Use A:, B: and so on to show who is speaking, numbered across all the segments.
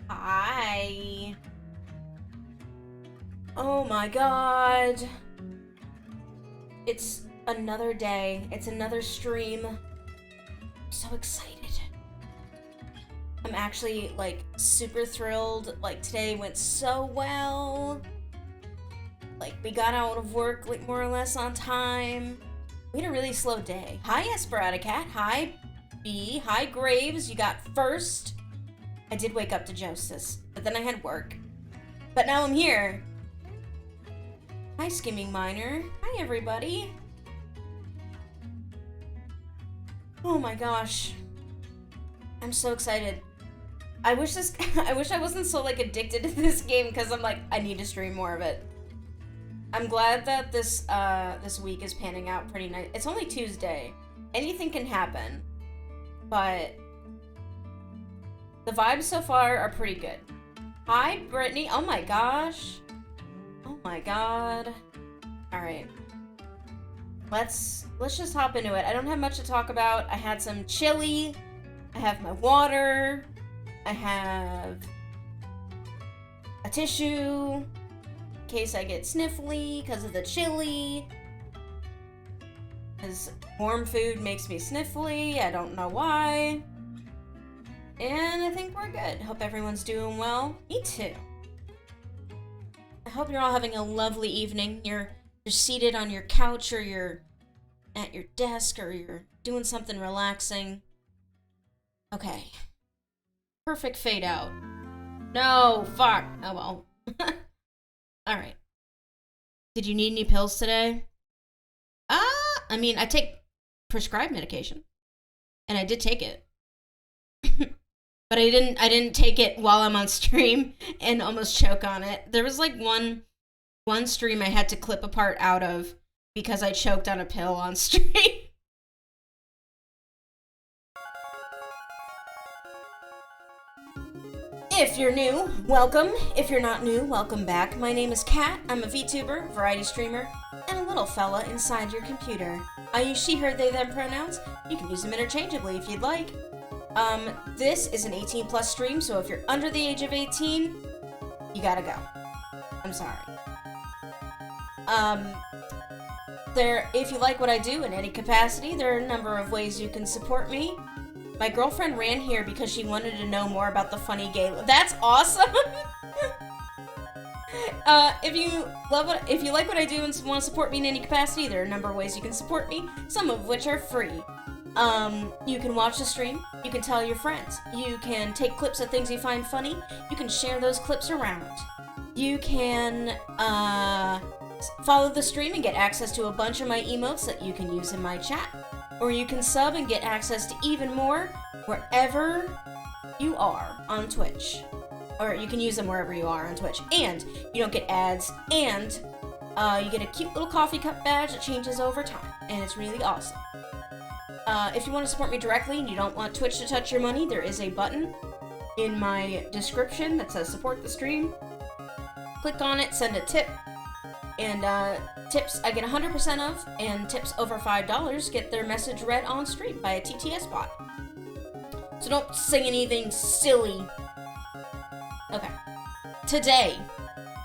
A: Hi. Oh my god. It's another day. It's another stream. I'm so excited. I'm actually, like, super thrilled. Like, today went so well. Like, we got out of work, like, more or less on time. We had a really slow day. Hi, Esperaticat. Hi, B. Hi, Graves. You got first. I did wake up to Justice, but then I had work. But now I'm here. Hi, Skimming Miner. Hi, everybody. Oh my gosh. I'm so excited. I wish I wasn't so, like, addicted to this game, because I'm like, I need to stream more of it. I'm glad that this week is panning out pretty nice. It's only Tuesday. Anything can happen. But the vibes so far are pretty good. Hi, Brittany. Oh my gosh. Oh my god. Alright. Let's just hop into it. I don't have much to talk about. I had some chili. I have my water. I have a tissue in case I get sniffly because of the chili. Because warm food makes me sniffly. I don't know why. And I think we're good. Hope everyone's doing well. Me too. I hope you're all having a lovely evening. You're seated on your couch, or you're at your desk, or you're doing something relaxing. Okay. Perfect fade out. No, fuck. Oh well. Alright. Did you need any pills today? I mean, I take prescribed medication. And I did take it. But I didn't take it while I'm on stream and almost choke on it. There was like one stream I had to clip a part out of because I choked on a pill on stream. If you're new, welcome. If you're not new, welcome back. My name is Kat. I'm a VTuber, variety streamer, and a little fella inside your computer. I use she, her, they, them pronouns. You can use them interchangeably if you'd like. This is an 18 plus stream, so if you're under the age of 18, you gotta go. I'm sorry. If you like what I do in any capacity, there are a number of ways you can support me. My girlfriend ran here because she wanted to know more about the funny gay. That's awesome. If you like what I do and want to support me in any capacity, there are a number of ways you can support me. Some of which are free. You can watch the stream. You can tell your friends. You can take clips of things you find funny. You can share those clips around. You can follow the stream and get access to a bunch of my emotes that you can use in my chat. Or you can sub and get access to even more wherever you are on Twitch. Or you can use them wherever you are on Twitch. And you don't get ads. And you get a cute little coffee cup badge that changes over time. And it's really awesome. If you want to support me directly and you don't want Twitch to touch your money, there is a button in my description that says support the stream. Click on it, send a tip. And tips I get 100% of, and tips over $5 get their message read on stream by a TTS bot. So don't say anything silly. Okay. Today,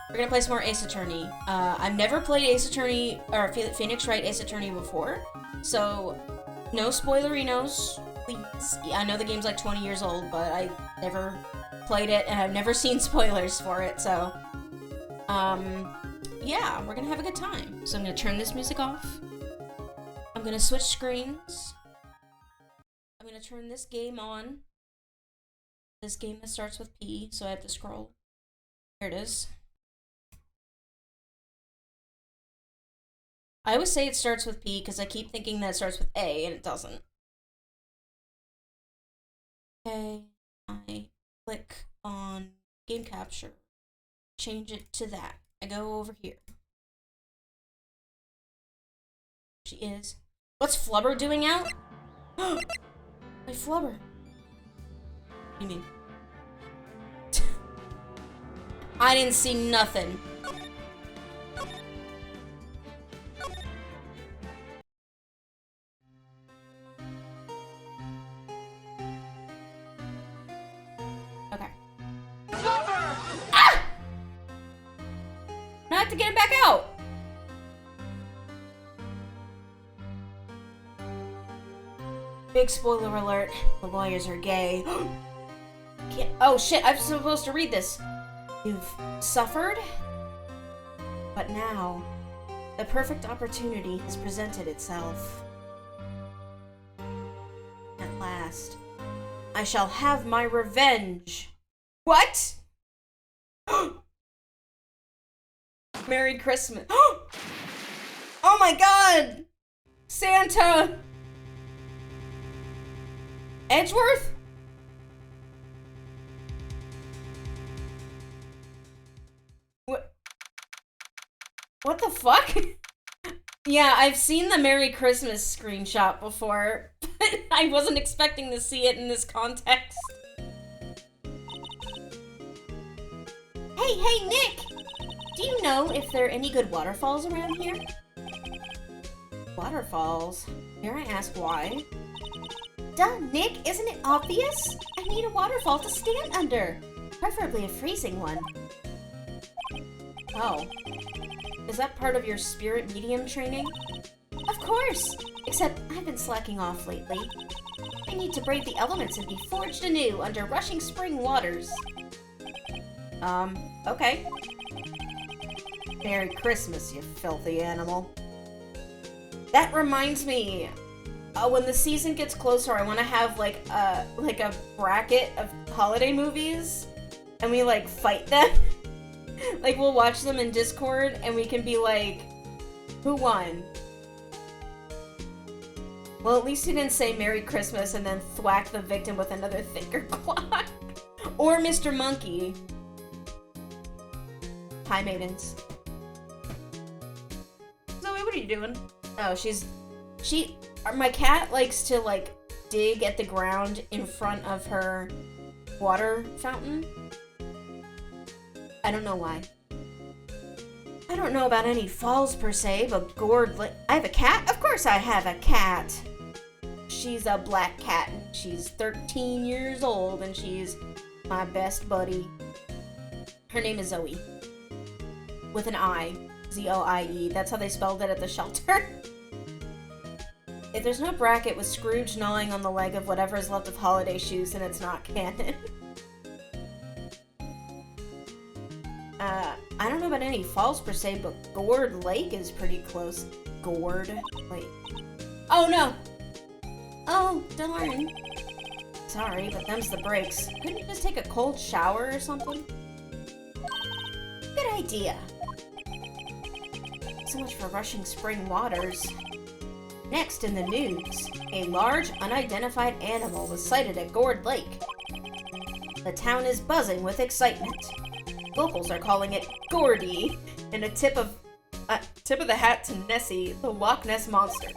A: we're gonna play some more Ace Attorney. I've never played Ace Attorney, or Phoenix Wright Ace Attorney before, so no spoilerinos, please. I know the game's like 20 years old, but I never played it, and I've never seen spoilers for it, so yeah, we're gonna have a good time. So I'm gonna turn this music off. I'm gonna switch screens. I'm gonna turn this game on. This game that starts with P, so I have to scroll. Here it is. I always say it starts with P because I keep thinking that it starts with A, and it doesn't. Okay, I click on game capture. Change it to that. I go over here. She is. What's Flubber doing out? My Flubber. What do you mean? I didn't see nothing. Okay. Flubber! Ah! Now I have to get him back out. Big spoiler alert. The lawyers are gay. Oh shit, I'm supposed to read this. You've suffered? But now, the perfect opportunity has presented itself. At last, I shall have my revenge. What? Merry Christmas. Oh my god! Santa! Edgeworth? What the fuck? Yeah, I've seen the Merry Christmas screenshot before, but I wasn't expecting to see it in this context. Hey, Nick! Do you know if there are any good waterfalls around here? Waterfalls? Dare I ask why? Duh, Nick, isn't it obvious? I need a waterfall to stand under. Preferably a freezing one. Oh. Is that part of your spirit medium training? Of course! Except I've been slacking off lately. I need to brave the elements and be forged anew under rushing spring waters. Okay. Merry Christmas, you filthy animal. That reminds me, when the season gets closer, I want to have like a bracket of holiday movies, and we like fight them. Like we'll watch them in Discord, and we can be like, who won? Well, at least he didn't say Merry Christmas and then thwack the victim with another thinker clock. Or Mr. Monkey. Hi, maidens. Zoe, what are you doing? Oh, my cat likes to, like, dig at the ground in front of her water fountain. I don't know why. I don't know about any falls per se, but gourd lake. I have a cat? Of course I have a cat. She's a black cat. She's 13 years old and she's my best buddy. Her name is Zoe. With an I. Z-O-I-E. That's how they spelled it at the shelter. If there's no bracket with Scrooge gnawing on the leg of whatever is left of Holiday shoes, then it's not canon. I don't know about any falls per se, but Gourd Lake is pretty close. Gourd Lake. Oh no! Oh, darn. Sorry, but them's the breaks. Couldn't you just take a cold shower or something? Good idea. So much for rushing spring waters. Next in the news, a large, unidentified animal was sighted at Gourd Lake. The town is buzzing with excitement. Locals are calling it Gordy, and a tip of the hat to Nessie, the Loch Ness Monster.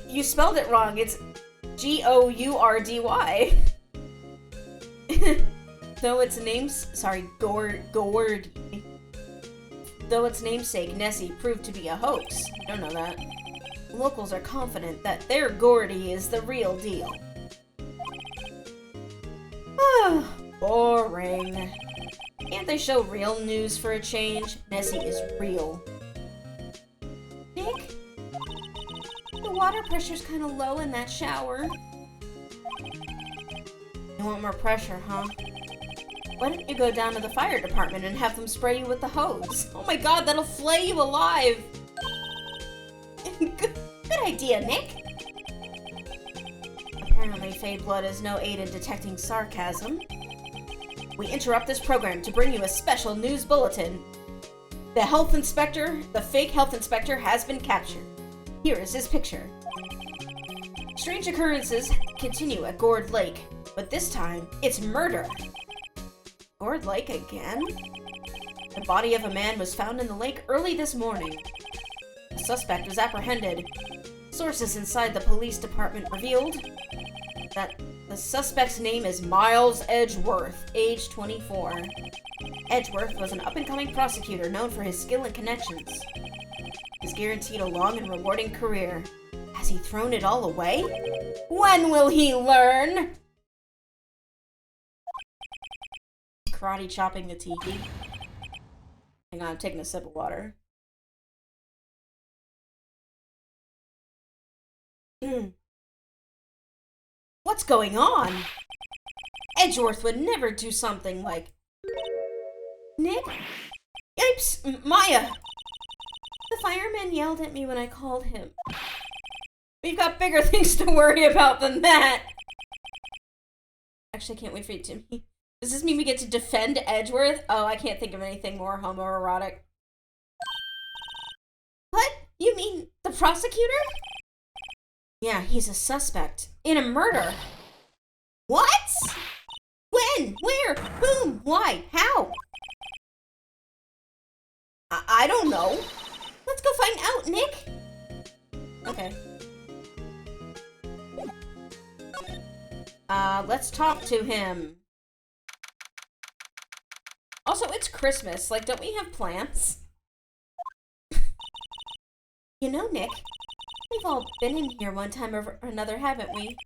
A: You spelled it wrong. It's Gourdy. Though its Though its namesake, Nessie, proved to be a hoax. You don't know that. Locals are confident that their Gordy is the real deal. Boring. Can't they show real news for a change? Nessie is real. Nick? The water pressure's kind of low in that shower. You want more pressure, huh? Why don't you go down to the fire department and have them spray you with the hose? Oh my god, that'll flay you alive! Good idea, Nick! Apparently, Fey Blood is no aid in detecting sarcasm. We interrupt this program to bring you a special news bulletin. The fake health inspector has been captured. Here is his picture. Strange occurrences continue at Gourd Lake, but this time, it's murder. Gourd Lake again? The body of a man was found in the lake early this morning. The suspect was apprehended. Sources inside the police department revealed that the suspect's name is Miles Edgeworth, age 24. Edgeworth was an up-and-coming prosecutor known for his skill and connections. He's guaranteed a long and rewarding career. Has he thrown it all away? When will he learn? Karate chopping the tiki. Hang on, I'm taking a sip of water. What's going on? Edgeworth would never do something like... Nick? Yipes! Maya! The fireman yelled at me when I called him. We've got bigger things to worry about than that! Actually, I can't wait for you to... Does this mean we get to defend Edgeworth? Oh, I can't think of anything more homoerotic. What? You mean the prosecutor? Yeah, he's a suspect. In a murder. What? When? Where? Whom? Why? How? I don't know. Let's go find out, Nick. Okay. Let's talk to him. Also, it's Christmas. Like, don't we have plans? You know, Nick, we've all been in here one time or another, haven't we?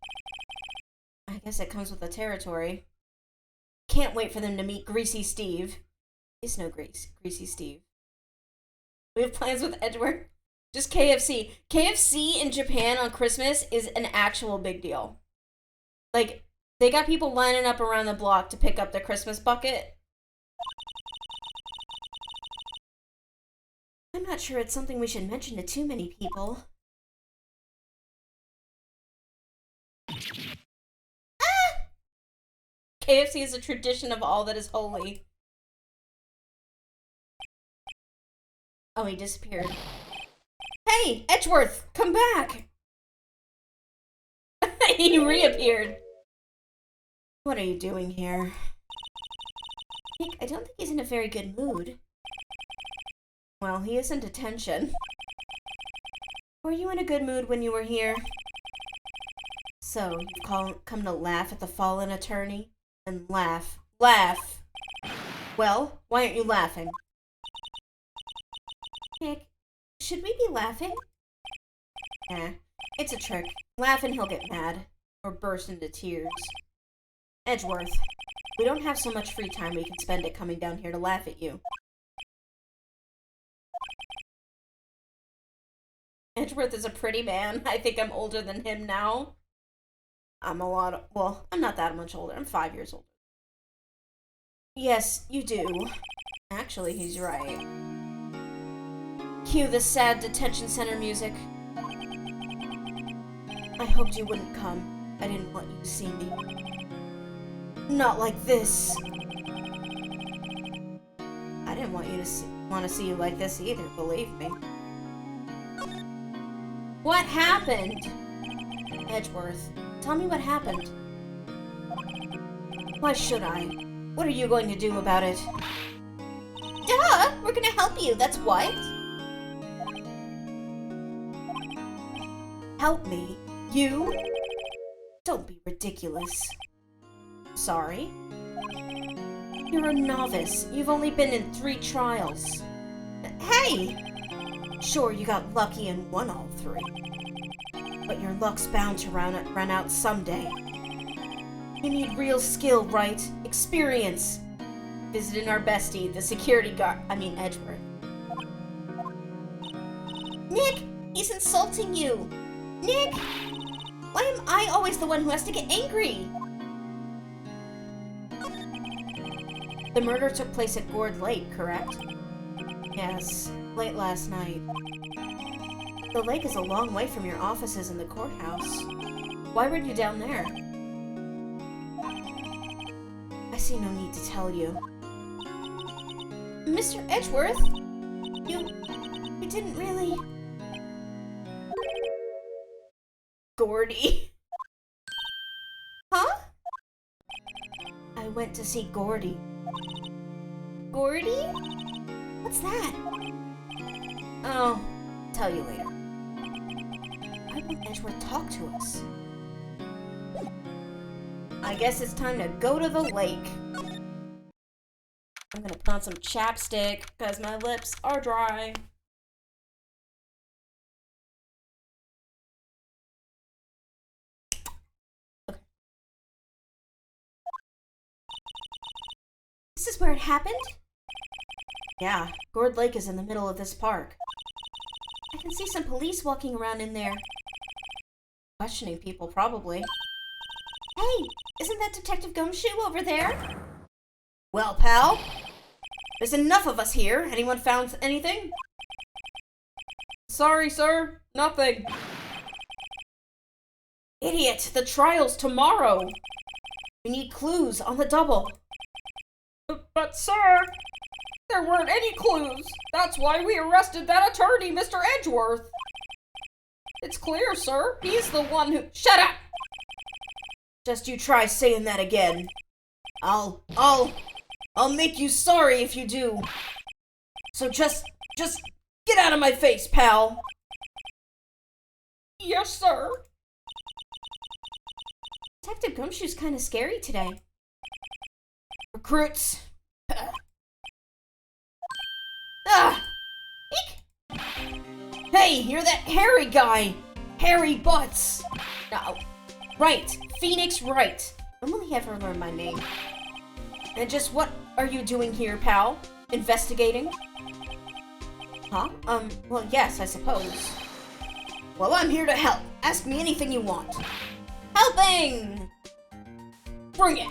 A: I guess it comes with the territory. Can't wait for them to meet Greasy Steve. There's no Greasy Steve. We have plans with Edward. Just KFC. KFC in Japan on Christmas is an actual big deal. Like, they got people lining up around the block to pick up their Christmas bucket. I'm not sure it's something we should mention to too many people. Ah! KFC is a tradition of all that is holy. Oh, he disappeared. Hey, Edgeworth, come back! He reappeared. What are you doing here? Nick, I don't think he's in a very good mood. Well, he is in detention. Were you in a good mood when you were here? So, you've come to laugh at the fallen attorney? And laugh. Laugh! Well, why aren't you laughing? Nick, should we be laughing? It's a trick. Laugh and he'll get mad. Or burst into tears. Edgeworth, we don't have so much free time we can spend it coming down here to laugh at you. Edgeworth is a pretty man. I think I'm older than him now. I'm not that much older. I'm 5 years older. Yes, you do. Actually, he's right. Cue the sad detention center music. I hoped you wouldn't come. I didn't want you to see me. Not like this. I didn't want you to want to see you like this either, believe me. What happened? Edgeworth, tell me what happened. Why should I? What are you going to do about it? Duh! We're gonna help you, that's what. Help me? You? Don't be ridiculous. Sorry? You're a novice. You've only been in 3 trials. Hey! Sure, you got lucky and won all 3. But your luck's bound to run out someday. You need real skill, Wright. Experience. Visiting our bestie, the security guard. Edgeworth. Nick! He's insulting you! Nick! Why am I always the one who has to get angry? The murder took place at Gourd Lake, correct? Yes, late last night. The lake is a long way from your offices in the courthouse. Why were you down there? I see no need to tell you. Mr. Edgeworth? You didn't really... Gordy. Huh? I went to see Gordy. Gordy? What's that? Oh, tell you later. Why won't Edgeworth talk to us? I guess it's time to go to the lake. I'm gonna put on some chapstick because my lips are dry. This is where it happened? Yeah, Gourd Lake is in the middle of this park. I can see some police walking around in there. Questioning people, probably. Hey, isn't that Detective Gumshoe over there? Well, pal, there's enough of us here. Anyone found anything? Sorry, sir, nothing. Idiot, the trial's tomorrow. We need clues on the double. But sir, there weren't any clues. That's why we arrested that attorney, Mr. Edgeworth. It's clear, sir. He's the one who... Shut up! Just you try saying that again. I'll make you sorry if you do. So just get out of my face, pal. Yes, sir. Detective Gumshoe's kind of scary today. Recruits. Eek. Hey, you're that hairy guy. Hairy Butts. No. Right. Phoenix Wright. When will he ever learn my name? And just what are you doing here, pal? Investigating? Huh? Well, yes, I suppose. Well, I'm here to help. Ask me anything you want. Helping! Bring it!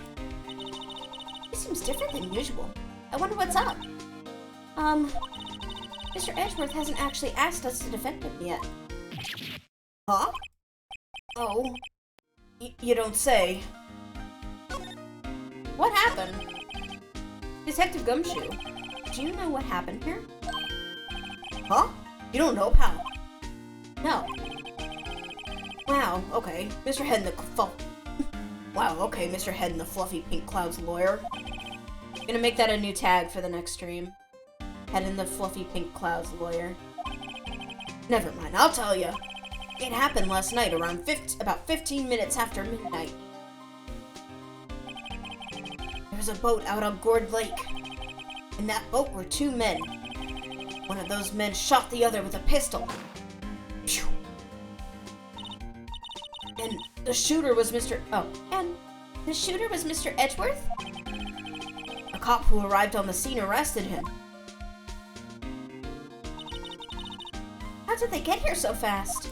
A: This seems different than usual. I wonder what's up. Mr. Edgeworth hasn't actually asked us to defend him yet. Huh? Oh. You don't say. What happened? Detective Gumshoe, do you know what happened here? Huh? You don't know, pal? No. Wow, okay. Mr. Head in the Wow, okay, Mr. Head in the fluffy pink cloud's lawyer. I'm gonna make that a new tag for the next stream. Head in the fluffy pink cloud's lawyer. Never mind, I'll tell you. It happened last night around about 15 minutes after midnight. There was a boat out on Gourd Lake. In that boat were two men. One of those men shot the other with a pistol. Phew. And the shooter was Mr. Edgeworth? A cop who arrived on the scene arrested him. How did they get here so fast?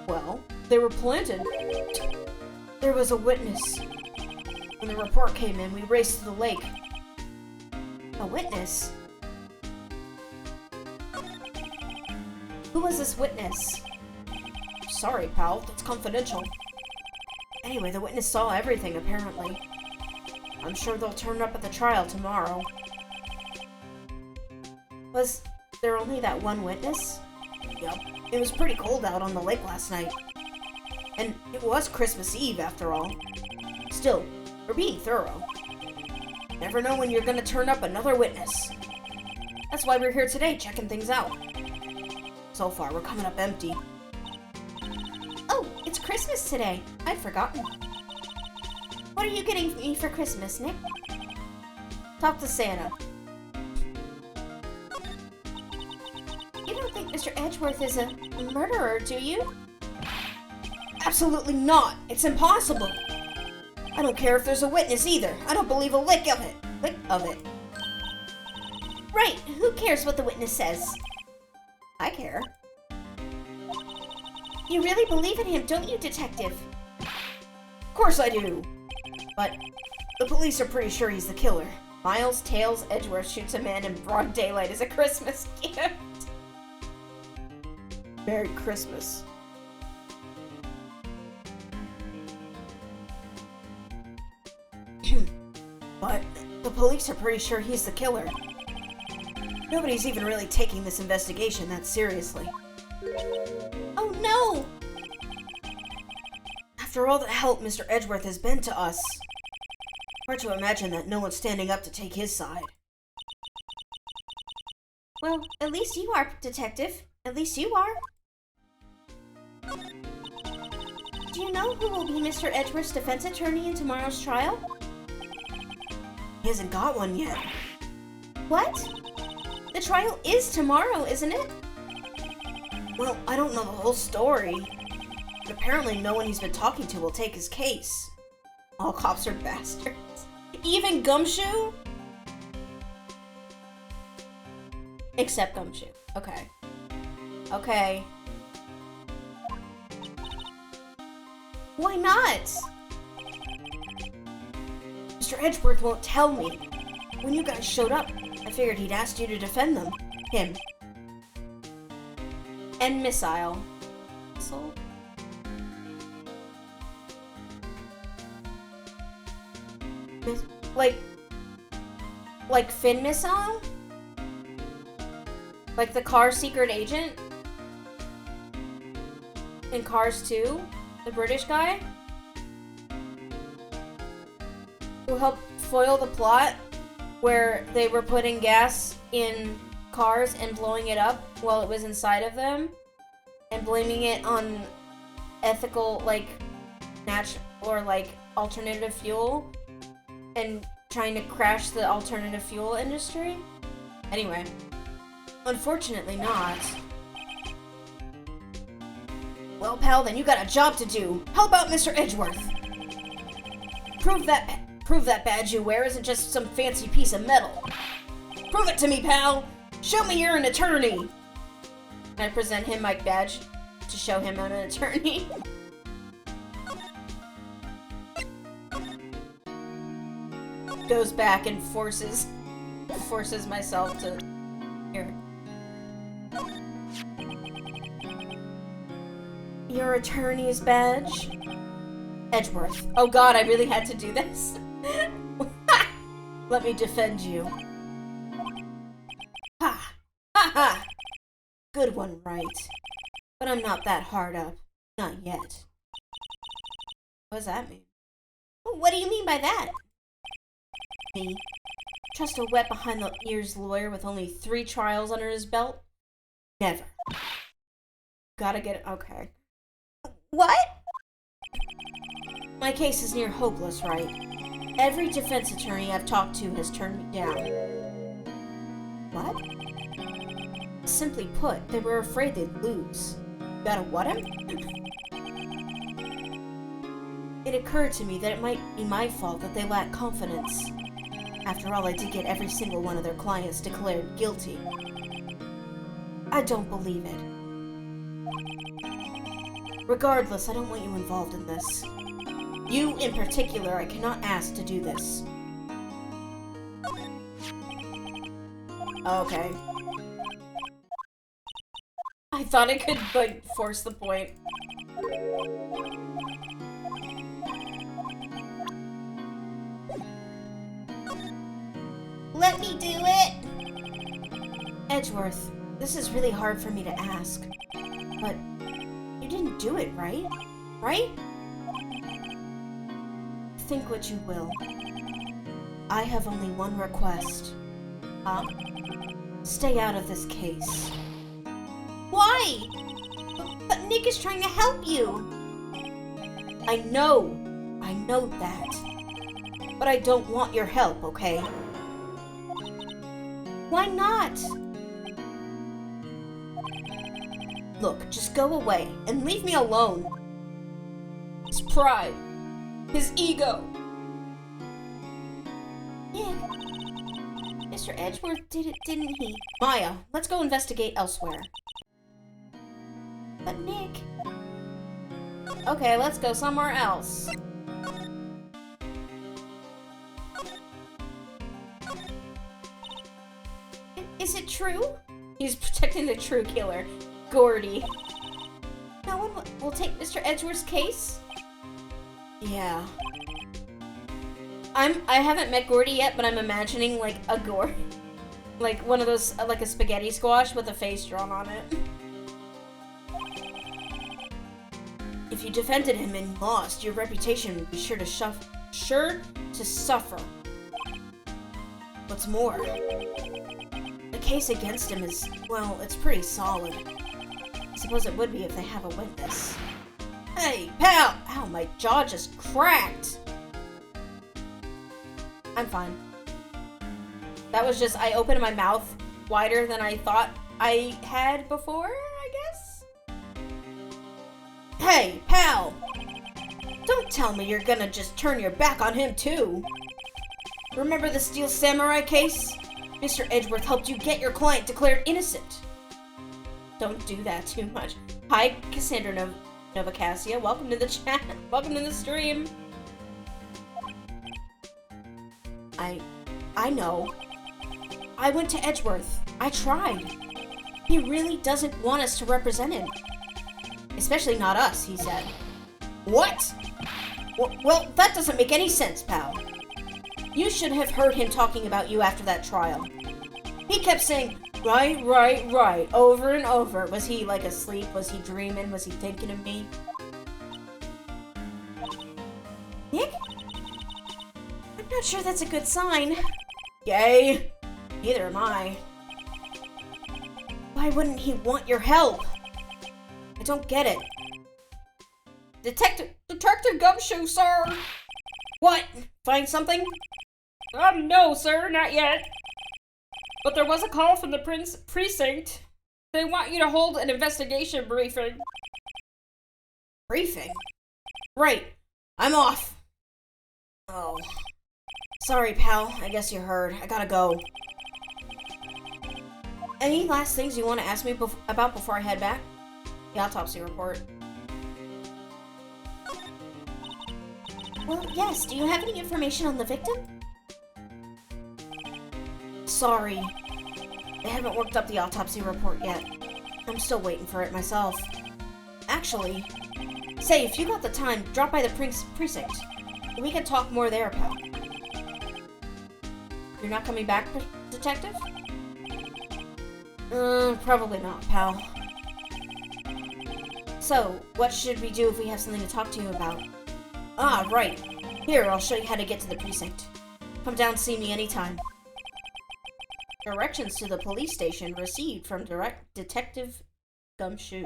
A: Well, they were planted. There was a witness. When the report came in, we raced to the lake. A witness? Who was this witness? Sorry, pal, that's confidential. Anyway, the witness saw everything, apparently. I'm sure they'll turn up at the trial tomorrow. Was there only that one witness? Yep. It was pretty cold out on the lake last night. And it was Christmas Eve, after all. Still, we're being thorough. Never know when you're gonna turn up another witness. That's why we're here today, checking things out. So far, we're coming up empty. Oh, it's Christmas today. I'd forgotten. What are you getting me for Christmas, Nick? Talk to Santa. You don't think Mr. Edgeworth is a murderer, do you? Absolutely not. It's impossible. I don't care if there's a witness either. I don't believe a lick of it. Right. Who cares what the witness says? I care. You really believe in him, don't you, Detective? Of course I do. But the police are pretty sure he's the killer. Miles Tails Edgeworth shoots a man in broad daylight as a Christmas gift. Merry Christmas. But the police are pretty sure he's the killer. Nobody's even really taking this investigation that seriously. Oh no! After all the help Mr. Edgeworth has been to us, hard to imagine that no one's standing up to take his side. Well, at least you are, Detective. At least you are. Do you know who will be Mr. Edgeworth's defense attorney in tomorrow's trial? He hasn't got one yet. What? The trial is tomorrow, isn't it? Well, I don't know the whole story. But apparently no one he's been talking to will take his case. All cops are bastards. Even Gumshoe? Except Gumshoe. Okay. Okay. Why not? Mr. Edgeworth won't tell me. When you guys showed up, I figured he'd asked you to defend him. And Missile. Missile? Like Finn Missile? Like the Car Secret Agent? In Cars 2? The British guy? Who helped foil the plot where they were putting gas in cars and blowing it up while it was inside of them and blaming it on ethical, alternative fuel and trying to crash the alternative fuel industry. Anyway, unfortunately not. Well, pal, then you got a job to do. How about Mr. Edgeworth? Prove that badge you wear isn't just some fancy piece of metal. Prove it to me, pal! Show me you're an attorney! And I present him my badge to show him I'm an attorney. Goes back and forces myself to... Here. Your attorney's badge? Edgeworth. Oh god, I really had to do this. Let me defend you. Ha! Ha ha! Good one, Wright. But I'm not that hard up. Not yet. What does that mean? What do you mean by that? Me. Trust a wet behind the ears lawyer with only 3 trials under his belt? Never. Gotta get... Okay. What? My case is near hopeless, Wright. Every defense attorney I've talked to has turned me down. What? Simply put, they were afraid they'd lose. Gotta what him? It occurred to me that it might be my fault that they lack confidence. After all, I did get every single one of their clients declared guilty. I don't believe it. Regardless, I don't want you involved in this. You, in particular, I cannot ask to do this. Okay. I thought I could, like, force the point. Let me do it! Edgeworth, this is really hard for me to ask. But you didn't do it, right? Right? Think what you will. I have only one request. Huh? Stay out of this case. Why? But Nick is trying to help you. I know that. But I don't want your help, okay? Why not? Look, just go away and leave me alone. His pride. His ego. Yeah. Mr. Edgeworth did it, didn't he? Maya, let's go investigate elsewhere. But Nick... Okay, let's go somewhere else. Is it true? He's protecting the true killer, Gordy. No one will take Mr. Edgeworth's case? Yeah. I haven't met Gordy yet, but I'm imagining like a Gordy. Like one of those, like a spaghetti squash with a face drawn on it. If you defended him and lost, your reputation would be sure to suffer. What's more, the case against him is, well, it's pretty solid. I suppose it would be if they have a witness. Hey, pal! Ow, my jaw just cracked! I'm fine. That was just, I opened my mouth wider than I thought I had before, I guess? Hey, pal! Don't tell me you're gonna just turn your back on him, too. Remember the Steel Samurai case? Mr. Edgeworth helped you get your client declared innocent. Don't do that too much. Hi, Cassandra Novacassia. Welcome to the chat. Welcome to the stream. I know. I went to Edgeworth. I tried. He really doesn't want us to represent him. Especially not us, he said. What? Well, that doesn't make any sense, pal. You should have heard him talking about you after that trial. He kept saying, right, right, right, over and over. Was he, like, asleep? Was he dreaming? Was he thinking of me? Nick? I'm not sure that's a good sign. Yay. Neither am I. Why wouldn't he want your help? I don't get it. Detective Gumshoe, sir! What? Find something? No, sir, not yet. But there was a call from the precinct. They want you to hold an investigation briefing. Briefing? Right. I'm off. Oh. Sorry, pal. I guess you heard. I gotta go. Any last things you want to ask me about before I head back? The autopsy report. Well, yes. Do you have any information on the victim? Sorry. They haven't worked up the autopsy report yet. I'm still waiting for it myself. Actually, say, if you got the time, drop by the precinct. We can talk more there, pal. You're not coming back, detective? Probably not, pal. So, what should we do if we have something to talk to you about? Ah, right. Here, I'll show you how to get to the precinct. Come down and see me anytime. Directions to the police station received from Detective Gumshoe.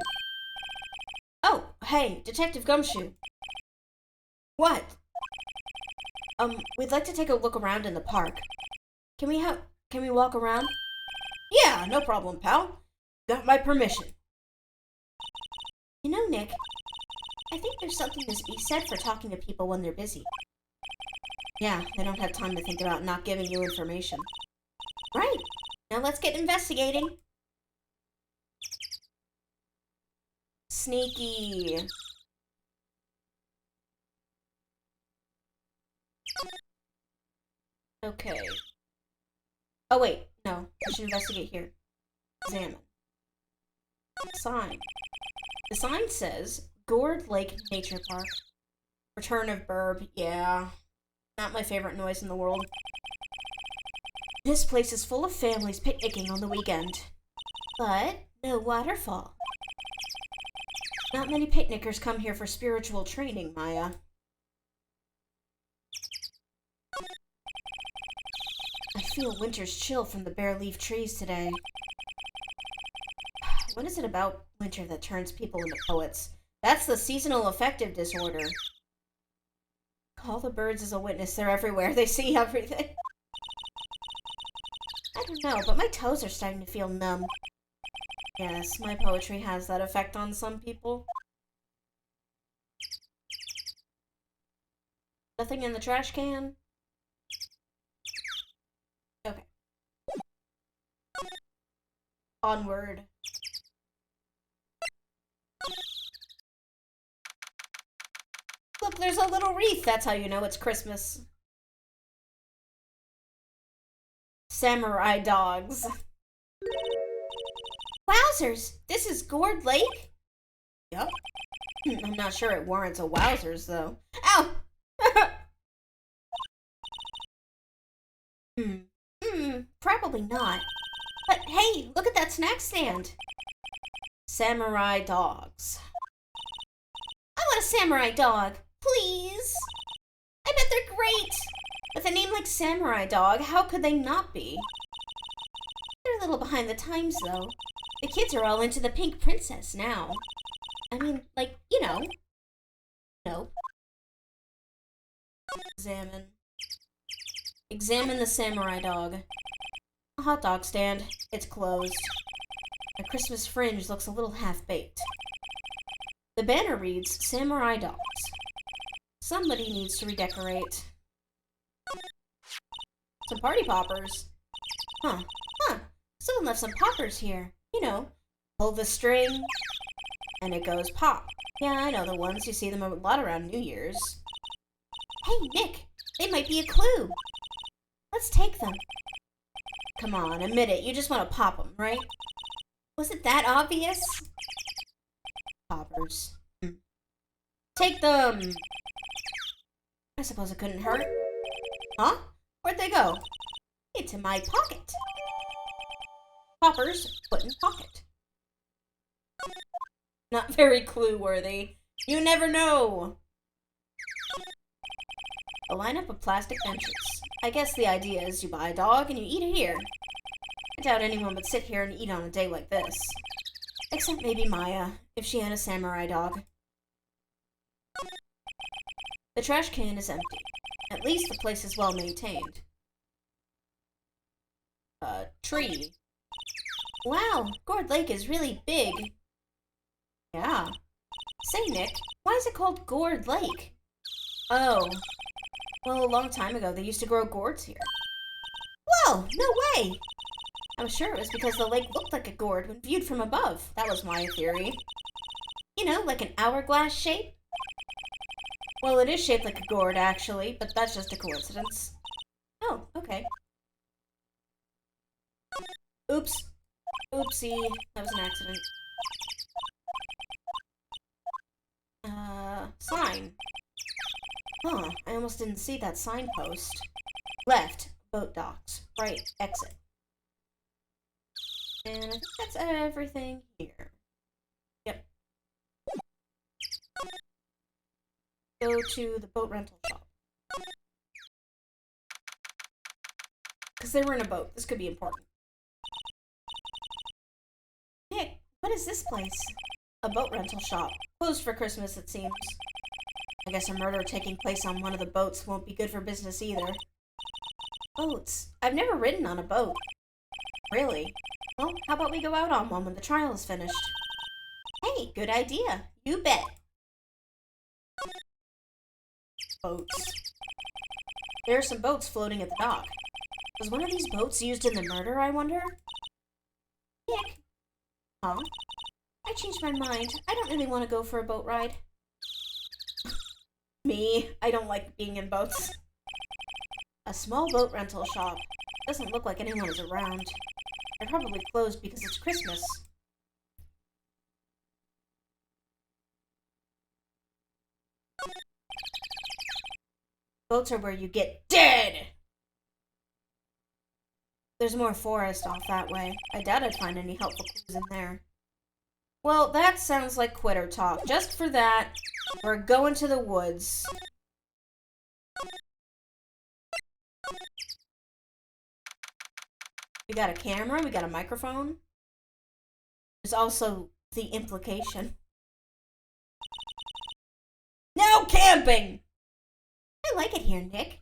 A: Hey, Detective Gumshoe. What? We'd like to take a look around in the park. Can we walk around? Yeah, no problem, pal. Got my permission. You know, Nick, I think there's something to be said for talking to people when they're busy. Yeah, they don't have time to think about not giving you information. Right. Now let's get investigating. Sneaky. Okay. Oh wait, no. I should investigate here. Examine. Sign. The sign says Gourd Lake Nature Park. Return of Burb. Yeah. Not my favorite noise in the world. This place is full of families picnicking on the weekend. But no waterfall. Not many picnickers come here for spiritual training, Maya. I feel winter's chill from the bare leaf trees today. What is it about winter that turns people into poets? That's the seasonal affective disorder. Call the birds as a witness. They're everywhere. They see everything. I don't know, but my toes are starting to feel numb. Yes, my poetry has that effect on some people. Nothing in the trash can? Okay. Onward. Look, there's a little wreath. That's how you know it's Christmas. Samurai dogs. Wowzers! This is Gourd Lake? Yup. I'm not sure it warrants a wowzers, though. Ow! Probably not. But hey, look at that snack stand. Samurai dogs. I want a samurai dog. Please. I bet they're great. With a name like Samurai Dog, how could they not be? They're a little behind the times, though. The kids are all into the Pink Princess now. I mean, like, you know. Nope. Examine. Examine the Samurai Dog. A hot dog stand. It's closed. A Christmas fringe looks a little half-baked. The banner reads, Samurai Dogs. Somebody needs to redecorate. Some party poppers. Huh. Someone left some poppers here. You know, pull the string, and it goes pop. Yeah, I know the ones. You see them a lot around New Year's. Hey, Nick, they might be a clue. Let's take them. Come on, admit it. You just want to pop them, right? Was it that obvious? Poppers. Take them! I suppose it couldn't hurt. Huh? Where'd they go? Into my pocket. Poppers put in pocket. Not very clue-worthy. You never know! A lineup of plastic benches. I guess the idea is you buy a dog and you eat it here. I doubt anyone would sit here and eat on a day like this. Except maybe Maya, if she had a samurai dog. The trash can is empty. At least the place is well maintained. Tree. Wow, Gourd Lake is really big. Yeah. Say, Nick, why is it called Gourd Lake? Oh. Well, a long time ago, they used to grow gourds here. Whoa, no way! I was sure it was because the lake looked like a gourd when viewed from above. That was my theory. You know, like an hourglass shape? Well, it is shaped like a gourd, actually, but that's just a coincidence. Oh, okay. Oops. Oopsie. That was an accident. Sign. Huh, I almost didn't see that signpost. Left, boat docks. Right, exit. And I think that's everything here. Yep. Go to the boat rental shop. Because they were in a boat. This could be important. Nick, what is this place? A boat rental shop. Closed for Christmas, it seems. I guess a murder taking place on one of the boats won't be good for business either. Boats? I've never ridden on a boat. Really? Well, how about we go out on one when the trial is finished? Hey, good idea. You bet. Boats. There are some boats floating at the dock. Was one of these boats used in the murder, I wonder? Nick? Huh? I changed my mind. I don't really want to go for a boat ride. Me? I don't like being in boats. A small boat rental shop. Doesn't look like anyone is around. They're probably closed because it's Christmas. Boats are where you get dead! There's more forest off that way. I doubt I'd find any helpful clues in there. Well, that sounds like quitter talk. Just for that, we're going to the woods. We got a camera, we got a microphone. There's also the implication. No camping! I like it here, Nick.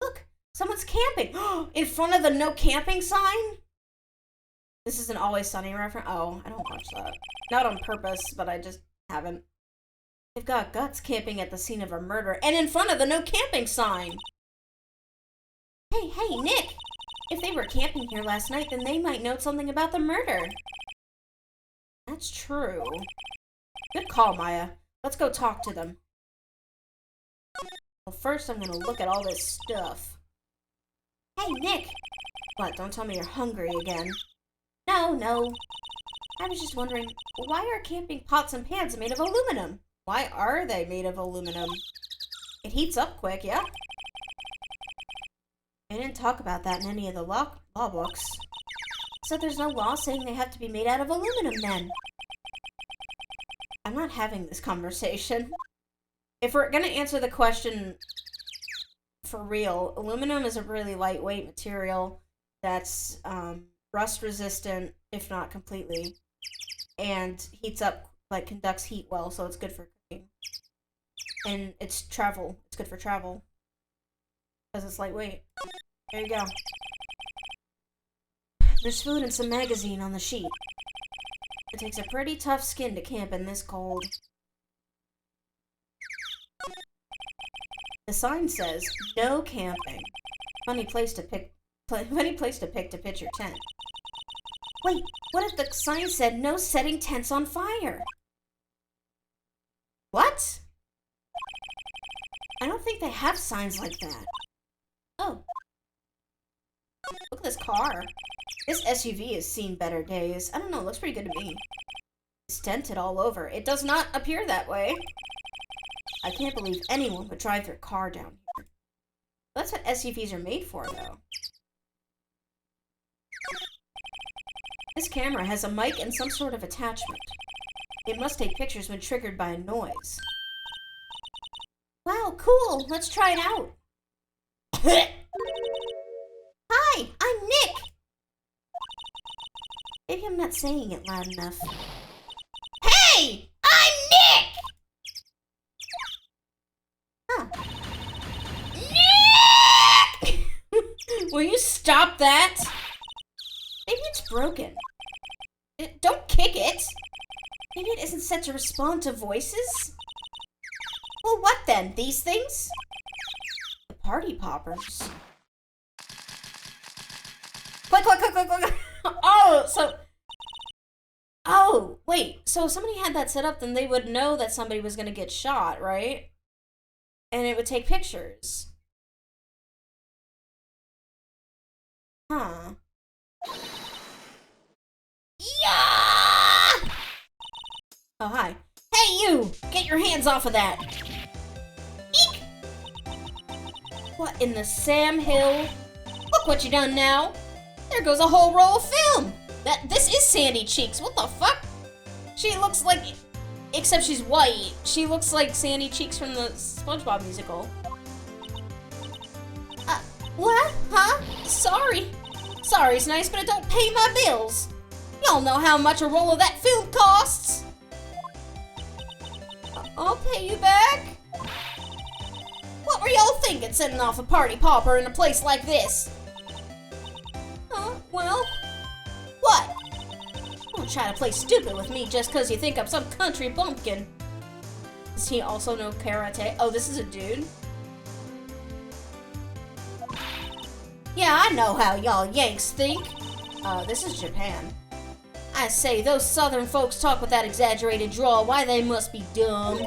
A: Look, someone's camping. In front of the no camping sign? This is an Always Sunny reference. Oh, I don't watch that. Not on purpose, but I just haven't. They've got guts camping at the scene of a murder and in front of the no camping sign. Hey, Nick! If they were camping here last night, then they might know something about the murder. That's true. Good call, Maya. Let's go talk to them. Well, first I'm gonna look at all this stuff. Hey, Nick! What, don't tell me you're hungry again. No. I was just wondering, why are camping pots and pans made of aluminum? Why are they made of aluminum? It heats up quick, yeah? They didn't talk about that in any of the law books. So there's no law saying they have to be made out of aluminum then. I'm not having this conversation. If we're gonna answer the question for real, aluminum is a really lightweight material that's rust resistant, if not completely, and heats up, like conducts heat well, so it's good for cooking. And it's good for travel. Because it's lightweight. There you go. There's food and some magazine on the sheet. It takes a pretty tough skin to camp in this cold. The sign says, no camping. Funny place to pick to pitch your tent. Wait, what if the sign said no setting tents on fire? What? I don't think they have signs like that. Oh. Look at this car. This SUV has seen better days. I don't know, it looks pretty good to me. It's dented all over. It does not appear that way. I can't believe anyone would drive their car down here. That's what SUVs are made for, though. This camera has a mic and some sort of attachment. It must take pictures when triggered by a noise. Wow, cool! Let's try it out! Hi, I'm Nick! Maybe I'm not saying it loud enough. Hey! I'm Nick! Huh. Nick! Will you stop that? Maybe it's broken. Don't kick it! Maybe it isn't set to respond to voices? Well, what then? These things? The party poppers. Click, click, click, click, click. Oh, wait. So if somebody had that set up, then they would know that somebody was going to get shot, right? And it would take pictures. Huh. Yeah! Oh, hi. Hey, you! Get your hands off of that! Eek! What in the Sam Hill? Look what you done now! There goes a whole roll of film! This is Sandy Cheeks, what the fuck? She looks like, except she's white, she looks like Sandy Cheeks from the SpongeBob musical. What? Huh? Sorry's nice, but it don't pay my bills. Y'all know how much a roll of that film costs? I'll pay you back. What were y'all thinking setting off a party popper in a place like this? Well, what? Don't try to play stupid with me just because you think I'm some country bumpkin. Does he also know karate? Oh, this is a dude? Yeah, I know how y'all Yanks think. This is Japan. I say, those southern folks talk with that exaggerated drawl. Why, they must be dumb.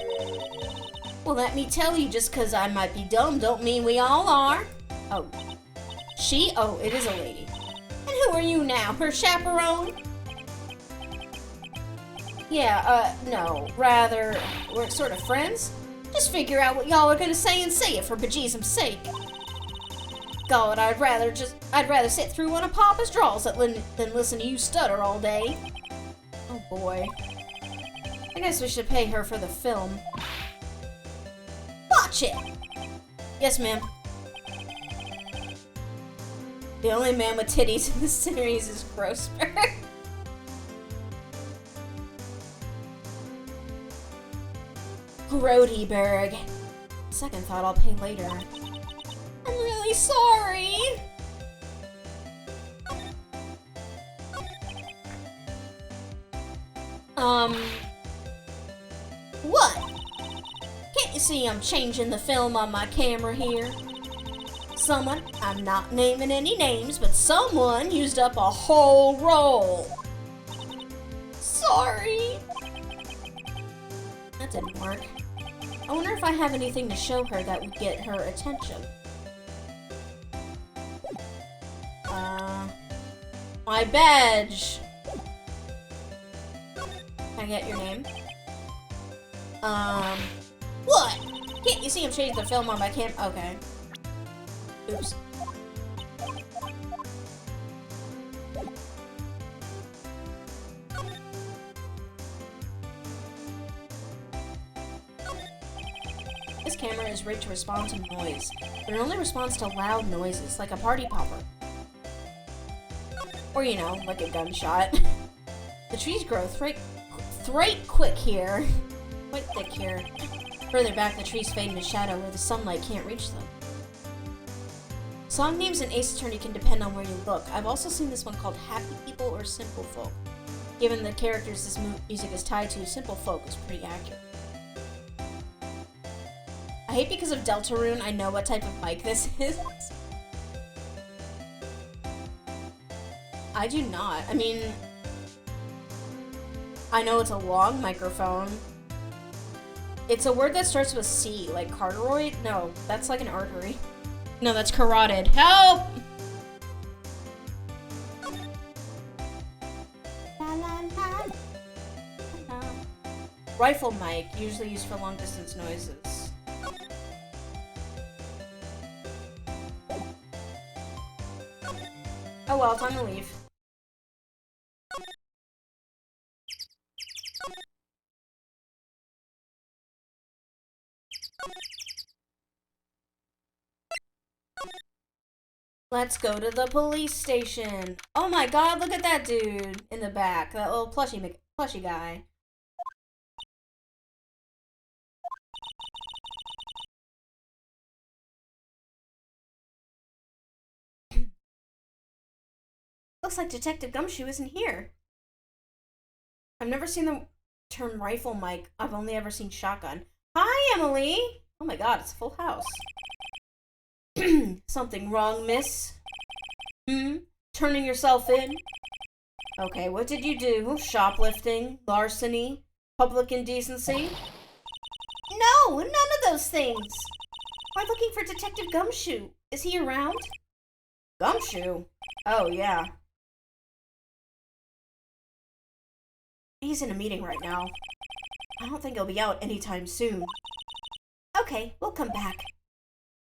A: Well, let me tell you, just because I might be dumb don't mean we all are. Oh. She? Oh, it is a lady. And who are you now, her chaperone? Yeah, no, rather, we're sort of friends. Just figure out what y'all are gonna say and say it for bejesus's sake. God, I'd rather sit through one of Papa's draws than listen to you stutter all day. Oh boy. I guess we should pay her for the film. Watch it! Yes, ma'am. The only man with titties in this series is Grossberg. Grodyberg. Second thought, I'll pay later. I'm really sorry. What? Can't you see I'm changing the film on my camera here? Someone, I'm not naming any names, but someone used up a whole roll. Sorry. That didn't work. I wonder if I have anything to show her that would get her attention. My badge. Can I get your name? What? Can't you see I'm changing the film on my cam? Okay. Oops. This camera is rigged to respond to noise, but it only responds to loud noises, like a party popper. Or, you know, like a gunshot. The trees grow thrice quick here. Quite thick here. Further back, the trees fade into shadow where the sunlight can't reach them. Song names in Ace Attorney can depend on where you look. I've also seen this one called Happy People or Simple Folk. Given the characters this music is tied to, Simple Folk is pretty accurate. I hate because of Deltarune, I know what type of mic this is. I do not. I mean, I know it's a long microphone. It's a word that starts with C, like carotid? No, that's like an artery. No, that's carotid. Help! Rifle mic, usually used for long distance noises. Oh well, time to leave. Let's go to the police station. Oh my god, look at that dude in the back. That little plushy guy. Looks like Detective Gumshoe isn't here. I've never seen the term rifle mic. I've only ever seen shotgun. Hi, Emily! Oh my god, it's a full house. Something wrong, miss? Turning yourself in? Okay, what did you do? Shoplifting? Larceny? Public indecency? No, none of those things! We're looking for Detective Gumshoe. Is he around? Gumshoe? Oh, yeah. He's in a meeting right now. I don't think he'll be out anytime soon. Okay, we'll come back.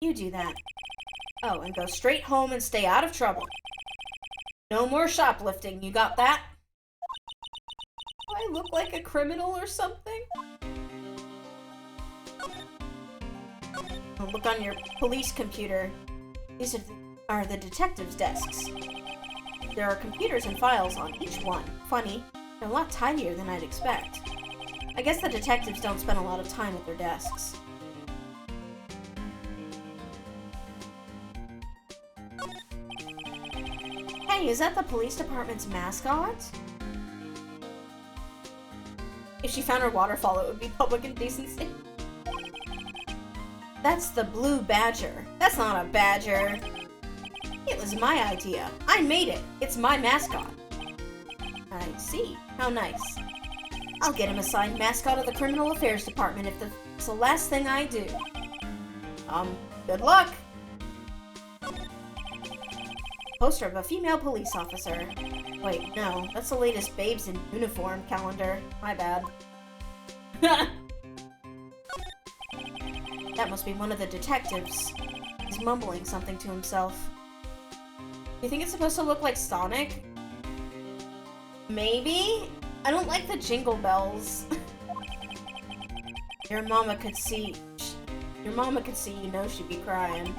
A: You do that. Oh, and go straight home and stay out of trouble. No more shoplifting, you got that? Do I look like a criminal or something? Oh, look on your police computer. These are the detectives' desks. There are computers and files on each one. Funny, they're a lot tinier than I'd expect. I guess the detectives don't spend a lot of time at their desks. Hey, is that the police department's mascot? If she found her waterfall, it would be public indecency. That's the blue badger. That's not a badger. It was my idea. I made it. It's my mascot. I see. How nice. I'll get him assigned mascot of the criminal affairs department if it's the last thing I do. Good luck. Poster of a female police officer. Wait, no. That's the latest Babes in Uniform calendar. My bad. That must be one of the detectives. He's mumbling something to himself. You think it's supposed to look like Sonic? Maybe? I don't like the jingle bells. Your mama could see you know she'd be crying.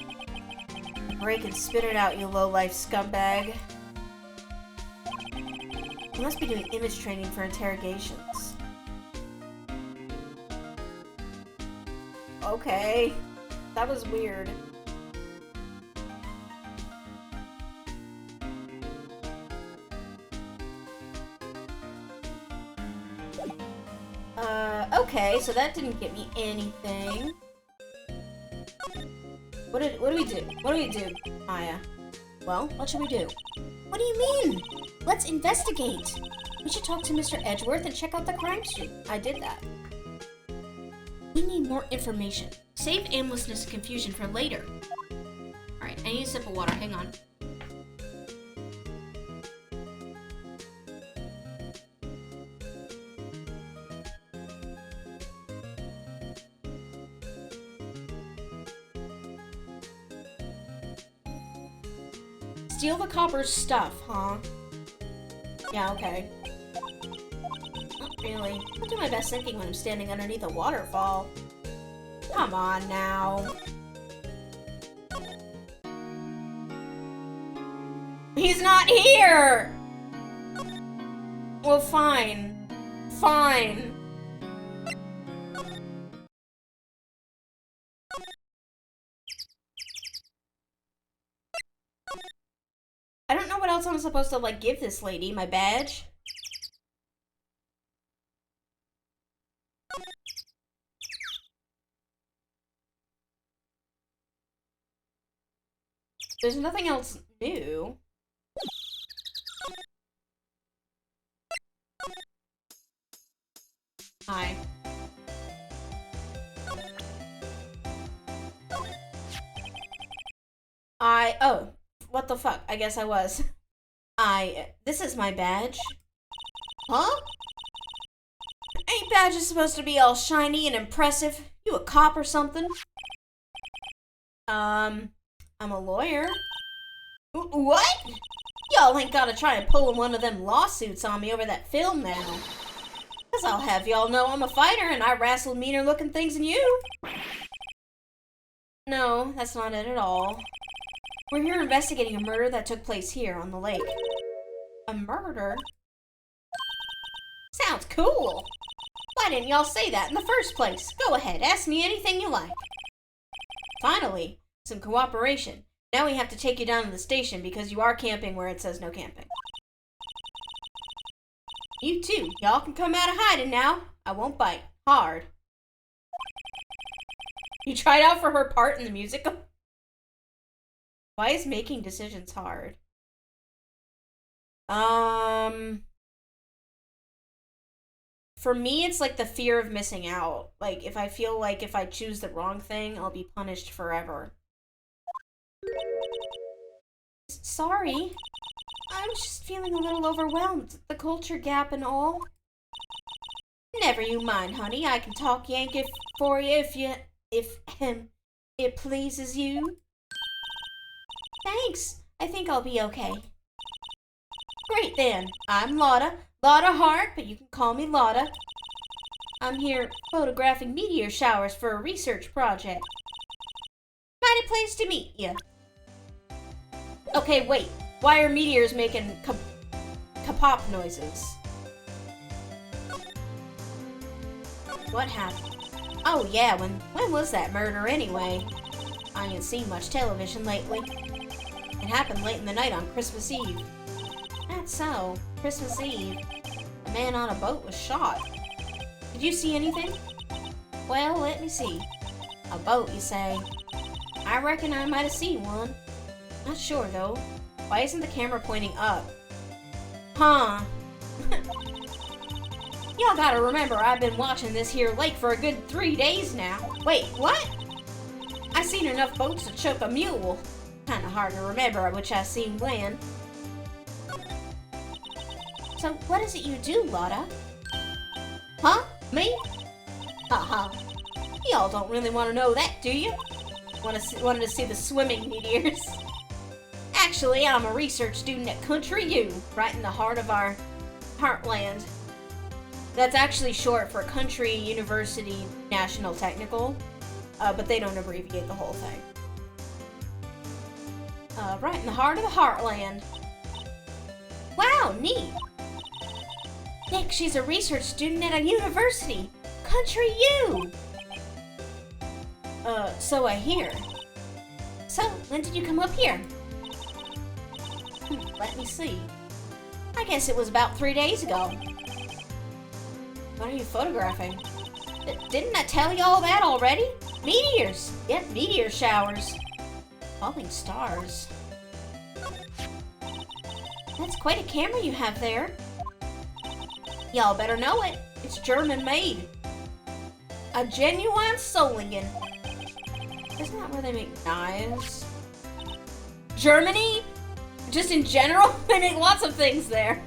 A: Break and spit it out, you low-life scumbag. You must be doing image training for interrogations. Okay. That was weird. Okay, so that didn't get me anything. What do we do? What do we do, Maya? Well, what should we do? What do you mean? Let's investigate. We should talk to Mr. Edgeworth and check out the crime scene. I did that. We need more information. Save aimlessness and confusion for later. Alright, I need a sip of water. Hang on. Steal the copper's stuff, huh? Yeah, okay. Not really. I'll do my best thinking when I'm standing underneath a waterfall. Come on now. He's not here! Well, fine. Fine. I don't know what else I'm supposed to, like, give this lady. My badge? There's nothing else new. Hi. Oh, what the fuck? I guess I was. This is my badge. Huh? Ain't badges supposed to be all shiny and impressive? You a cop or something? I'm a lawyer. What? Y'all ain't gotta try and pull one of them lawsuits on me over that film now. Cause I'll have y'all know I'm a fighter and I wrestle meaner looking things than you. No, that's not it at all. We're here investigating a murder that took place here on the lake. A murder? Sounds cool. Why didn't y'all say that in the first place? Go ahead, ask me anything you like. Finally, some cooperation. Now we have to take you down to the station because you are camping where it says no camping. You too. Y'all can come out of hiding now. I won't bite. Hard. You tried out for her part in the musical? Why is making decisions hard? For me, it's like the fear of missing out. Like, if I feel like if I choose the wrong thing, I'll be punished forever. Sorry. I was just feeling a little overwhelmed. The culture gap and all. Never you mind, honey. I can talk Yank for you if it pleases you. Thanks. I think I'll be okay. Great then. I'm Lotta. Lotta Hart, but you can call me Lotta. I'm here photographing meteor showers for a research project. Mighty pleased to meet you. Okay, wait. Why are meteors making kapop noises? What happened? Oh yeah, when was that murder anyway? I haven't seen much television lately. It happened late in the night on Christmas Eve. That's so. Christmas Eve. A man on a boat was shot. Did you see anything? Well, let me see. A boat, you say? I reckon I might have seen one. Not sure, though. Why isn't the camera pointing up? Huh. Y'all gotta remember, I've been watching this here lake for a good 3 days now. Wait, what? I seen enough boats to choke a mule. Kinda hard to remember which I seen when. So, what is it you do, Lotta? Huh? Me? Haha. Y'all don't really want to know that, do you? Wanted to see the swimming meteors. Actually, I'm a research student at Country U, right in the heart of our heartland. That's actually short for Country University National Technical, but they don't abbreviate the whole thing. Right in the heart of the heartland. Wow, neat. Nick, she's a research student at a university. Country U! So I hear. So, when did you come up here? Let me see. I guess it was about 3 days ago. What are you photographing? Didn't I tell you all that already? Meteors! Yep, meteor showers. Falling stars. That's quite a camera you have there. Y'all better know it. It's German made. A genuine Solingen. Isn't that where they make knives? Germany? Just in general? They make lots of things there.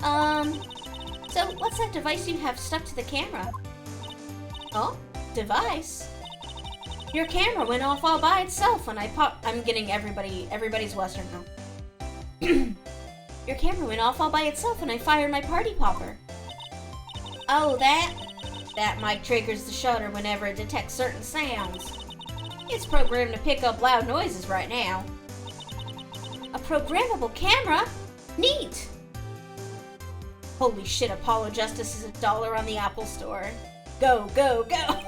A: So what's that device you have stuck to the camera? Oh, device? Your camera went off all by itself when I popped. I'm getting everybody's Western now. Your camera went off all by itself when I fired my party popper. Oh, that mic triggers the shutter whenever it detects certain sounds. It's programmed to pick up loud noises right now. A programmable camera? Neat! Holy shit, Apollo Justice is $1 on the Apple Store. Go, go, go!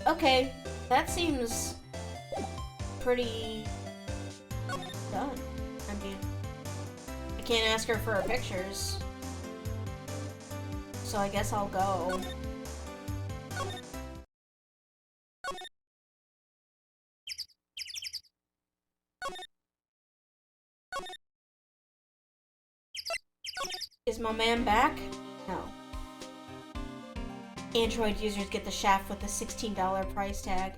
A: Okay, that seems pretty done. I mean, I can't ask her for her pictures. So I guess I'll go. Is my man back? No. Android users get the shaft with the $16 price tag.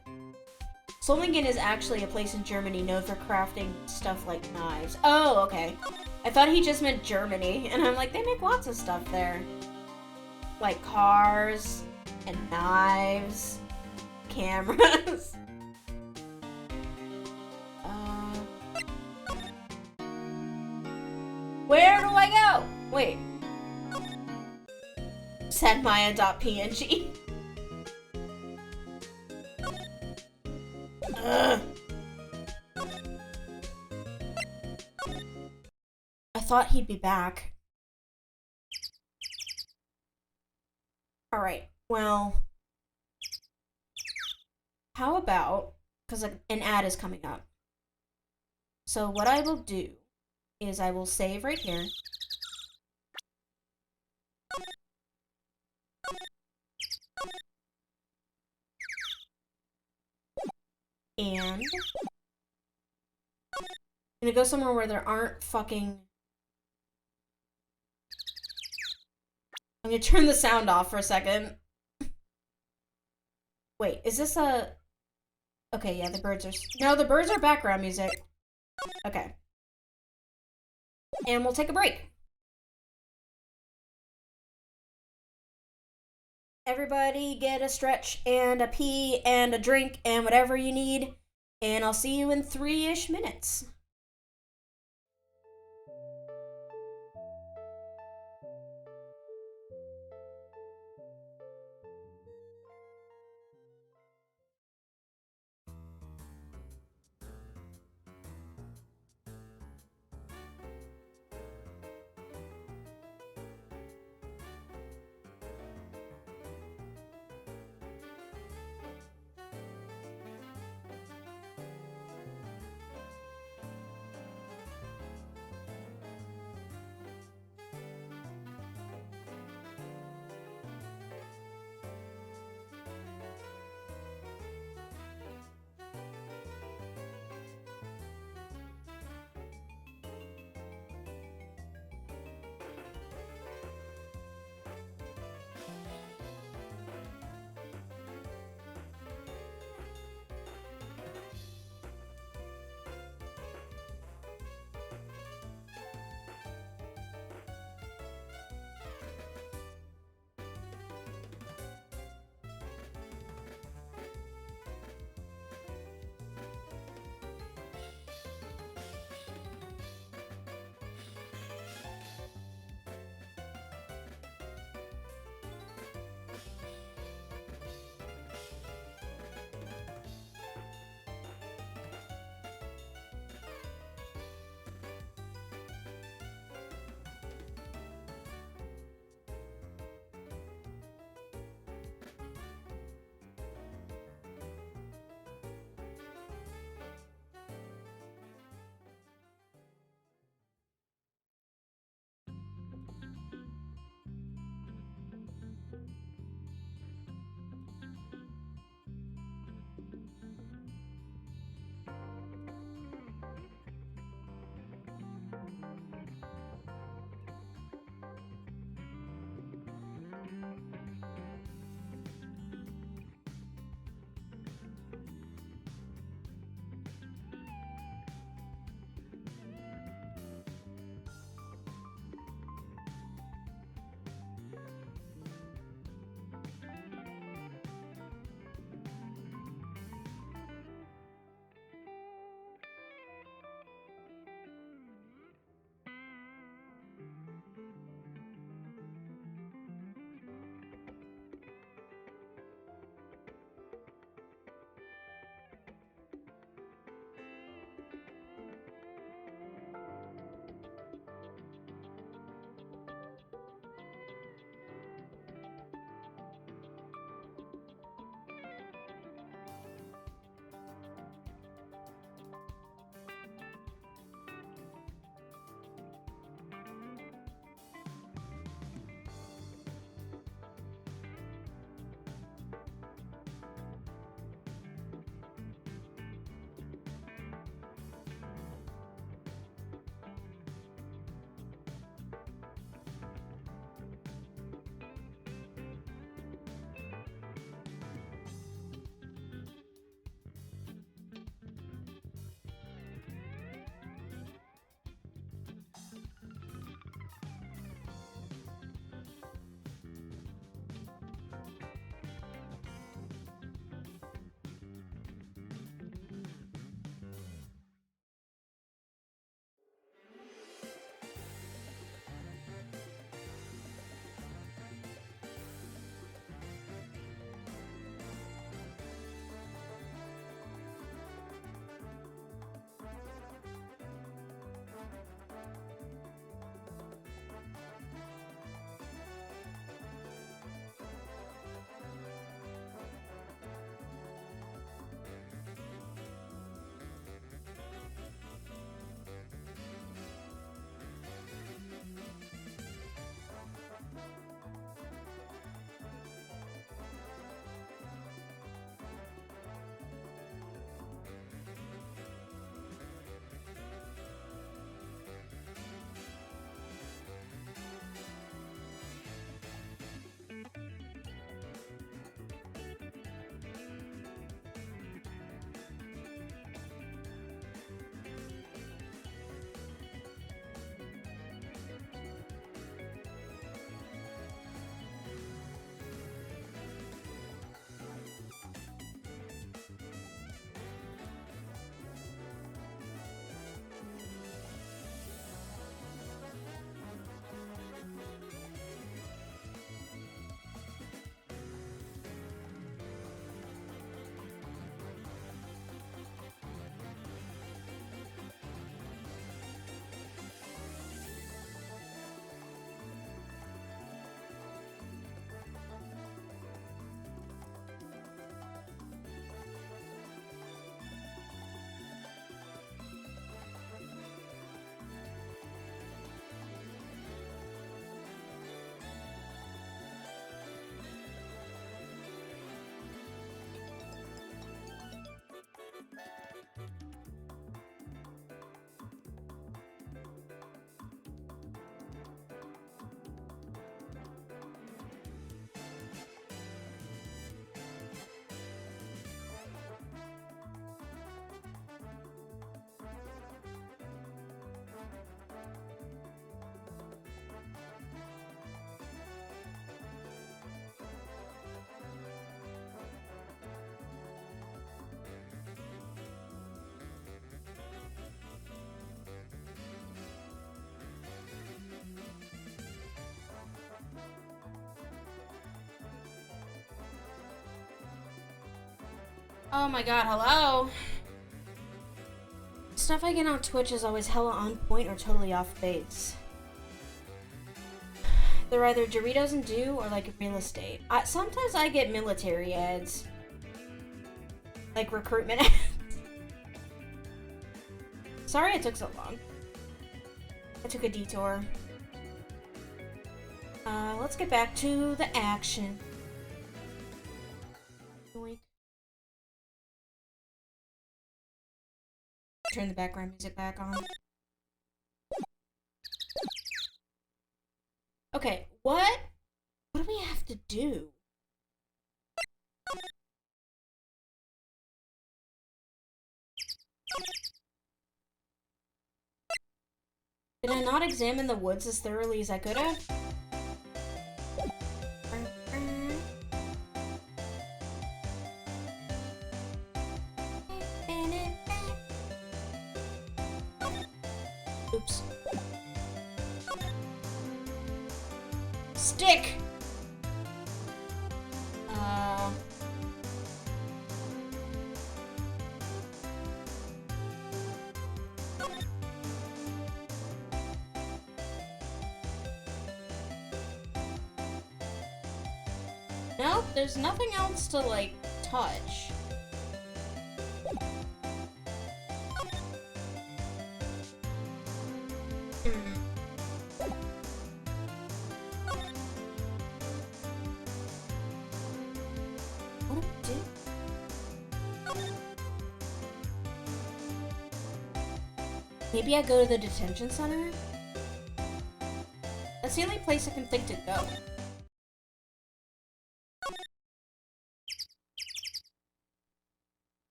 A: Solingen is actually a place in Germany known for crafting stuff like knives. Oh, okay. I thought he just meant Germany, and I'm like, they make lots of stuff there. Like cars, and knives, cameras. Where do I go? Wait. Sadmaya.png. I thought he'd be back. Alright, well... How about... Because an ad is coming up. So what I will do is I will save right here. And I'm gonna go somewhere where there aren't fucking... I'm gonna turn the sound off for a second. Wait, is this a... Okay, yeah, the birds are... No, the birds are background music. Okay. And we'll take a break. Everybody get a stretch and a pee and a drink and whatever you need. And I'll see you in 3-ish minutes. Oh my god, hello? Stuff I get on Twitch is always hella on point or totally off base. They're either Doritos and Dew or like real estate. Sometimes I get military ads. Like recruitment ads. Sorry it took so long. I took a detour. Let's get back to the action. Turn the background music back on. Okay, what do we have to do? Did I not examine the woods as thoroughly as I could have? Oops. Stick! Nope, there's nothing else to, like, touch. What do we do? Maybe I go to the detention center? That's the only place I can think to go.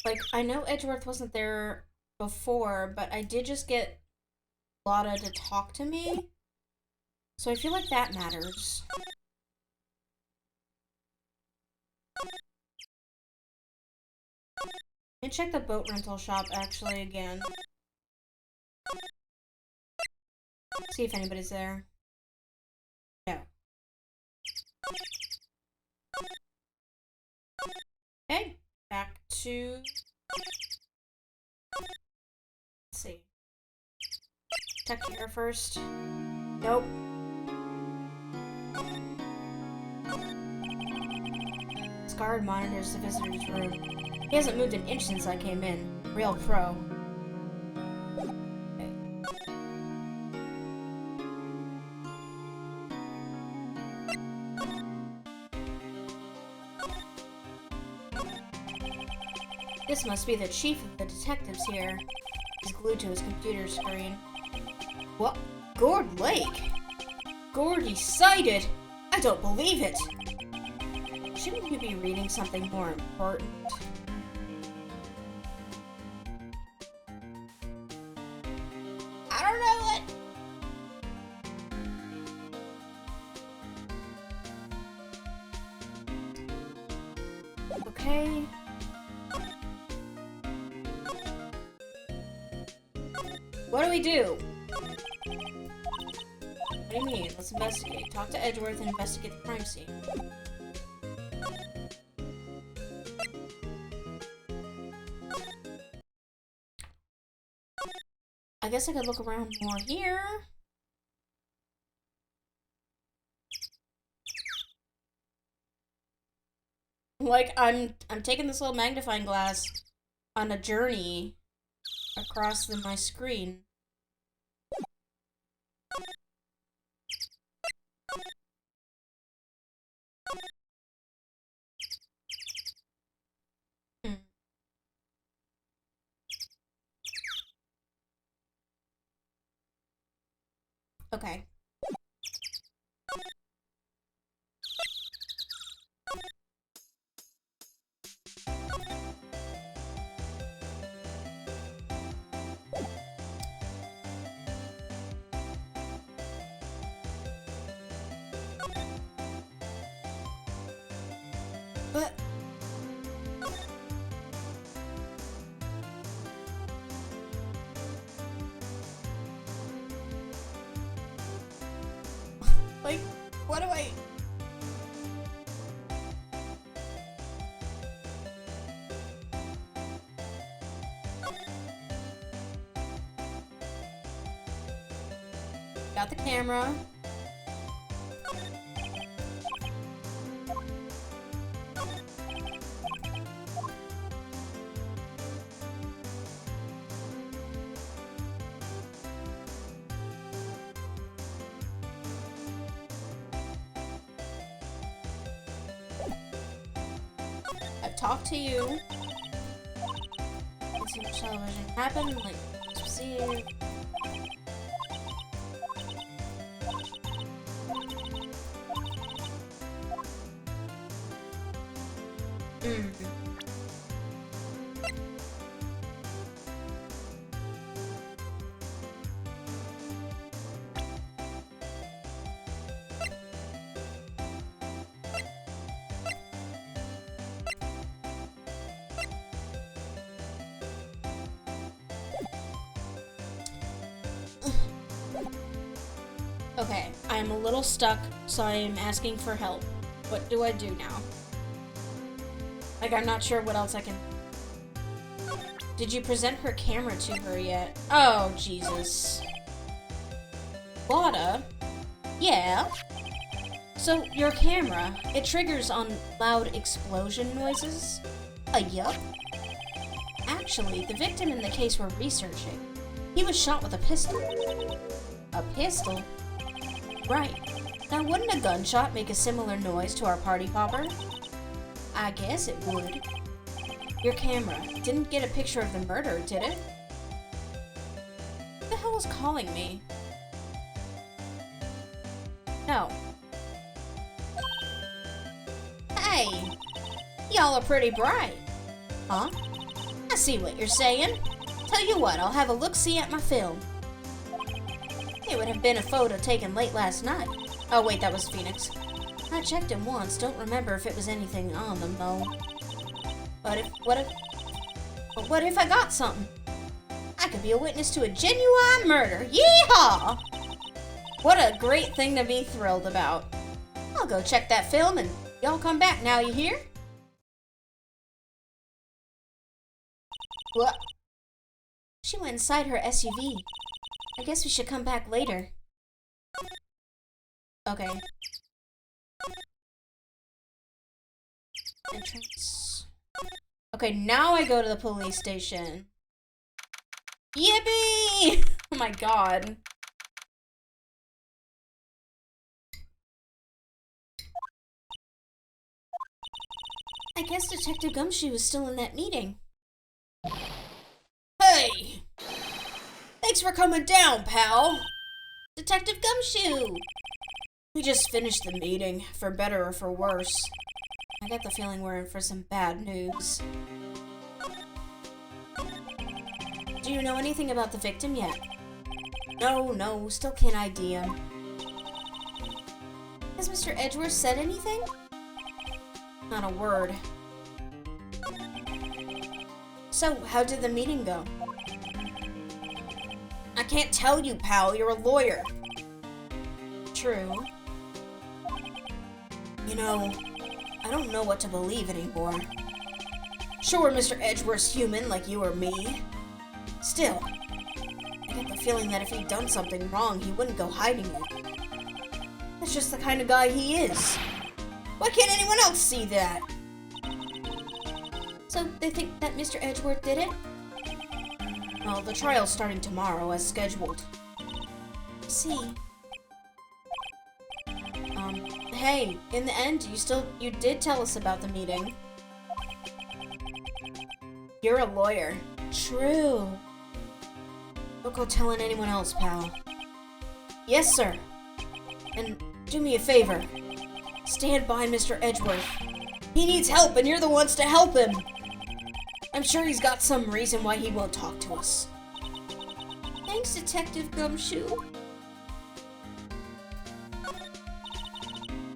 A: Like, I know Edgeworth wasn't there before, but I did just get Lotta to talk to me. So I feel like that matters. Let me check the boat rental shop actually again. See if anybody's there. No. Okay, back to... Let's see. Check here first. Nope. This guard monitors the visitor's room. He hasn't moved an inch since I came in. Real pro. Okay. This must be the chief of the detectives here. He's glued to his computer screen. What? Gord Lake? Gordy sighted? I don't believe it! Shouldn't you be reading something more important? I don't know what... Okay... What do we do? What do you mean? Let's investigate. Talk to Edgeworth and investigate the crime scene. I guess I could look around more here. Like, I'm taking this little magnifying glass on a journey across my screen. Okay. But like, what do I... got the camera. I've talked to you. Let's see what television happened. Like, see. Okay, I'm a little stuck, so I am asking for help. What do I do now? Like, I'm not sure what else I can... Did you present her camera to her yet? Oh, Jesus. Wada? Yeah? So, your camera, it triggers on loud explosion noises? Yup. Actually, the victim in the case we're researching, he was shot with a pistol. A pistol? Right. Now, wouldn't a gunshot make a similar noise to our party popper? I guess it would. Your camera didn't get a picture of the murder, did it? Who the hell is calling me? No. Hey! Y'all are pretty bright. Huh? I see what you're saying. Tell you what, I'll have a look-see at my film. It would have been a photo taken late last night. Oh wait, that was Phoenix. I checked it once, don't remember if it was anything on them though. But what if I got something? I could be a witness to a genuine murder. Yeehaw! What a great thing to be thrilled about. I'll go check that film and y'all come back now, you hear? What? She went inside her SUV. I guess we should come back later. Okay. Entrance. Okay, now I go to the police station. Yippee! Oh my god. I guess Detective Gumshoe was still in that meeting. Hey! Thanks for coming down, pal! Detective Gumshoe! We just finished the meeting, for better or for worse. I get the feeling we're in for some bad news. Do you know anything about the victim yet? No, still can't ID him. Has Mr. Edgeworth said anything? Not a word. So, how did the meeting go? I can't tell you, pal. You're a lawyer. True. You know, I don't know what to believe anymore. Sure, Mr. Edgeworth's human like you or me. Still, I get the feeling that if he'd done something wrong, he wouldn't go hiding it. That's just the kind of guy he is. Why can't anyone else see that? So, they think that Mr. Edgeworth did it? Well, the trial's starting tomorrow, as scheduled. I see. Hey, in the end, you did tell us about the meeting. You're a lawyer. True. Don't go telling anyone else, pal. Yes, sir. And do me a favor. Stand by Mr. Edgeworth. He needs help, and you're the ones to help him. I'm sure he's got some reason why he won't talk to us. Thanks, Detective Gumshoe.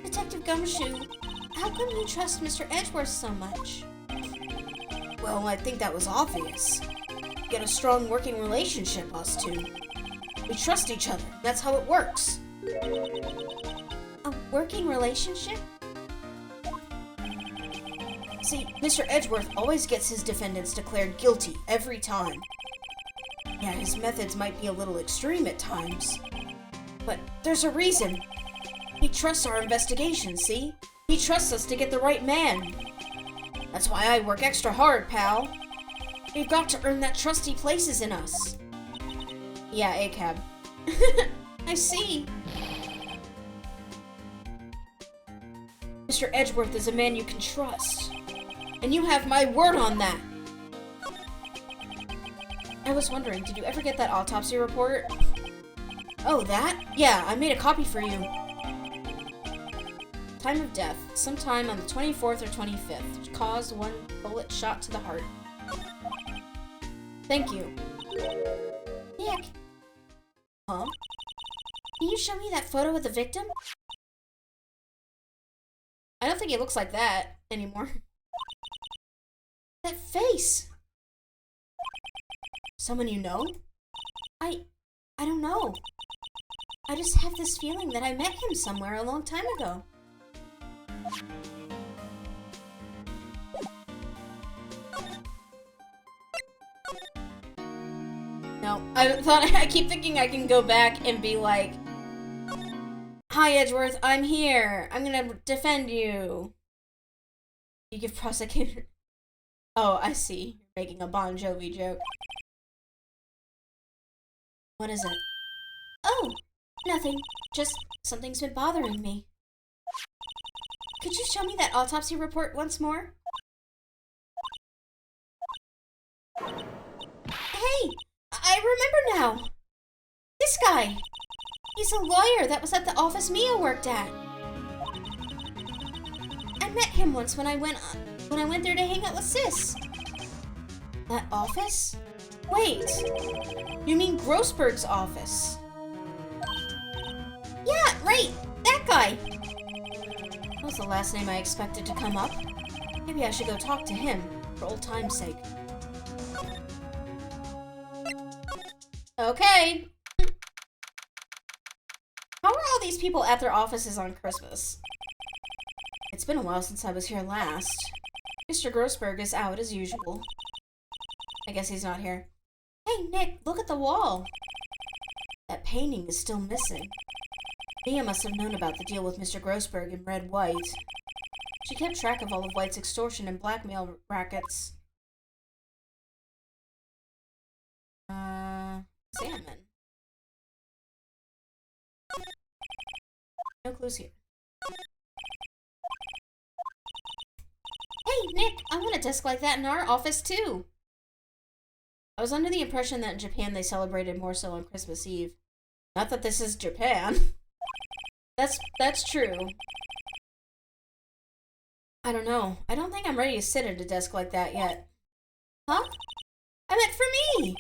A: Detective Gumshoe, how come you trust Mr. Edgeworth so much? Well, I think that was obvious. We get a strong working relationship, us two. We trust each other. That's how it works. A working relationship? See, Mr. Edgeworth always gets his defendants declared guilty every time. Yeah, his methods might be a little extreme at times. But there's a reason. He trusts our investigation, see? He trusts us to get the right man. That's why I work extra hard, pal. We've got to earn that trust he places in us. Yeah, ACAB. I see. Mr. Edgeworth is a man you can trust. And you have my word on that. I was wondering, did you ever get that autopsy report? Oh, that? Yeah, I made a copy for you. Time of death, sometime on the 24th or 25th. Caused 1 bullet shot to the heart. Thank you. Nick. Huh? Can you show me that photo of the victim? I don't think it looks like that anymore. That face! Someone you know? I don't know. I just have this feeling that I met him somewhere a long time ago. No, I keep thinking I can go back and be like, "Hi Edgeworth, I'm here. I'm gonna defend you." You give prosecutor. Oh, I see. You're making a Bon Jovi joke. What is it? Oh, nothing. Just something's been bothering me. Could you show me that autopsy report once more? Hey, I remember now. This guy. He's a lawyer that was at the office Mia worked at. I met him once when I went there to hang out with Sis. That office? Wait, you mean Grossberg's office? Yeah, right, that guy. That was the last name I expected to come up. Maybe I should go talk to him, for old time's sake. Okay. How are all these people at their offices on Christmas? It's been a while since I was here last. Mr. Grossberg is out as usual. I guess he's not here. Hey, Nick, look at the wall. That painting is still missing. Mia must have known about the deal with Mr. Grossberg and Red White. She kept track of all of White's extortion and blackmail rackets. Salmon. No clues here. Hey, Nick, I want a desk like that in our office, too. I was under the impression that in Japan they celebrated more so on Christmas Eve. Not that this is Japan. That's true. I don't know. I don't think I'm ready to sit at a desk like that yet. Huh? I meant for me!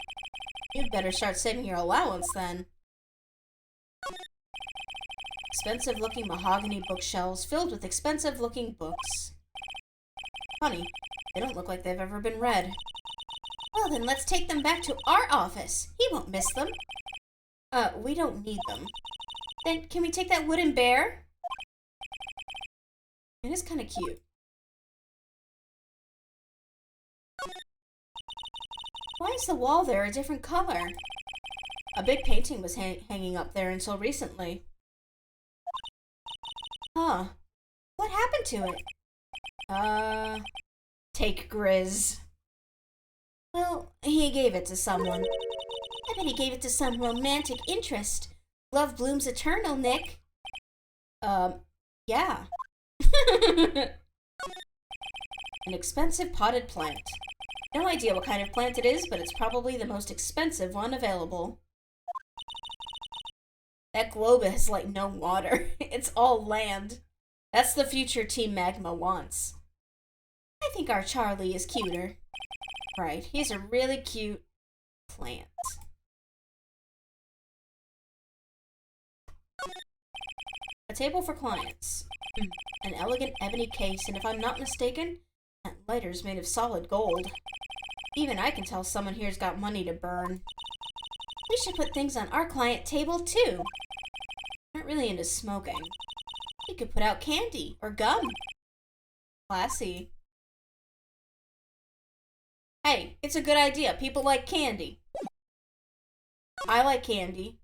A: You'd better start saving your allowance, then. Expensive-looking mahogany bookshelves filled with expensive-looking books. Funny, they don't look like they've ever been read. Well, then let's take them back to our office. He won't miss them. We don't need them. Then can we take that wooden bear? It is kind of cute. Why is the wall there a different color? A big painting was hanging up there until recently. Huh. What happened to it? Take Grizz. Well, he gave it to someone. I bet he gave it to some romantic interest. Love blooms eternal, Nick. Yeah. An expensive potted plant. No idea what kind of plant it is, but it's probably the most expensive one available. That globe has, like, no water. It's all land. That's the future Team Magma wants. I think our Charlie is cuter. Right, he's a really cute plant. A table for clients. An elegant ebony case, and if I'm not mistaken, that lighter's made of solid gold. Even I can tell someone here's got money to burn. We should put things on our client table, too. Not really into smoking. You could put out candy or gum. Classy. Hey, it's a good idea. People like candy. I like candy.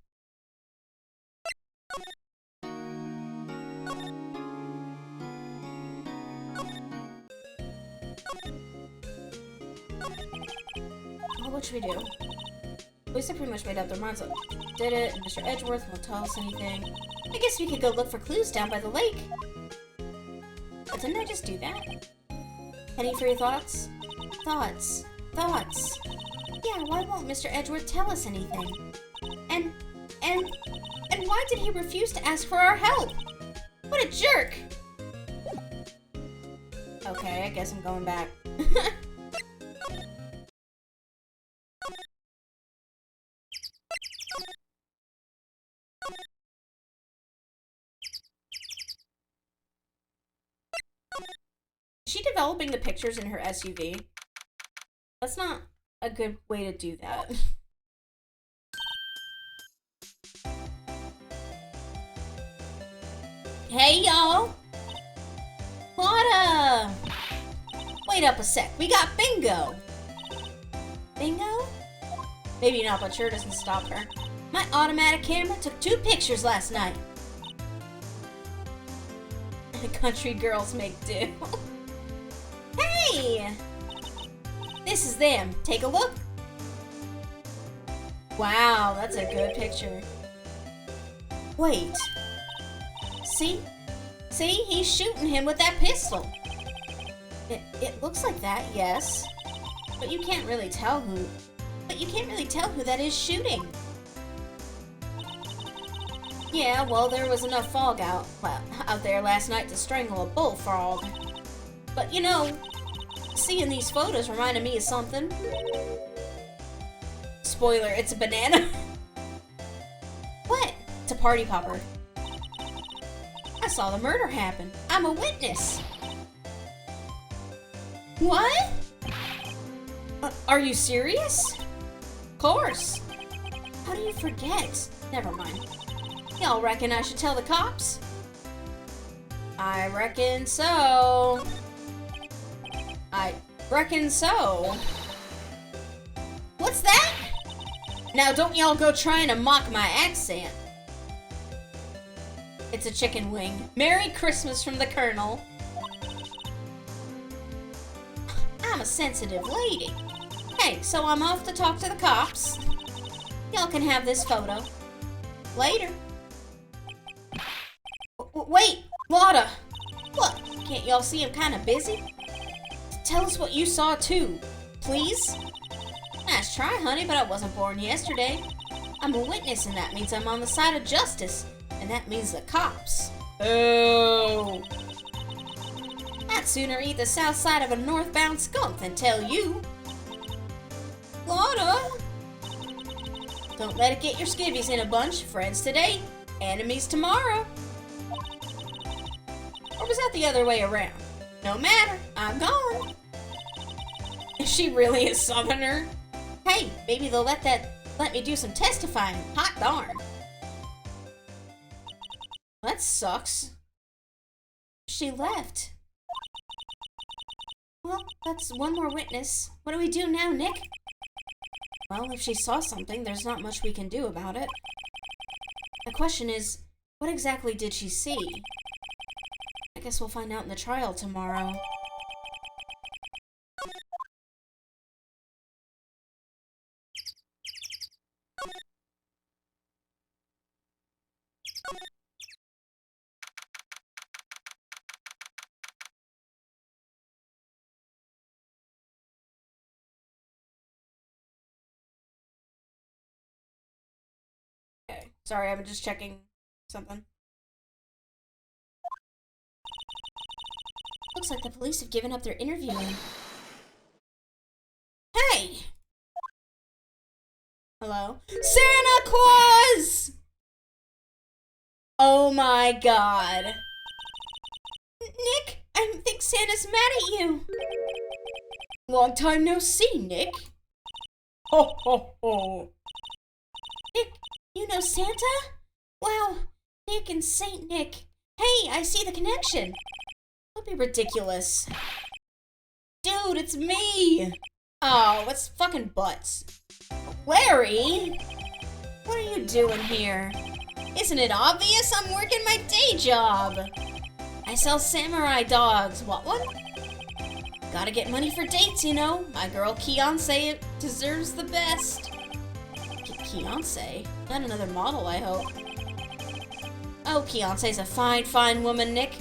A: what should we do? Police have pretty much made up their minds on who did it, and Mr. Edgeworth won't tell us anything. I guess we could go look for clues down by the lake. But didn't I just do that? Penny for your thoughts? Thoughts. Yeah, why won't Mr. Edgeworth tell us anything? And why did he refuse to ask for our help? What a jerk! Okay, I guess I'm going back. Is she developing the pictures in her SUV? That's not a good way to do that. Hey, y'all! What Wait up a sec, we got bingo! Bingo? Maybe not, but sure doesn't stop her. My automatic camera took 2 pictures last night. Country girls make do. Hey! This is them. Take a look. Wow, that's a good picture. Wait. See? See? He's shooting him with that pistol. It looks like that, yes. But you can't really tell who. But you can't really tell who that is shooting. Yeah, well, there was enough fog out there last night to strangle a bullfrog. But you know, seeing these photos reminded me of something. Spoiler, it's a banana. What? It's a party popper. I saw the murder happen. I'm a witness. What? Are you serious? Of course. How do you forget? Never mind. Y'all reckon I should tell the cops? I reckon so. I reckon so. What's that? Now don't y'all go trying to mock my accent. It's a chicken wing. Merry Christmas from the Colonel. I'm a sensitive lady. Hey, so I'm off to talk to the cops. Y'all can have this photo. Later. Wait, Lotta. What? Can't y'all see I'm kind of busy? Tell us what you saw too, please. Nice try, honey, but I wasn't born yesterday. I'm a witness, and that means I'm on the side of justice, and that means the cops. Oh. I'd sooner eat the south side of a northbound skunk than tell you. Lotta. Don't let it get your skivvies in a bunch. Friends today, enemies tomorrow. Or was that the other way around? No matter, I'm gone. Is she really a southerner? Hey, maybe they'll let me do some testifying. Hot darn. That sucks. She left. Well, that's one more witness. What do we do now, Nick? Well, if she saw something, there's not much we can do about it. The question is, what exactly did she see? I guess we'll find out in the trial tomorrow. Okay, sorry, I'm just checking something. Looks like the police have given up their interviewing. Hey! Hello? Santa Claus! Oh my god. Nick, I think Santa's mad at you. Long time no see, Nick. Ho ho ho. Nick, you know Santa? Wow, Nick and Saint Nick. Hey, I see the connection. Don't be ridiculous. Dude, it's me! Oh, it's fucking butts. Larry? What are you doing here? Isn't it obvious I'm working my day job? I sell samurai dogs. What one? Gotta get money for dates, you know. My girl Beyonce deserves the best. Beyonce? Not another model, I hope. Oh, Beyonce's a fine, fine woman, Nick.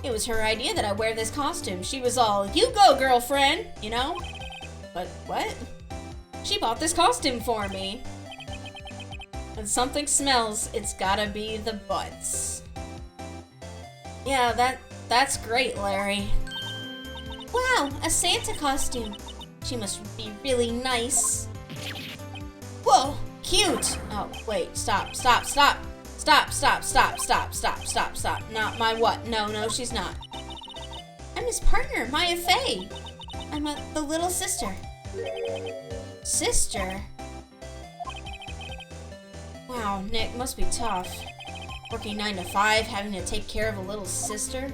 A: It was her idea that I wear this costume. She was all, you go, girlfriend, you know? But what? She bought this costume for me. When something smells, it's gotta be the butts. Yeah, that's great, Larry. Wow, a Santa costume. She must be really nice. Whoa, cute. Oh, wait, stop. Not my what? No, she's not. I'm his partner, Maya Faye. I'm the little sister. Sister? Wow, Nick, must be tough. Working 9 to 5, having to take care of a little sister.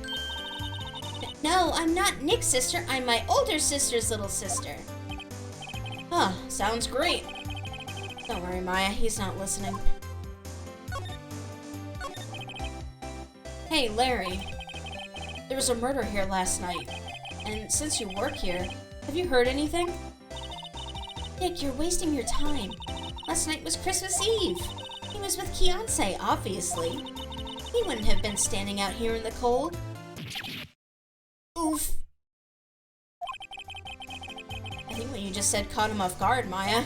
A: No, I'm not Nick's sister. I'm my older sister's little sister. Huh, sounds great. Don't worry, Maya, he's not listening. Hey, Larry. There was a murder here last night. And since you work here, have you heard anything? Nick, you're wasting your time. Last night was Christmas Eve. He was with Beyonce, obviously. He wouldn't have been standing out here in the cold. Oof. I think what you just said caught him off guard, Maya.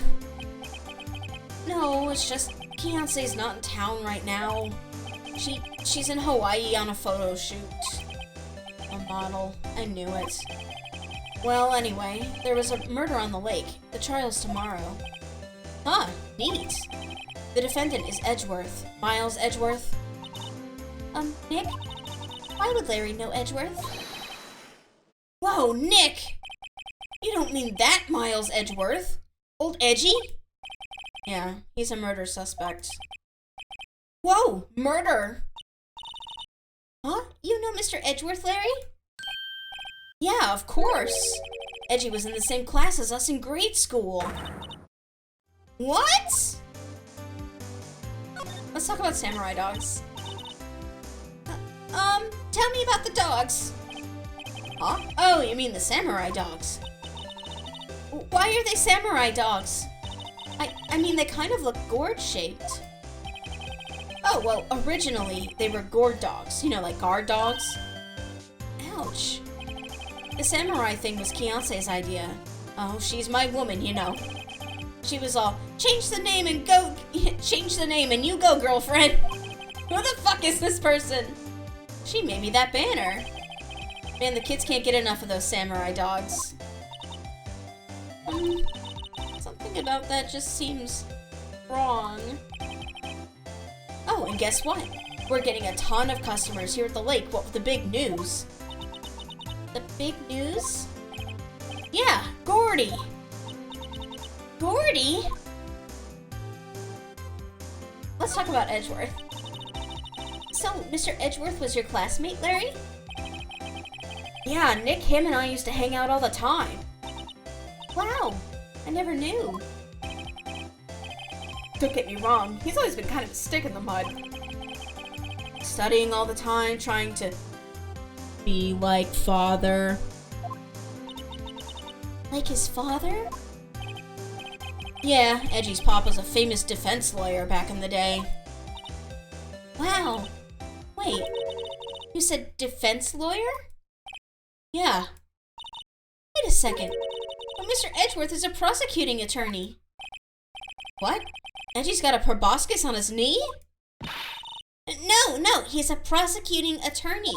A: No, it's just Beyonce's not in town right now. She's in Hawaii on a photo shoot. A model. I knew it. Well, anyway, there was a murder on the lake. The trial's tomorrow. Huh, neat. The defendant is Edgeworth. Miles Edgeworth. Nick? Why would Larry know Edgeworth? Whoa, Nick! You don't mean that Miles Edgeworth? Old Edgy? Yeah, he's a murder suspect. Whoa, murder! Huh? You know Mr. Edgeworth, Larry? Yeah, of course. Edgy was in the same class as us in grade school. What? Let's talk about samurai dogs. Tell me about the dogs. Huh? Oh, you mean the samurai dogs. Why are they samurai dogs? I mean, they kind of look gourd-shaped. Oh, well, originally, they were gourd dogs. You know, like guard dogs. Ouch. The samurai thing was Beyonce's idea. Oh, she's my woman, you know. She was all, change the name and go, change the name and you go, girlfriend. Who the fuck is this person? She made me that banner. Man, the kids can't get enough of those samurai dogs. Something about that just seems wrong. Oh, and guess what? We're getting a ton of customers here at the lake. What with the big news? The big news? Yeah, Gordy. Gordy? Let's talk about Edgeworth. So, Mr. Edgeworth was your classmate, Larry? Yeah, Nick, him, and I used to hang out all the time. Wow, I never knew. Don't get me wrong, he's always been kind of a stick in the mud. Studying all the time, trying to be like father. Like his father? Yeah, Edgy's pop was a famous defense lawyer back in the day. Wow. Wait, you said defense lawyer? Yeah. Wait a second. But Mr. Edgeworth is a prosecuting attorney. What? Edgy's got a proboscis on his knee? No, he's a prosecuting attorney.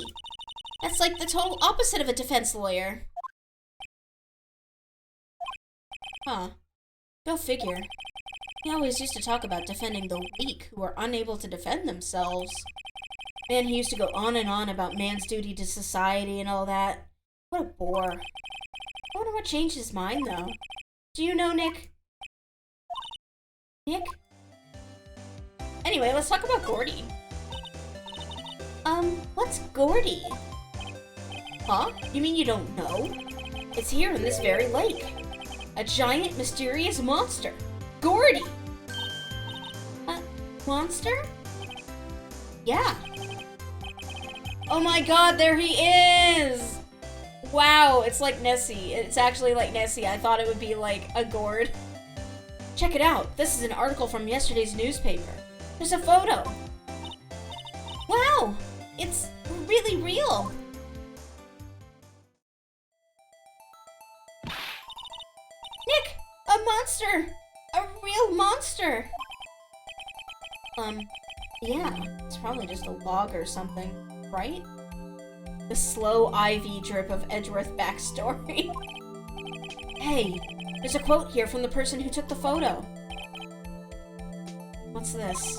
A: That's like the total opposite of a defense lawyer. Huh. Go figure. He always used to talk about defending the weak who are unable to defend themselves. Man, he used to go on and on about man's duty to society and all that. What a bore. I wonder what changed his mind, though. Do you know, Nick? Nick? Anyway, let's talk about Gordy. What's Gordy? Huh? You mean you don't know? It's here in this very lake. A giant, mysterious monster. Gordy! Monster? Yeah. Oh my god, there he is! Wow, it's like Nessie. It's actually like Nessie. I thought it would be like a gourd. Check it out. This is an article from yesterday's newspaper. There's a photo. Wow, it's really real. Nick, a monster. A real monster. Yeah, it's probably just a log or something, right? The slow IV drip of Edgeworth backstory. Hey, there's a quote here from the person who took the photo. What's this?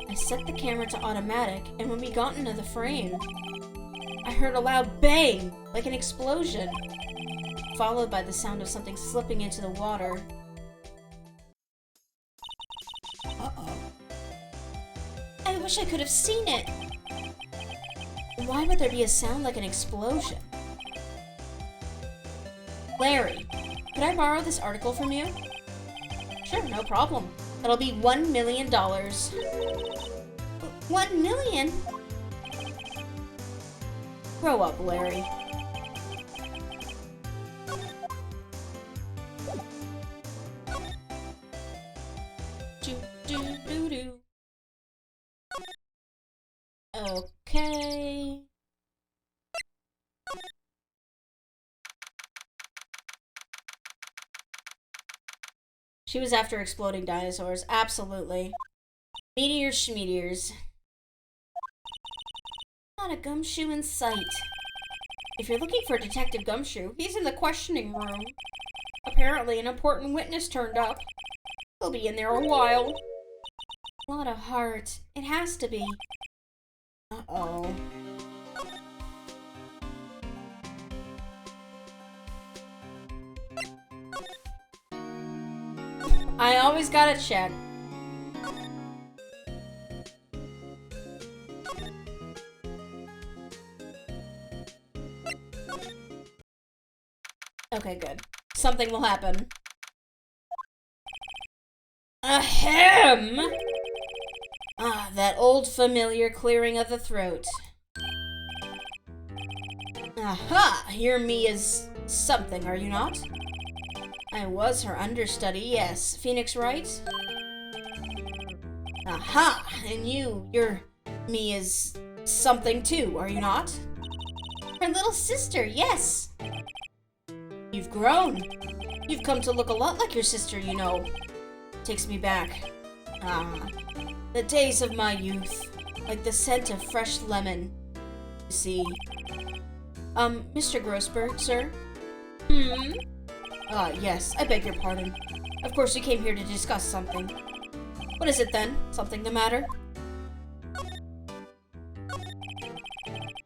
A: I set the camera to automatic, and when we got into the frame, I heard a loud bang, like an explosion, followed by the sound of something slipping into the water. Uh-oh. I wish I could have seen it. Why would there be a sound like an explosion? Larry, could I borrow this article from you? Sure, no problem. That'll be $1 million. $1 million? Grow up, Larry. Do-do-do-do. Okay. She was after exploding dinosaurs. Absolutely. Meteors schmeteors. Not a gumshoe in sight. If you're looking for Detective Gumshoe, he's in the questioning room. Apparently an important witness turned up. He'll be in there a while. A lot of heart. It has to be. Uh-oh. I always gotta check. Okay, good. Something will happen. Ahem! Ah, that old familiar clearing of the throat. Aha! You're Mia's something, are you not? I was her understudy, yes. Phoenix Wright? Aha! And you're Mia's something too, are you not? Her little sister, yes! You've grown. You've come to look a lot like your sister, you know. Takes me back. Ah, the days of my youth. Like the scent of fresh lemon. You see. Mr. Grossberg, sir? Yes, I beg your pardon. Of course you came here to discuss something. What is it then? Something the matter?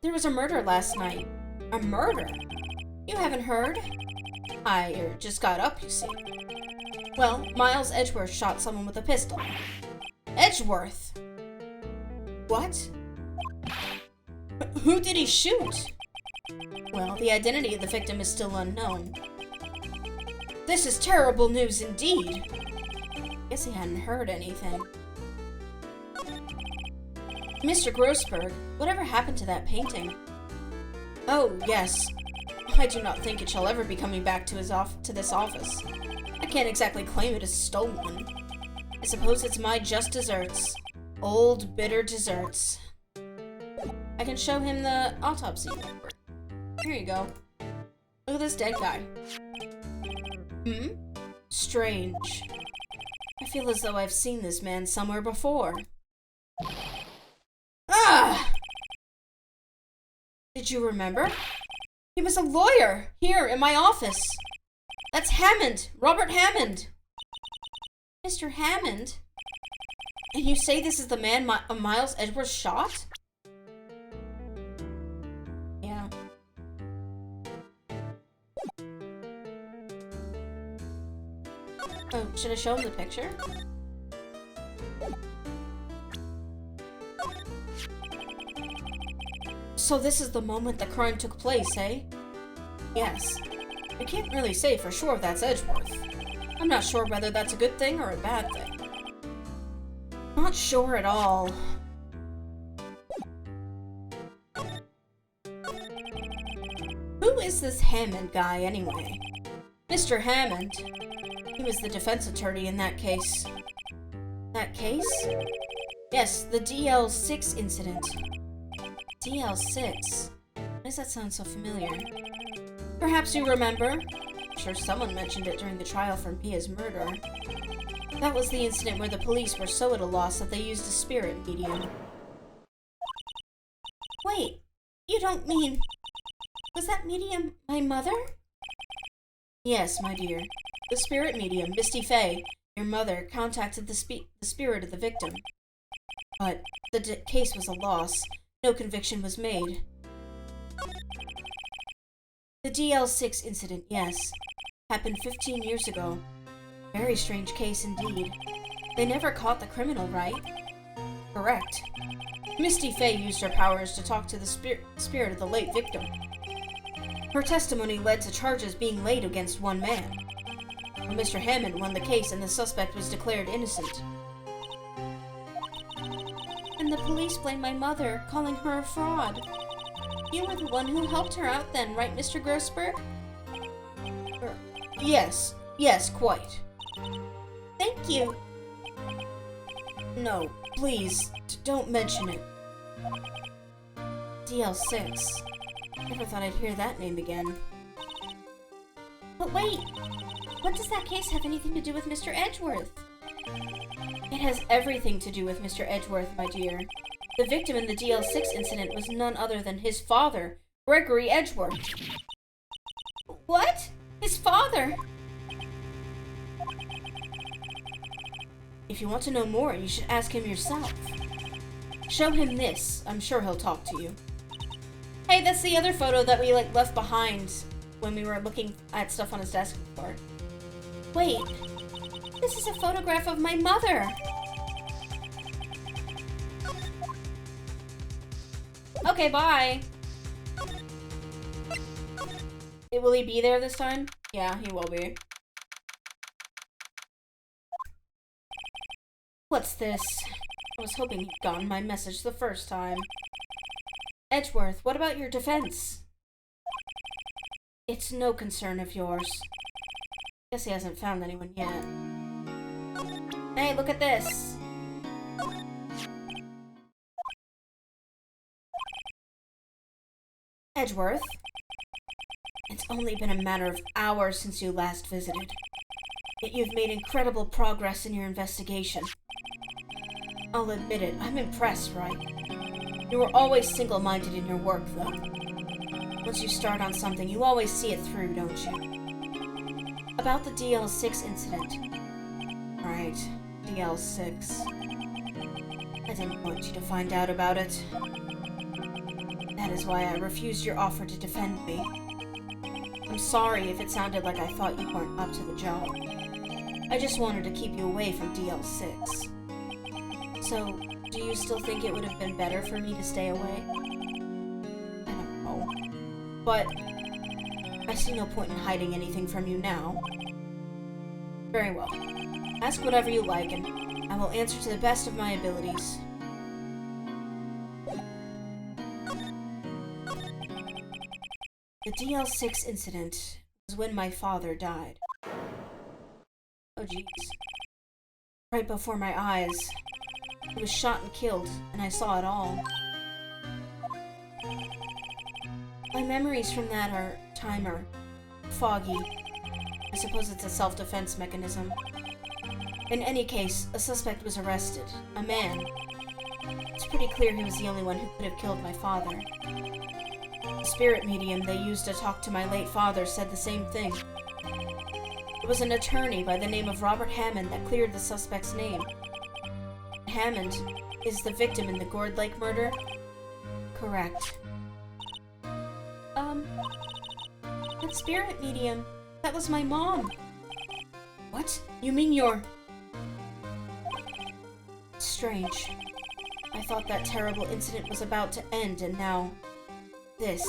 A: There was a murder last night. A murder? You haven't heard? I just got up, you see. Well, Miles Edgeworth shot someone with a pistol. Edgeworth? What? Who did he shoot? Well, the identity of the victim is still unknown. This is terrible news indeed. Guess he hadn't heard anything. Mr. Grossberg, whatever happened to that painting? Oh, yes. I do not think it shall ever be coming back to this office. I can't exactly claim it as stolen. I suppose it's my just desserts. Old, bitter desserts. I can show him the autopsy report. Here you go. Look at this dead guy. Strange. I feel as though I've seen this man somewhere before. Ah! Did you remember? He was a lawyer here in my office. That's Hammond, Robert Hammond. Mr. Hammond? And you say this is the man Miles Edgeworth shot? Yeah. Oh, should I show him the picture? So this is the moment the crime took place, eh? Yes. I can't really say for sure if that's Edgeworth. I'm not sure whether that's a good thing or a bad thing. Not sure at all. Who Who is this Hammond guy, anyway? Mr. Hammond. He was the defense attorney in that case. That case? Yes, the DL6 incident. DL6? Why does that sound so familiar? Perhaps you remember? I'm sure someone mentioned it during the trial for Mia's murder. That was the incident where the police were so at a loss that they used a spirit medium. Wait, you don't mean... Was that medium my mother? Yes, my dear. The spirit medium, Misty Fey, your mother, contacted the spirit of the victim. But the case was a loss. No conviction was made. The DL6 incident, yes. Happened 15 years ago. Very strange case indeed. They never caught the criminal, right? Correct. Misty Fey used her powers to talk to the spirit of the late victim. Her testimony led to charges being laid against one man. Mr. Hammond won the case and the suspect was declared innocent. And the police blamed my mother, calling her a fraud. You were the one who helped her out then, right, Mr. Grossberg? Yes, quite. Thank you. No, please, don't mention it. DL6. Never thought I'd hear that name again. But wait, what does that case have anything to do with Mr. Edgeworth? It has everything to do with Mr. Edgeworth, my dear. The victim in the DL6 incident was none other than his father, Gregory Edgeworth. What? His father? If you want to know more, you should ask him yourself. Show him this. I'm sure he'll talk to you. Hey, that's the other photo that we, left behind when we were looking at stuff on his desk before. Wait. This is a photograph of my mother. Okay, bye. Will he be there this time? Yeah, he will be. What's this? I was hoping he'd gotten my message the first time. Edgeworth, what about your defense? It's no concern of yours. Guess he hasn't found anyone yet. Hey, look at this! Edgeworth? It's only been a matter of hours since you last visited. Yet you've made incredible progress in your investigation. I'll admit it, I'm impressed, Wright. You were always single-minded in your work, though. Once you start on something, you always see it through, don't you? About the DL6 incident. Right, DL6. I didn't want you to find out about it. That is why I refused your offer to defend me. I'm sorry if it sounded like I thought you weren't up to the job. I just wanted to keep you away from DL6. So, do you still think it would have been better for me to stay away? I don't know. But I see no point in hiding anything from you now. Very well. Ask whatever you like, and I will answer to the best of my abilities. The DL6 incident was when my father died. Oh jeez. Right before my eyes. He was shot and killed, and I saw it all. My memories from that are foggy. I suppose it's a self-defense mechanism. In any case, a suspect was arrested. A man. It's pretty clear he was the only one who could have killed my father. The spirit medium they used to talk to my late father said the same thing. It was an attorney by the name of Robert Hammond that cleared the suspect's name. Hammond is the victim in the Gourd Lake murder? Correct. That spirit medium. That was my mom. What? You mean you're... Strange. I thought that terrible incident was about to end, and now... this.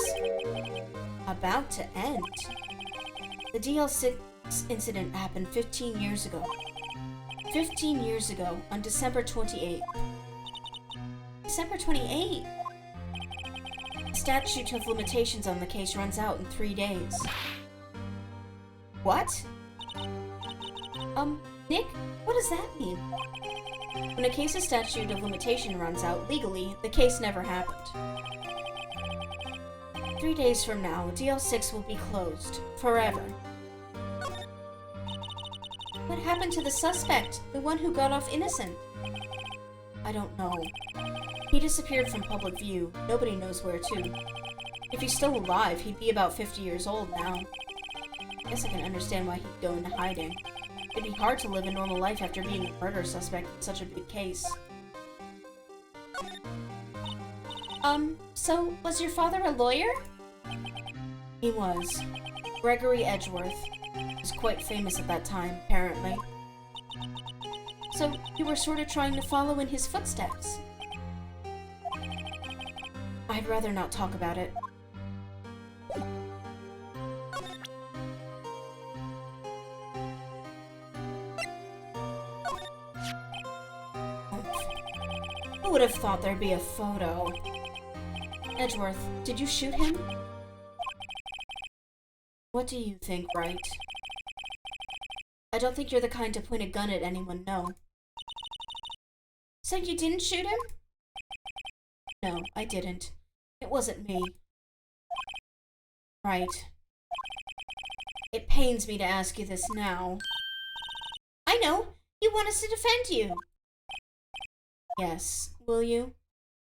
A: About to end? The DL6 incident happened 15 years ago. 15 years ago, on December 28th. December 28th? statute of limitations on the case runs out in 3 days. What? Nick, what does that mean? When a case's statute of limitation runs out legally, the case never happened. 3 days from now, DL6 will be closed. Forever. What happened to the suspect? The one who got off innocent? I don't know. He disappeared from public view. Nobody knows where to. If he's still alive, he'd be about 50 years old now. I guess I can understand why he'd go into hiding. It'd be hard to live a normal life after being a murder suspect in such a big case. So, was your father a lawyer? He was. Gregory Edgeworth. He was quite famous at that time, apparently. So, you were sort of trying to follow in his footsteps. I'd rather not talk about it. Who would have thought there'd be a photo? Edgeworth, did you shoot him? What do you think, Wright? I don't think you're the kind to point a gun at anyone, no. So you didn't shoot him? No, I didn't. It wasn't me. Right. It pains me to ask you this now. I know! You want us to defend you! Yes. Will you?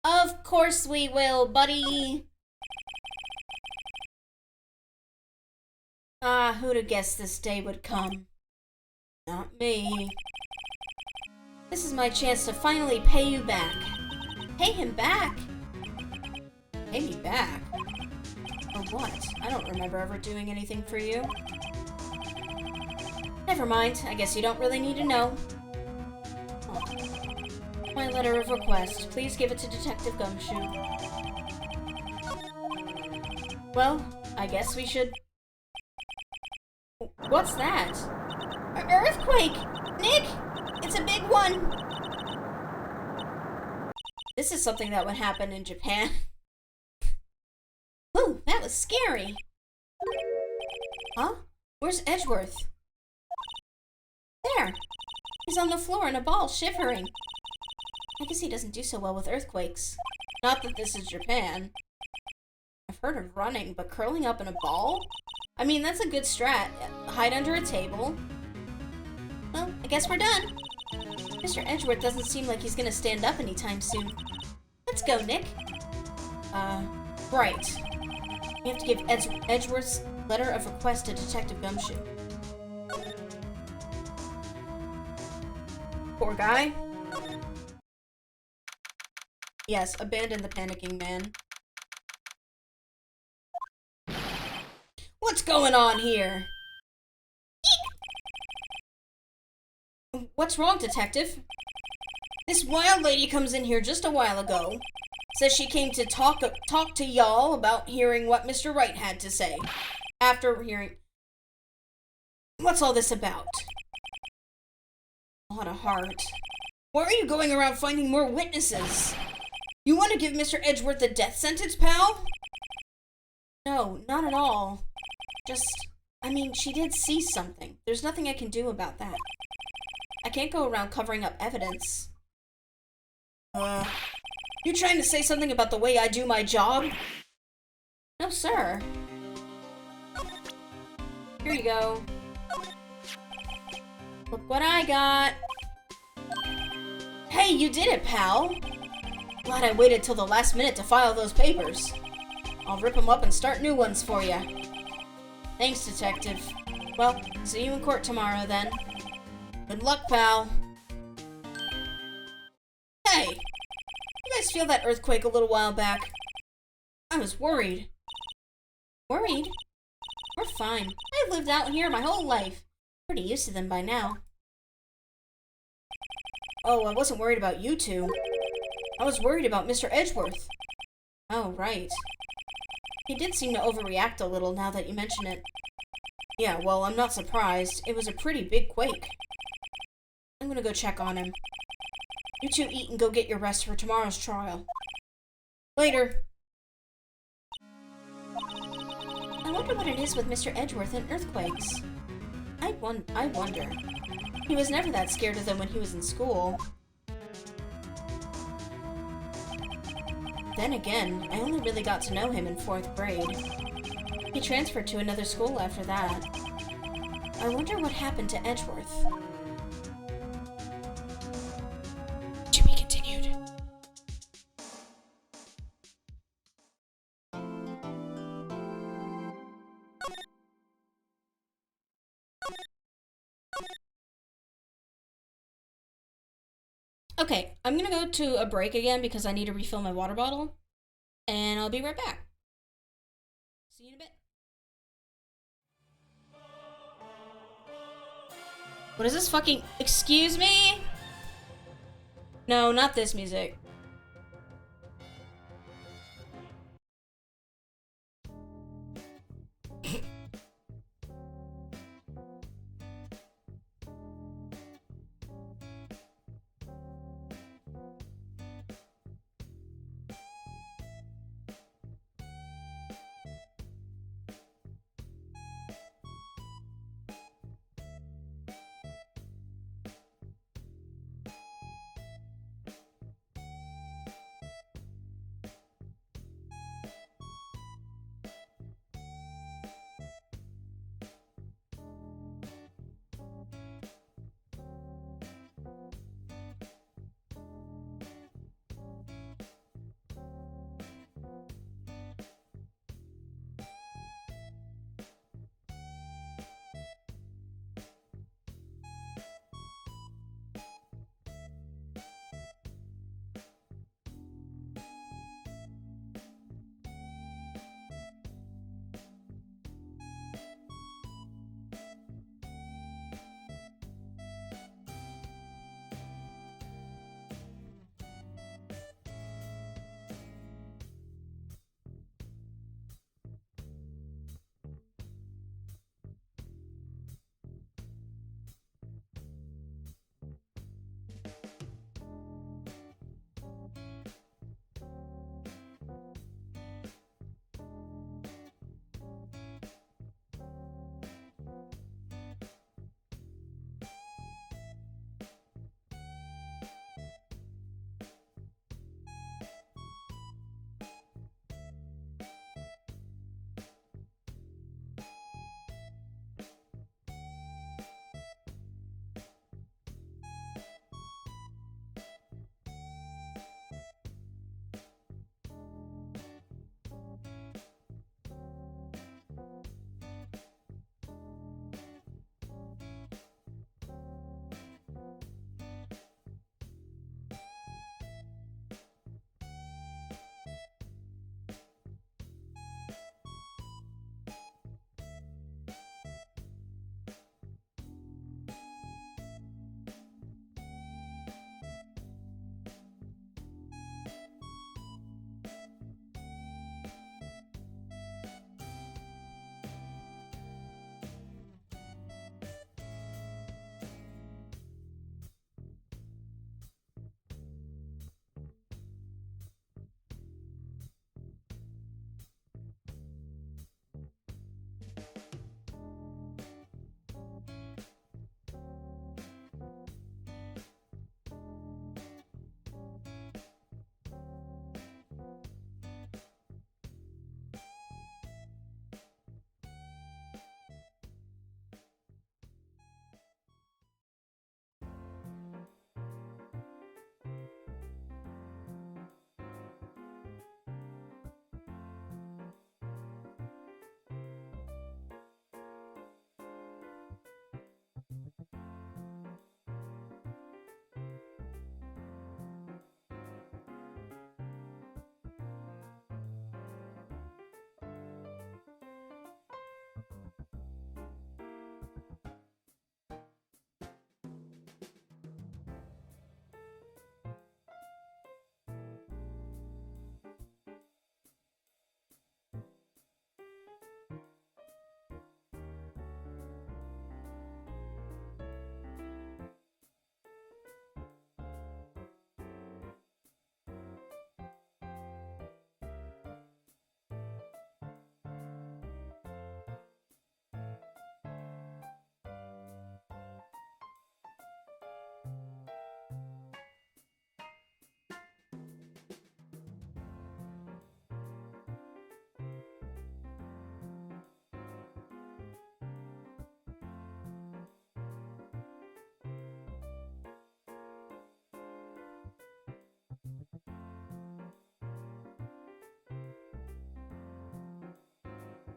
A: Of course we will, buddy! Ah, who'd have guessed this day would come? Not me. This is my chance to finally pay you back. Pay him back? Pay me back? For what? I don't remember ever doing anything for you. Never mind. I guess you don't really need to know. Oh. My letter of request. Please give it to Detective Gumshoe. Well, I guess we should... What's that? An earthquake! Nick! It's a big one! This is something that would happen in Japan. Ooh, that was scary! Huh? Where's Edgeworth? There! He's on the floor in a ball, shivering. I guess he doesn't do so well with earthquakes. Not that this is Japan. I've heard of running, but curling up in a ball? I mean, that's a good strat. Hide under a table. Well, I guess we're done. Mr. Edgeworth doesn't seem like he's gonna stand up anytime soon. Let's go, Nick. Right. We have to give Edgeworth's letter of request to Detective Gumshoe. Poor guy. Yes, abandon the panicking man. What's going on here? What's wrong, Detective? This wild lady comes in here just a while ago. Says she came to talk to y'all about hearing what Mr. Wright had to say. After hearing... What's all this about? A lot of heart. Why are you going around finding more witnesses? You want to give Mr. Edgeworth the death sentence, pal? No, not at all. Just, I mean, she did see something. There's nothing I can do about that. I can't go around covering up evidence. You trying to say something about the way I do my job? No, sir. Here you go. Look what I got. Hey, you did it, pal. Glad I waited till the last minute to file those papers. I'll rip them up and start new ones for you. Thanks, Detective. Well, see you in court tomorrow, then. Good luck, pal. Hey! You guys feel that earthquake a little while back? I was worried. Worried? We're fine. I've lived out here my whole life. Pretty used to them by now. Oh, I wasn't worried about you two. I was worried about Mr. Edgeworth. Oh, right. He did seem to overreact a little now that you mention it. Yeah, well, I'm not surprised. It was a pretty big quake. I'm gonna go check on him. You two eat and go get your rest for tomorrow's trial. Later. I wonder what it is with Mr. Edgeworth and earthquakes. I wonder. He was never that scared of them when he was in school. Then again, I only really got to know him in 4th grade. He transferred to another school after that. I wonder what happened to Edgeworth. To be continued. Okay, I'm gonna go to a break again because I need to refill my water bottle. And I'll be right back. See you in a bit. What is this fucking... Excuse me? No, not this music.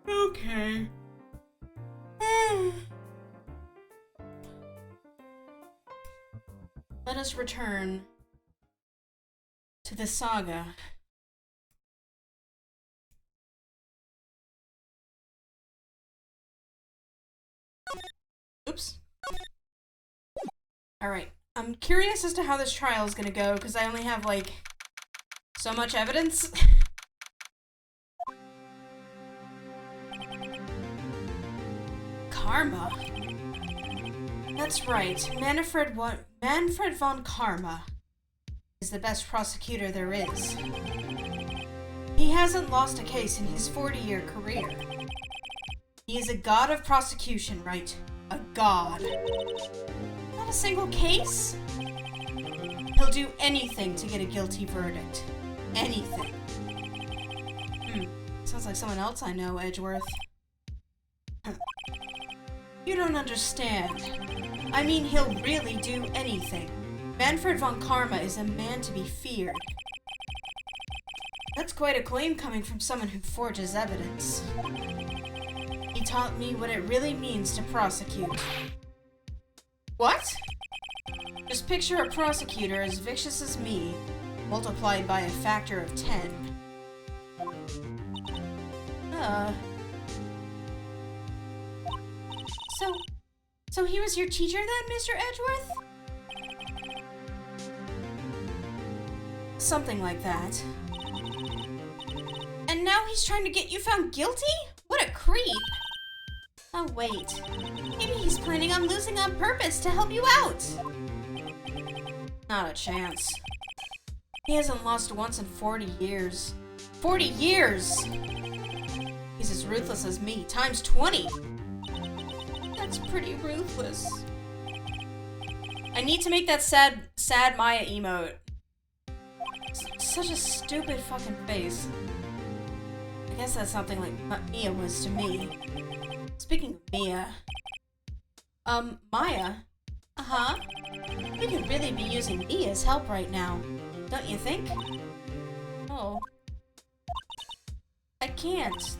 A: Okay. Let us return to the saga. Oops. Alright. I'm curious as to how this trial is gonna go, because I only have, like, so much evidence. Karma? That's right. Manfred von Karma is the best prosecutor there is. He hasn't lost a case in his 40-year career. He is a god of prosecution, right? A god. Not a single case? He'll do anything to get a guilty verdict. Anything. Sounds like someone else I know, Edgeworth. You don't understand. I mean, he'll really do anything. Manfred von Karma is a man to be feared. That's quite a claim coming from someone who forges evidence. He taught me what it really means to prosecute. What? Just picture a prosecutor as vicious as me, multiplied by a factor of 10. So he was your teacher then, Mr. Edgeworth? Something like that. And now he's trying to get you found guilty? What a creep! Oh wait, maybe he's planning on losing on purpose to help you out! Not a chance. He hasn't lost once in 40 years. 40 years! He's as ruthless as me, times 20! That's pretty ruthless. I need to make that sad Maya emote. Such a stupid fucking face. I guess that's something like Mia was to me. Speaking of Mia... Maya? Uh-huh. You could really be using Mia's help right now, don't you think? Oh. I can't.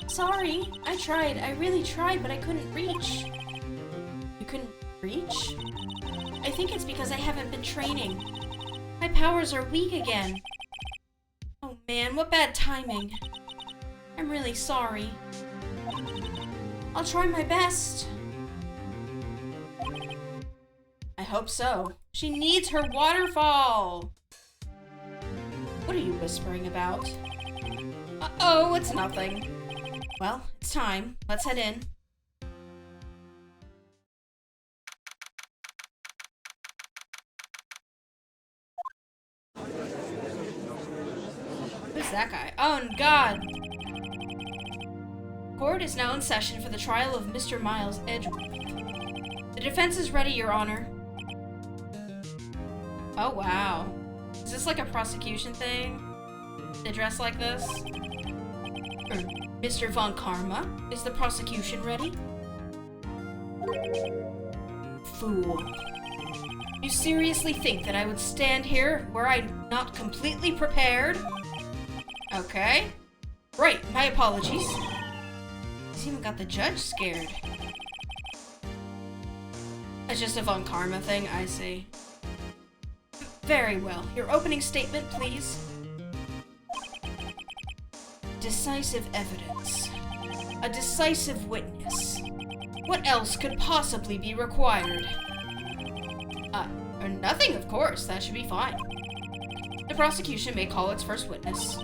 A: Sorry, I tried. I really tried, but I couldn't reach. You couldn't reach? I think it's because I haven't been training. My powers are weak again. Oh man, what bad timing. I'm really sorry. I'll try my best. I hope so. She needs her waterfall! What are you whispering about? Uh-oh, it's nothing. Well, it's time. Let's head in. Who's that guy? Oh, God! Court is now in session for the trial of Mr. Miles Edgeworth. The defense is ready, Your Honor. Oh, wow. Is this like a prosecution thing? They dress like this? Mr. von Karma, is the prosecution ready? Fool. You seriously think that I would stand here were I not completely prepared? Okay. Right, my apologies. He's even got the judge scared. It's just a von Karma thing, I see. Very well. Your opening statement, please. Decisive evidence. A decisive witness. What else could possibly be required? Nothing, of course. That should be fine. The prosecution may call its first witness.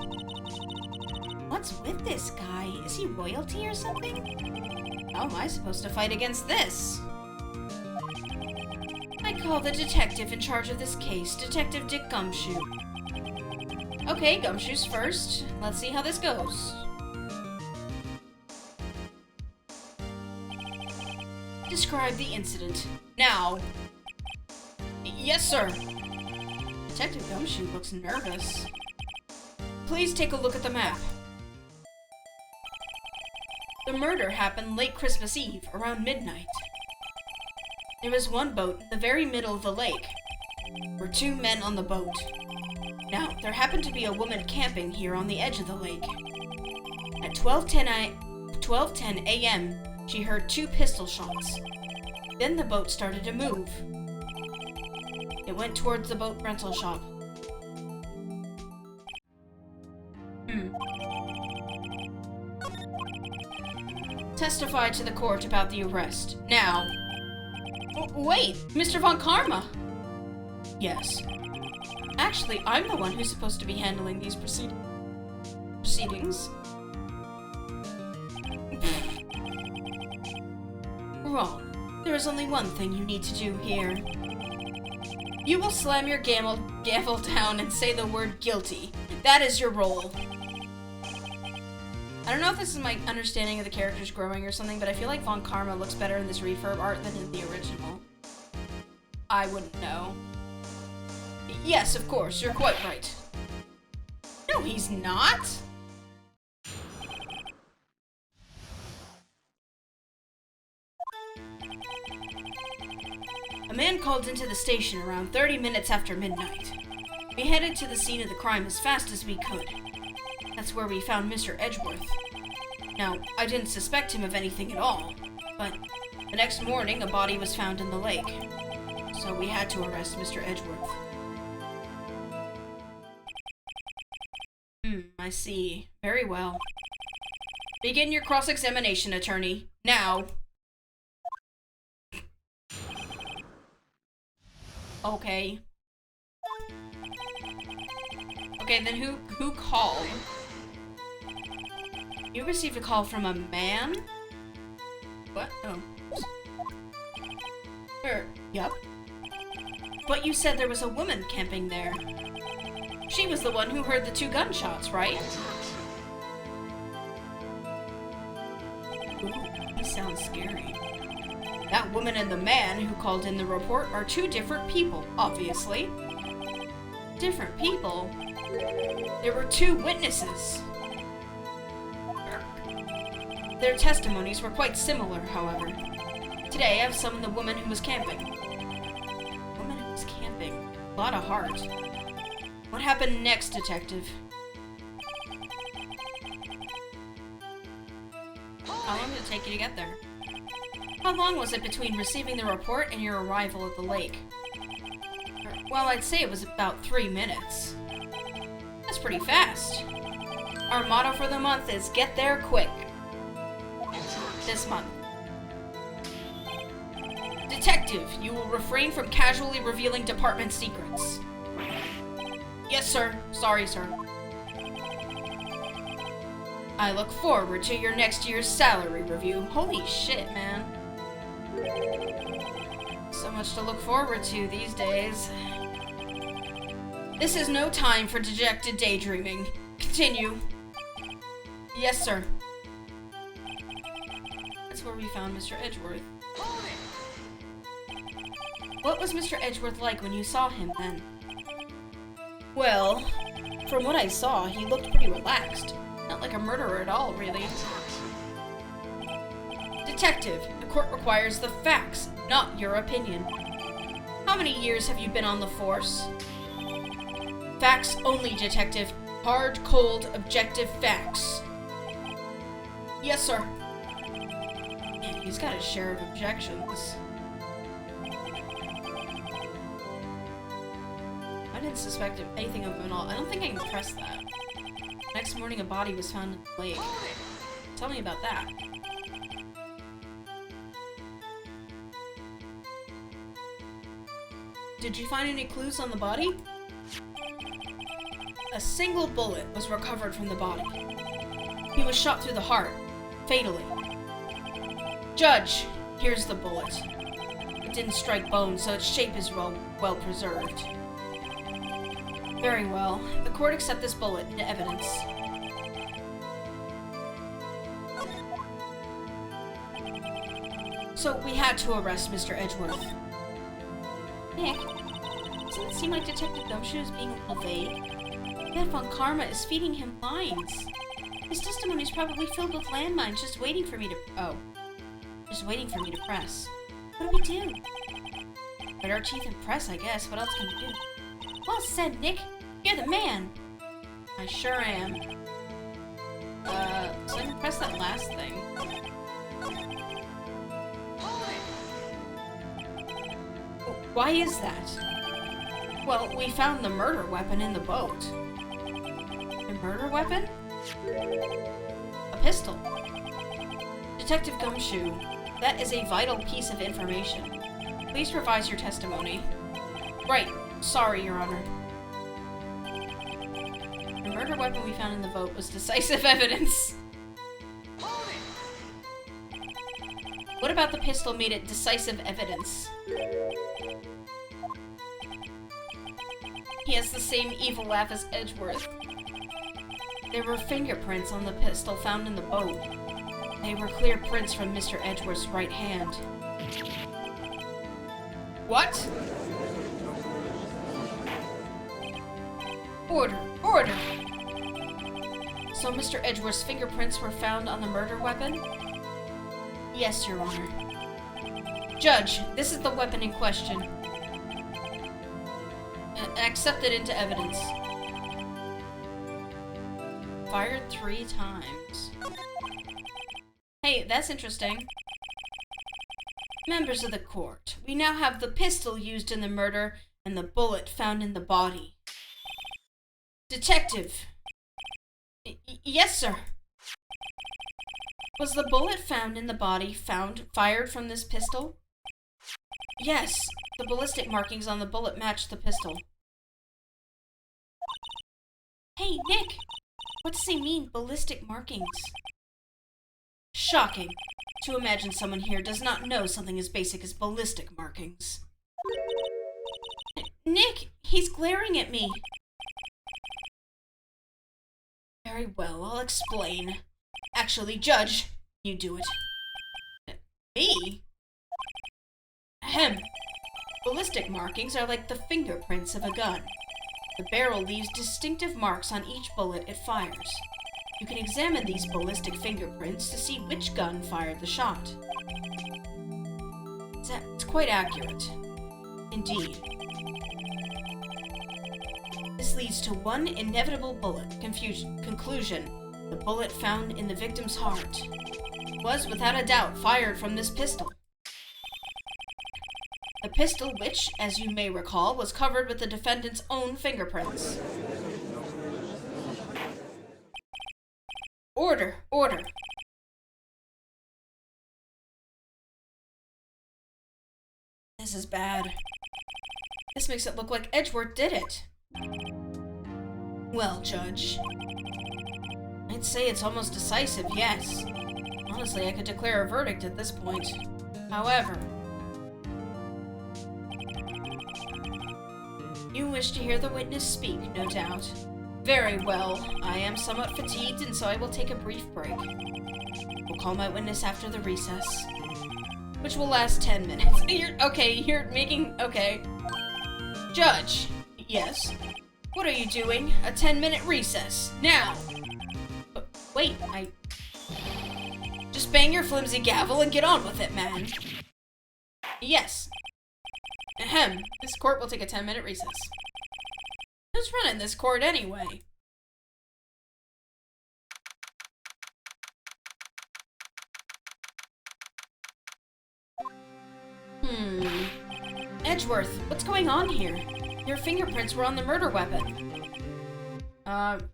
A: What's with this guy? Is he royalty or something? How am I supposed to fight against this? I call the detective in charge of this case, Detective Dick Gumshoe. Okay, Gumshoe's first. Let's see how this goes. Describe the incident. Now. Yes, sir. Detective Gumshoe looks nervous. Please take a look at the map. The murder happened late Christmas Eve, around midnight. There was one boat in the very middle of the lake. There were two men on the boat. Now, there happened to be a woman camping here on the edge of the lake. At 12:10 12:10 a.m., she heard 2 pistol shots. Then the boat started to move. It went towards the boat rental shop. Testify to the court about the arrest. Now. Wait, Mr. Von Karma! Yes. Actually, I'm the one who's supposed to be handling these proceedings. Wrong. There is only one thing you need to do here. You will slam your gavel down and say the word guilty. That is your role. I don't know if this is my understanding of the characters growing or something, but I feel like Von Karma looks better in this refurb art than in the original. I wouldn't know. Yes, of course, you're quite right. No, he's not! A man called into the station around 30 minutes after midnight. We headed to the scene of the crime as fast as we could. That's where we found Mr. Edgeworth. Now, I didn't suspect him of anything at all, but the next morning a body was found in the lake. So we had to arrest Mr. Edgeworth. I see. Very well. Begin your cross-examination, attorney. Now. Okay. Okay, then who called? You received a call from a man? What? Oh. Yup. But you said there was a woman camping there. She was the one who heard the 2 gunshots, right? Ooh, this sounds scary. That woman and the man who called in the report are 2 different people, obviously. Different people? There were 2 witnesses. Their testimonies were quite similar, however. Today, I've summoned the woman who was camping. Woman who was camping. A lot of heart. What happened next, detective? How long did it take you to get there? How long was it between receiving the report and your arrival at the lake? Well, I'd say it was about 3 minutes. That's pretty fast. Our motto for the month is get there quick. This month. Detective, you will refrain from casually revealing department secrets. Yes, sir. Sorry, sir. I look forward to your next year's salary review. Holy shit, man. So much to look forward to these days. This is no time for dejected daydreaming. Continue. Yes, sir. That's where we found Mr. Edgeworth. What was Mr. Edgeworth like when you saw him then? Well, from what I saw, he looked pretty relaxed. Not like a murderer at all, really. Detective, the court requires the facts, not your opinion. How many years have you been on the force? Facts only, detective. Hard, cold, objective facts. Yes, sir. Man, he's got his share of objections. I didn't suspect anything of him at all. I don't think I can press that. Next morning, a body was found in the lake. Tell me about that. Did you find any clues on the body? A single bullet was recovered from the body. He was shot through the heart, fatally. Judge, here's the bullet. It didn't strike bone, so its shape is well preserved. Very well. The court accepts this bullet into evidence. So we had to arrest Mr. Edgeworth. Nick, doesn't it seem like Detective Gumshoe is being a little vague? Beth Von Karma is feeding him lines. His testimony is probably filled with landmines, just waiting for me to press. What do we do? Cut our teeth and press, I guess. What else can we do? Well said, Nick. You're the man. I sure am. Slim press that last thing. Why is that? Well, we found the murder weapon in the boat. A murder weapon? A pistol. Detective Gumshoe, that is a vital piece of information. Please revise your testimony. Right. Sorry, Your Honor. The murder weapon we found in the boat was decisive evidence. What about the pistol made it decisive evidence? He has the same evil laugh as Edgeworth. There were fingerprints on the pistol found in the boat. They were clear prints from Mr. Edgeworth's right hand. What? Order! Order! So Mr. Edgeworth's fingerprints were found on the murder weapon? Yes, Your Honor. Judge, this is the weapon in question. Accepted into evidence. Fired 3 times. Hey, that's interesting. Members of the court, we now have the pistol used in the murder and the bullet found in the body. Detective. Yes, sir. Was the bullet found in the body fired from this pistol? Yes, the ballistic markings on the bullet matched the pistol. Hey, Nick! What does he mean, ballistic markings? Shocking. To imagine someone here does not know something as basic as ballistic markings. Nick, he's glaring at me. Very well, I'll explain. Actually, Judge, you do it. Me? Ahem. Ballistic markings are like the fingerprints of a gun. The barrel leaves distinctive marks on each bullet it fires. You can examine these ballistic fingerprints to see which gun fired the shot. It's quite accurate. Indeed. This leads to one inevitable conclusion. The bullet found in the victim's heart was, without a doubt, fired from this pistol. The pistol which, as you may recall, was covered with the defendant's own fingerprints. Order! Order! This is bad. This makes it look like Edgeworth did it. Well, Judge, I'd say it's almost decisive, yes. Honestly, I could declare a verdict at this point. However, you wish to hear the witness speak, no doubt. Very well. I am somewhat fatigued, and so I will take a brief break. We'll call my witness after the recess, which will last 10 minutes. Okay. Judge. Yes? What are you doing? A 10-minute recess. Now! Wait, Just bang your flimsy gavel and get on with it, man. Yes. Ahem. This court will take a 10-minute recess. Who's running this court anyway? Edgeworth, what's going on here? Your fingerprints were on the murder weapon. And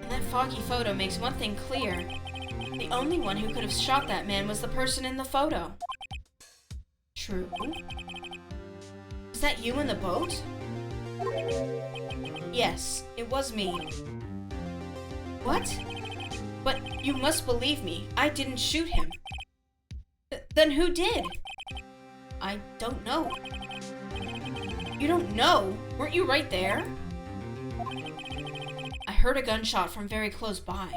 A: that foggy photo makes one thing clear. The only one who could have shot that man was the person in the photo. True. Was that you in the boat? Yes, it was me. What? But you must believe me. I didn't shoot him. Then who did? I don't know. You don't know? Weren't you right there? I heard a gunshot from very close by.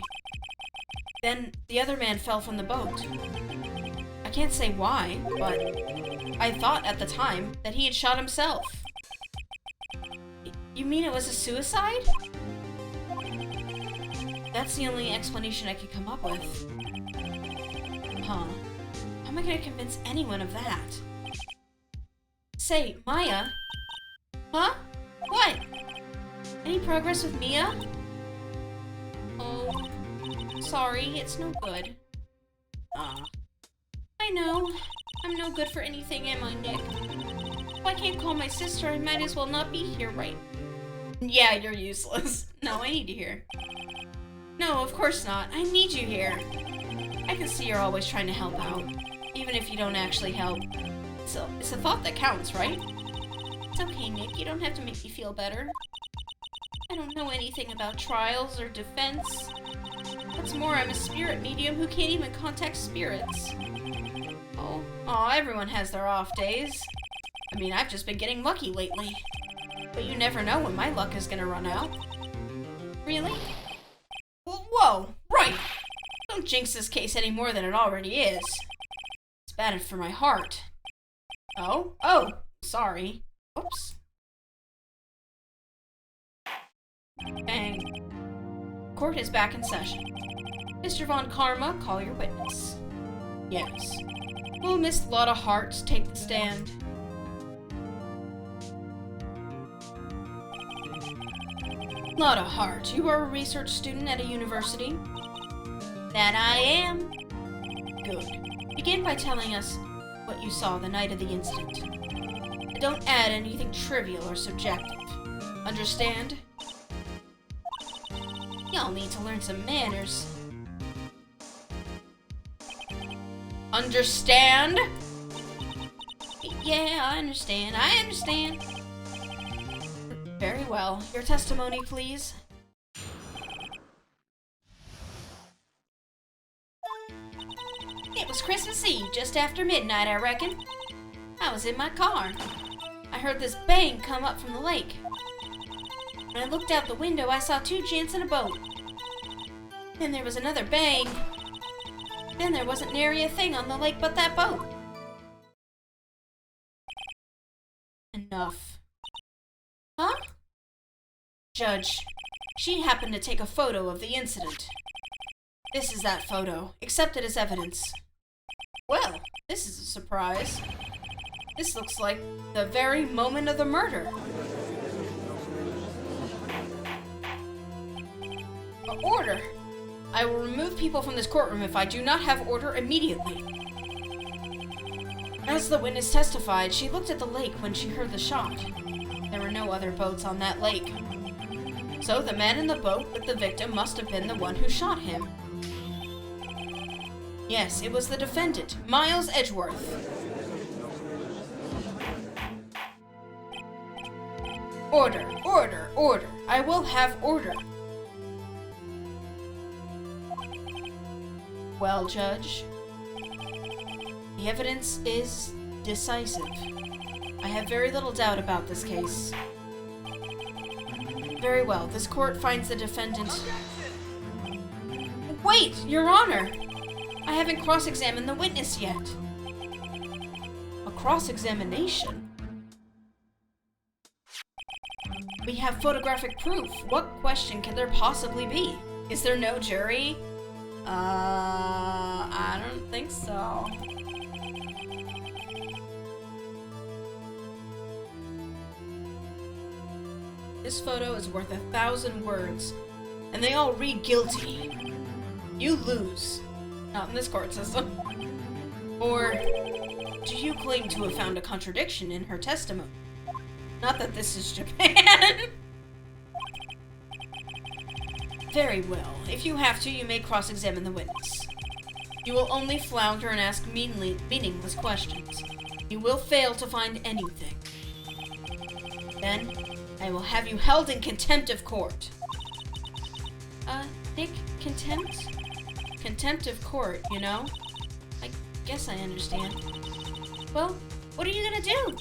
A: Then the other man fell from the boat. I can't say why, but I thought at the time that he had shot himself. You mean it was a suicide? That's the only explanation I could come up with. Huh. How am I going to convince anyone of that? Say, Maya? Huh? What? Any progress with Mia? Sorry, it's no good. I know. I'm no good for anything, am I, Nick? If I can't call my sister, I might as well not be here, right? Yeah, you're useless. No, I need you here. No, of course not. I need you here. I can see you're always trying to help out, even if you don't actually help. So, it's a thought that counts, right? It's okay, Nick. You don't have to make me feel better. I don't know anything about trials or defense. What's more, I'm a spirit medium who can't even contact spirits. Oh, everyone has their off days. I mean, I've just been getting lucky lately. But you never know when my luck is gonna run out. Really? Whoa, right! Don't jinx this case any more than it already is. It's bad for my heart. Oh, sorry. Oops. Bang. Court is back in session. Mr. Von Karma, call your witness. Yes. Will Miss Lotta Hart take the stand? Lotta Hart, you are a research student at a university? That I am. Good. Begin by telling us what you saw the night of the incident. Don't add anything trivial or subjective. Understand? Y'all need to learn some manners. Understand? Yeah, I understand. Very well. Your testimony, please. It was Christmas Eve, just after midnight, I reckon. I was in my car. I heard this bang come up from the lake. When I looked out the window, I saw two gents in a boat. Then there was another bang. Then there wasn't nary a thing on the lake but that boat. Enough. Huh? Judge, she happened to take a photo of the incident. This is that photo. Accept it as evidence. Well, this is a surprise. This looks like the very moment of the murder. Order! I will remove people from this courtroom if I do not have order immediately. As the witness testified, she looked at the lake when she heard the shot. There were no other boats on that lake. So the man in the boat with the victim must have been the one who shot him. Yes, it was the defendant, Miles Edgeworth. Order, order, order. I will have order. Well, Judge, the evidence is decisive. I have very little doubt about this case. Very well, this court finds the defendant... Wait, Your Honor! I haven't cross-examined the witness yet. A cross-examination? We have photographic proof. What question can there possibly be? Is there no jury? I don't think so. This photo is worth 1,000 words, and they all read guilty. You lose. Not in this court system. Or do you claim to have found a contradiction in her testimony? Not that this is Japan. Very well. If you have to, you may cross-examine the witness. You will only flounder and ask meaningless questions. You will fail to find anything. Then, I will have you held in contempt of court. Nick, contempt? Contempt of court, you know? I guess I understand. Well, what are you gonna do?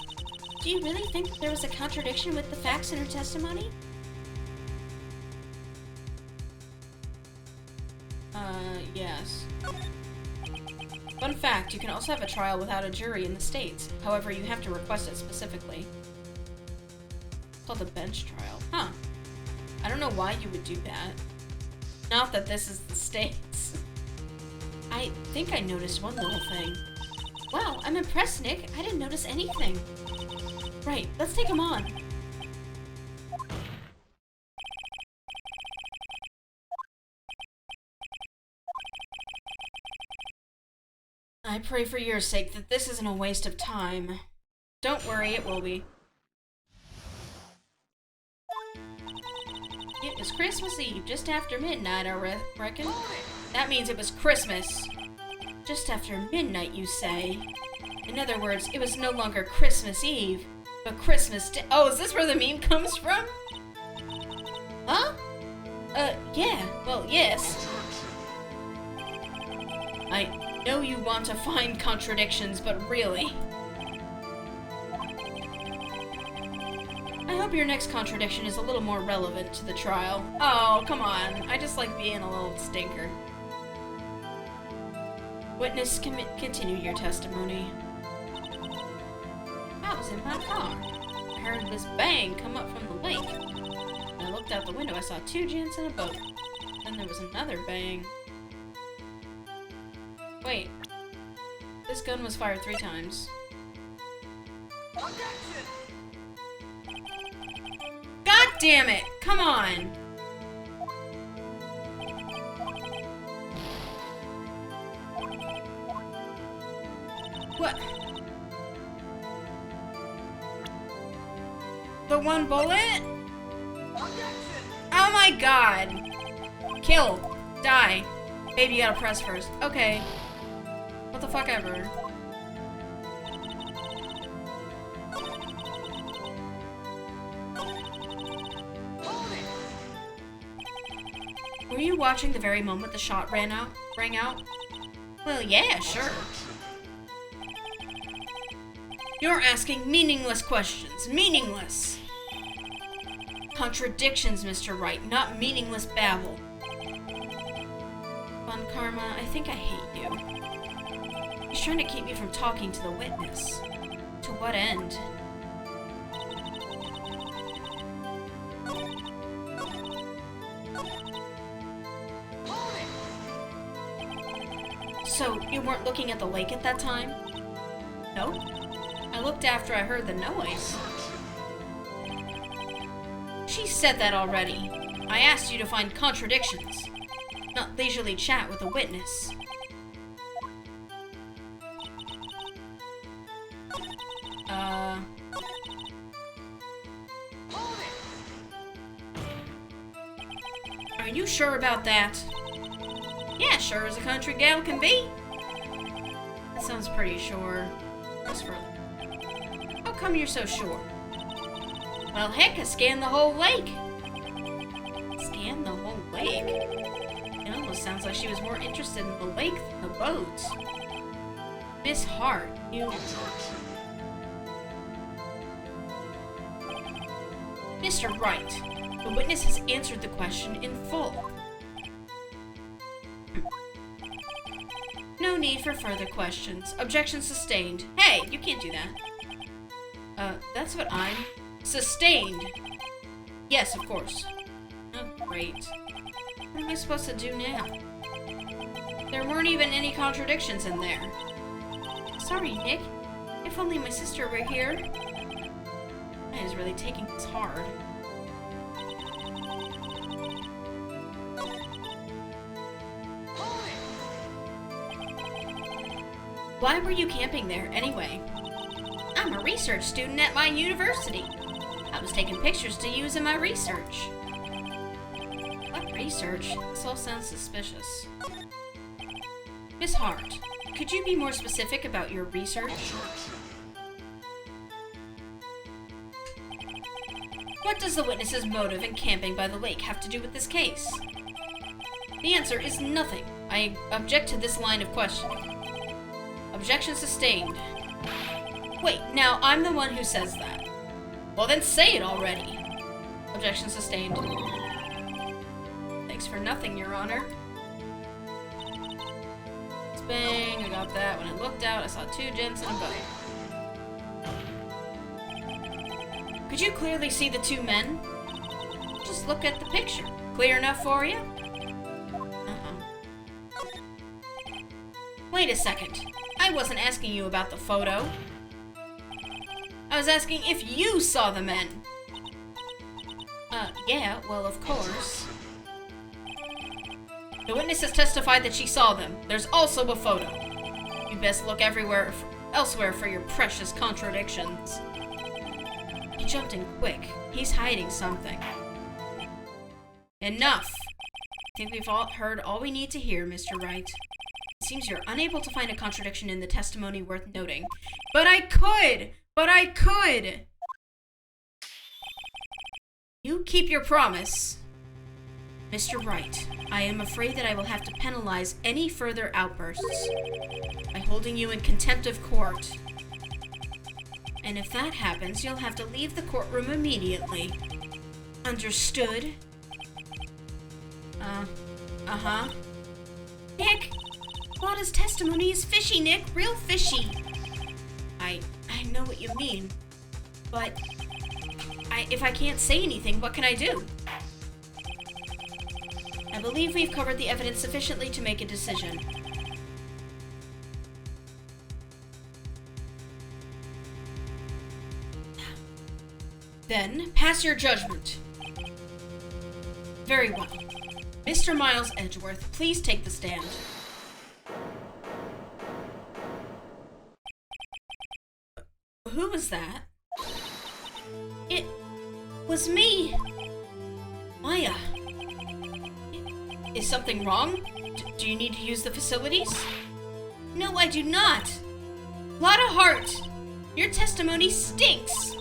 A: Do you really think there was a contradiction with the facts in her testimony? Yes. Fun fact, you can also have a trial without a jury in the States. However, you have to request it specifically. It's called a bench trial. Huh. I don't know why you would do that. Not that this is the States. I think I noticed one little thing. Wow, I'm impressed, Nick. I didn't notice anything. Right, let's take him on. I pray for your sake that this isn't a waste of time. Don't worry, it will be. It was Christmas Eve, just after midnight, I reckon. That means it was Christmas. Just after midnight, you say? In other words, it was no longer Christmas Eve, but Christmas Day. Oh, is this where the meme comes from? Huh? Yeah. Well, yes. I know you want to find contradictions, but really... I hope your next contradiction is a little more relevant to the trial. Oh, come on. I just like being a little stinker. Witness, continue your testimony. I was in my car. I heard this bang come up from the lake. When I looked out the window, I saw two gents in a boat. Then there was another bang. Wait. This gun was fired 3 times. God damn it! Come on! What? The one bullet? Oh my god! Kill! Die! Baby, you gotta press first. Okay. What the fuck ever. Were you watching the very moment the shot rang out? Well, yeah, sure. You're asking meaningless questions. Meaningless! Contradictions, Mr. Wright, not meaningless babble. Von Karma, I think I hate you. He's trying to keep me from talking to the witness. To what end? So, you weren't looking at the lake at that time? No. I looked after I heard the noise. She said that already. I asked you to find contradictions, not leisurely chat with a witness. Are you sure about that? Yeah, sure as a country gal can be. That sounds pretty sure. Just for... How come you're so sure? Well, heck, I scanned the whole lake. Scanned the whole lake? It almost sounds like she was more interested in the lake than the boat. Miss Hart, you... Mr. Wright, the witness has answered the question in full. No need for further questions. Objection sustained. Hey, you can't do that. That's what I'm... Sustained! Yes, of course. Oh, great. What am I supposed to do now? There weren't even any contradictions in there. Sorry, Nick. If only my sister were here. I was really taking this hard. Why were you camping there, anyway? I'm a research student at my university. I was taking pictures to use in my research. What research? This all sounds suspicious. Miss Hart, could you be more specific about your research? What does the witness's motive in camping by the lake have to do with this case? The answer is nothing. I object to this line of questioning. Objection sustained. Wait, now I'm the one who says that. Well, then say it already. Objection sustained. Thanks for nothing, Your Honor. Bang, I got that. When I looked out, I saw two gents in a boat. Could you clearly see the two men? Just look at the picture. Clear enough for you? Wait a second. I wasn't asking you about the photo. I was asking if you saw the men. Yeah, well, of course. The witness has testified that she saw them. There's also a photo. You You'd best look elsewhere for your precious contradictions. He jumped in quick. He's hiding something. Enough! I think we've all heard all we need to hear, Mr. Wright. It seems you're unable to find a contradiction in the testimony worth noting. But I could! But I could! You keep your promise. Mr. Wright, I am afraid that I will have to penalize any further outbursts by holding you in contempt of court. And if that happens, you'll have to leave the courtroom immediately. Understood? Uh-huh. Nick! Lada's testimony is fishy, Nick. Real fishy. I know what you mean. But if I can't say anything, what can I do? I believe we've covered the evidence sufficiently to make a decision. Then, pass your judgment. Very well. Mr. Miles Edgeworth, please take the stand. Who was that? It was me. Maya. Is something wrong? Do you need to use the facilities? No, I do not. Lotta Hart, your testimony stinks.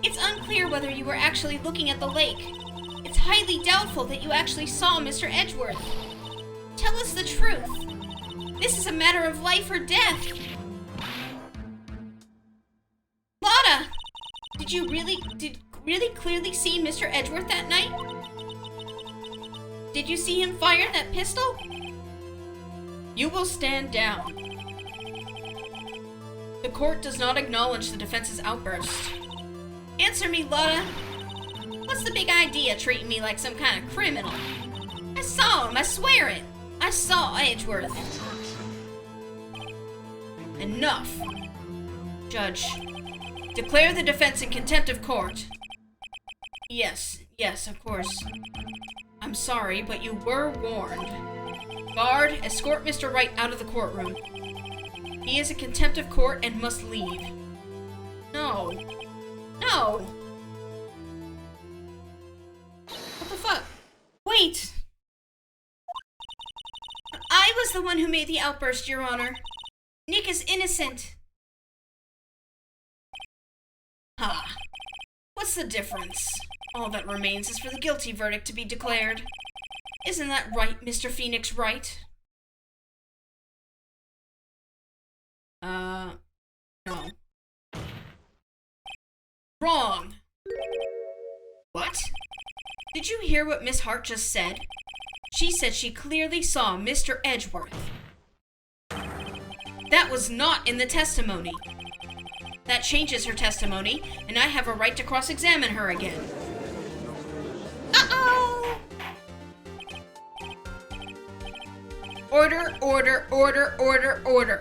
A: It's unclear whether you were actually looking at the lake. It's highly doubtful that you actually saw Mr. Edgeworth. Tell us the truth. This is a matter of life or death. Lotta, did you really clearly see Mr. Edgeworth that night? Did you see him fire that pistol? You will stand down. The court does not acknowledge the defense's outburst. Answer me, Lotta. What's the big idea treating me like some kind of criminal? I saw him, I swear it. I saw Edgeworth. Enough. Judge, declare the defense in contempt of court. Yes, of course. I'm sorry, but you were warned. Guard, escort Mr. Wright out of the courtroom. He is in contempt of court and must leave. No. What the fuck? Wait! I was the one who made the outburst, Your Honor. Nick is innocent. Ha. What's the difference? All that remains is for the guilty verdict to be declared. Isn't that right, Mr. Phoenix Wright? No. Wrong! What? Did you hear what Miss Hart just said? She said she clearly saw Mr. Edgeworth. That was not in the testimony. That changes her testimony, and I have a right to cross-examine her again. Uh-oh! Order. Order.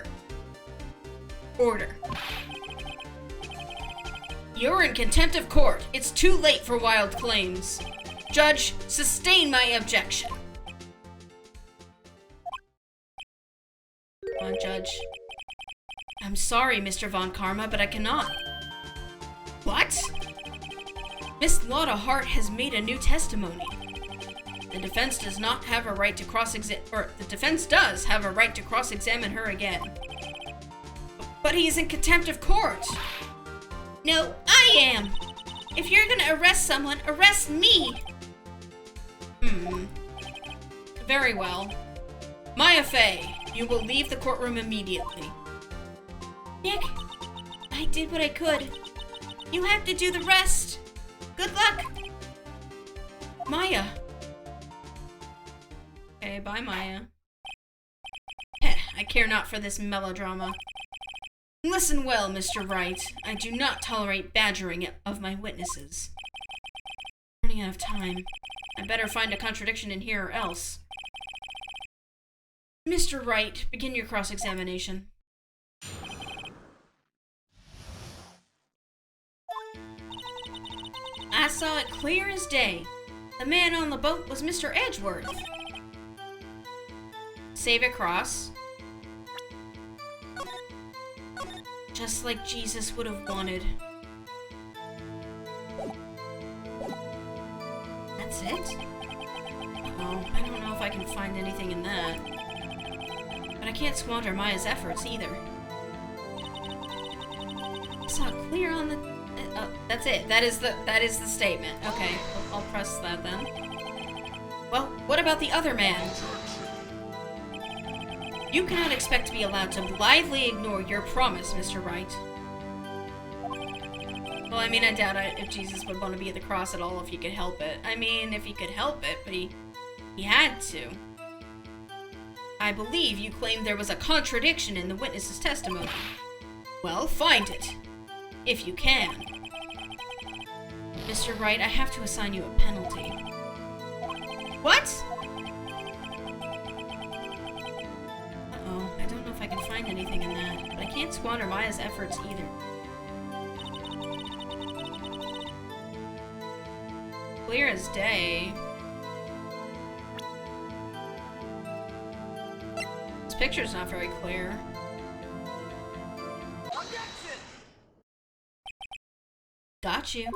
A: You're in contempt of court. It's too late for wild claims. Judge, sustain my objection. Come on, Judge. I'm sorry, Mr. Von Karma, but I cannot. What? Miss Lotta Hart has made a new testimony. The defense does not have a right to the defense does have a right to cross-examine her again. But he is in contempt of court. No, I am. If you're gonna arrest someone, arrest me. Very well. Maya Fey, you will leave the courtroom immediately. Nick, I did what I could. You have to do the rest. Good luck. Maya. Okay, bye, Maya. Heh, I care not for this melodrama. Listen well, Mr. Wright. I do not tolerate badgering of my witnesses. I'm running out of time. I better find a contradiction in here or else. Mr. Wright, begin your cross-examination. I saw it clear as day. The man on the boat was Mr. Edgeworth. Save it, cross. Just like Jesus would have wanted. That's it? Oh, I don't know if I can find anything in that. But I can't squander Maya's efforts either. It's not clear on the... that's it. That is the statement. Okay, I'll press that then. Well, what about the other man? You cannot expect to be allowed to blithely ignore your promise, Mr. Wright. Well, I mean, I doubt if Jesus would want to be at the cross at all if he could help it. I mean, if he could help it, but he had to. I believe you claimed there was a contradiction in the witness's testimony. Well, find it. If you can. Mr. Wright, I have to assign you a penalty. What? Uh-oh, I don't know if I can find anything in that, but I can't squander Maya's efforts either. Clear as day. This picture's not very clear. Got you.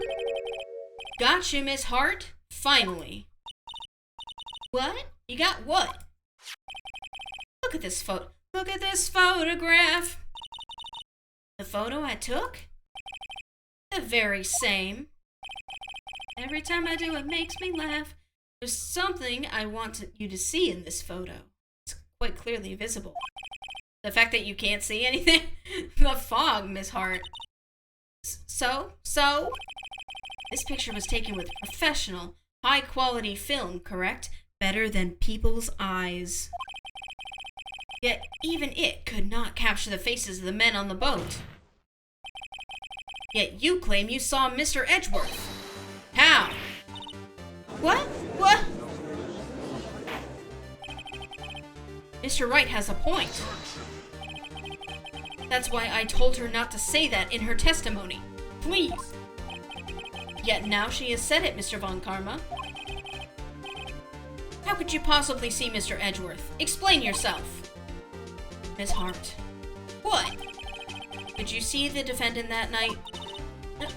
A: Got you, Miss Hart. Finally. What? You got what? Look at this photo. Look at this photograph. The photo I took? The very same. Every time I do, it makes me laugh. There's something I want you to see in this photo. It's quite clearly visible. The fact that you can't see anything? The fog, Miss Hart. So? This picture was taken with professional, high-quality film, correct? Better than people's eyes. Yet, even it could not capture the faces of the men on the boat. Yet you claim you saw Mr. Edgeworth. How? What? Mr. Wright has a point. That's why I told her not to say that in her testimony. Please. Yet now she has said it, Mr. Von Karma. How could you possibly see Mr. Edgeworth? Explain yourself. Miss Hart. What? Did you see the defendant that night?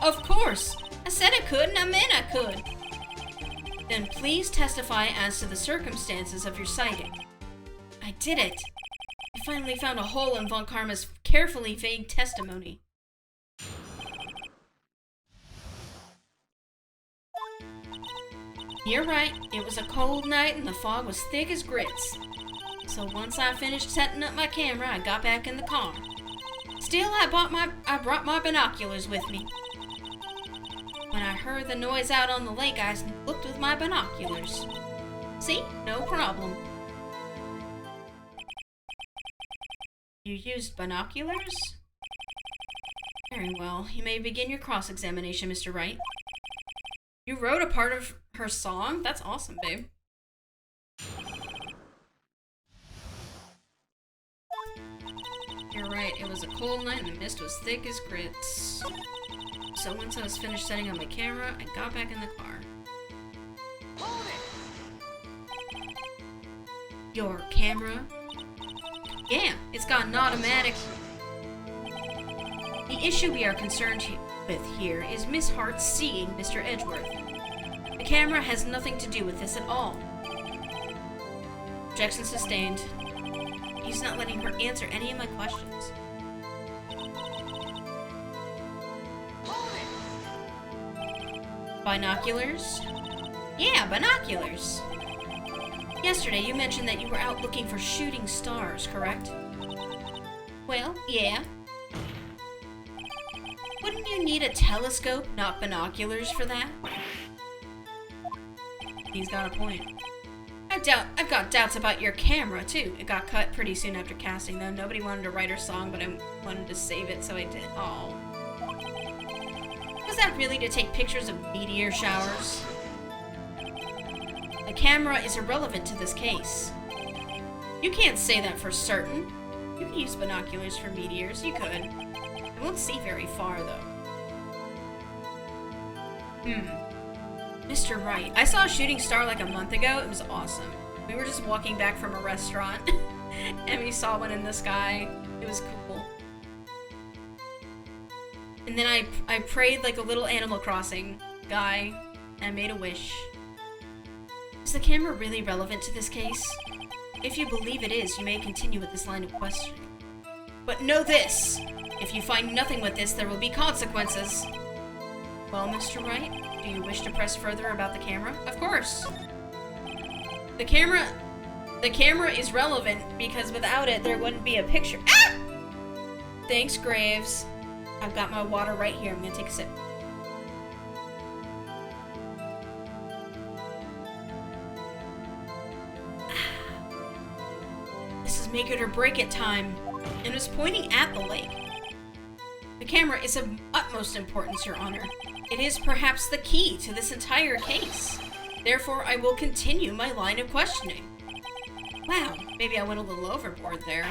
A: Of course. I said I could, and I meant I could. Then please testify as to the circumstances of your sighting. I did it. I finally found a hole in Von Karma's carefully vague testimony. You're right. It was a cold night and the fog was thick as grits. So once I finished setting up my camera, I got back in the car. Still, I brought my binoculars with me. When I heard the noise out on the lake, I looked with my binoculars. See? No problem. You used binoculars? Very well. You may begin your cross-examination, Mr. Wright. You wrote a part of her song? That's awesome, babe. You're right. It was a cold night and the mist was thick as grits. So once I was finished setting up my camera, I got back in the car. Your camera? Yeah, it's got an automatic... The issue we are concerned with here is Miss Hart seeing Mr. Edgeworth. The camera has nothing to do with this at all. Objection sustained. He's not letting her answer any of my questions. Binoculars? Yeah, binoculars. Yesterday you mentioned that you were out looking for shooting stars, correct? Well, yeah. Wouldn't you need a telescope, not binoculars, for that? He's got a point. I've got doubts about your camera, too. It got cut pretty soon after casting, though. Nobody wanted to write her song, but I wanted to save it, so I did. Oh. Was that really to take pictures of meteor showers? The camera is irrelevant to this case. You can't say that for certain. You can use binoculars for meteors. You could. It won't see very far, though. Mr. Wright. I saw a shooting star like a month ago. It was awesome. We were just walking back from a restaurant, and we saw one in the sky. It was cool. And then I prayed like a little Animal Crossing guy, and I made a wish. Is the camera really relevant to this case? If you believe it is, you may continue with this line of questioning. But know this! If you find nothing with this, there will be consequences. Well, Mr. Wright, do you wish to press further about the camera? Of course. The camera is relevant because without it, there wouldn't be a picture. Ah! Thanks, Graves. I've got my water right here. I'm gonna take a sip. This is make it or break it time, and is pointing at the lake. The camera is of utmost importance, Your Honor. It is perhaps the key to this entire case. Therefore, I will continue my line of questioning. Wow, maybe I went a little overboard there.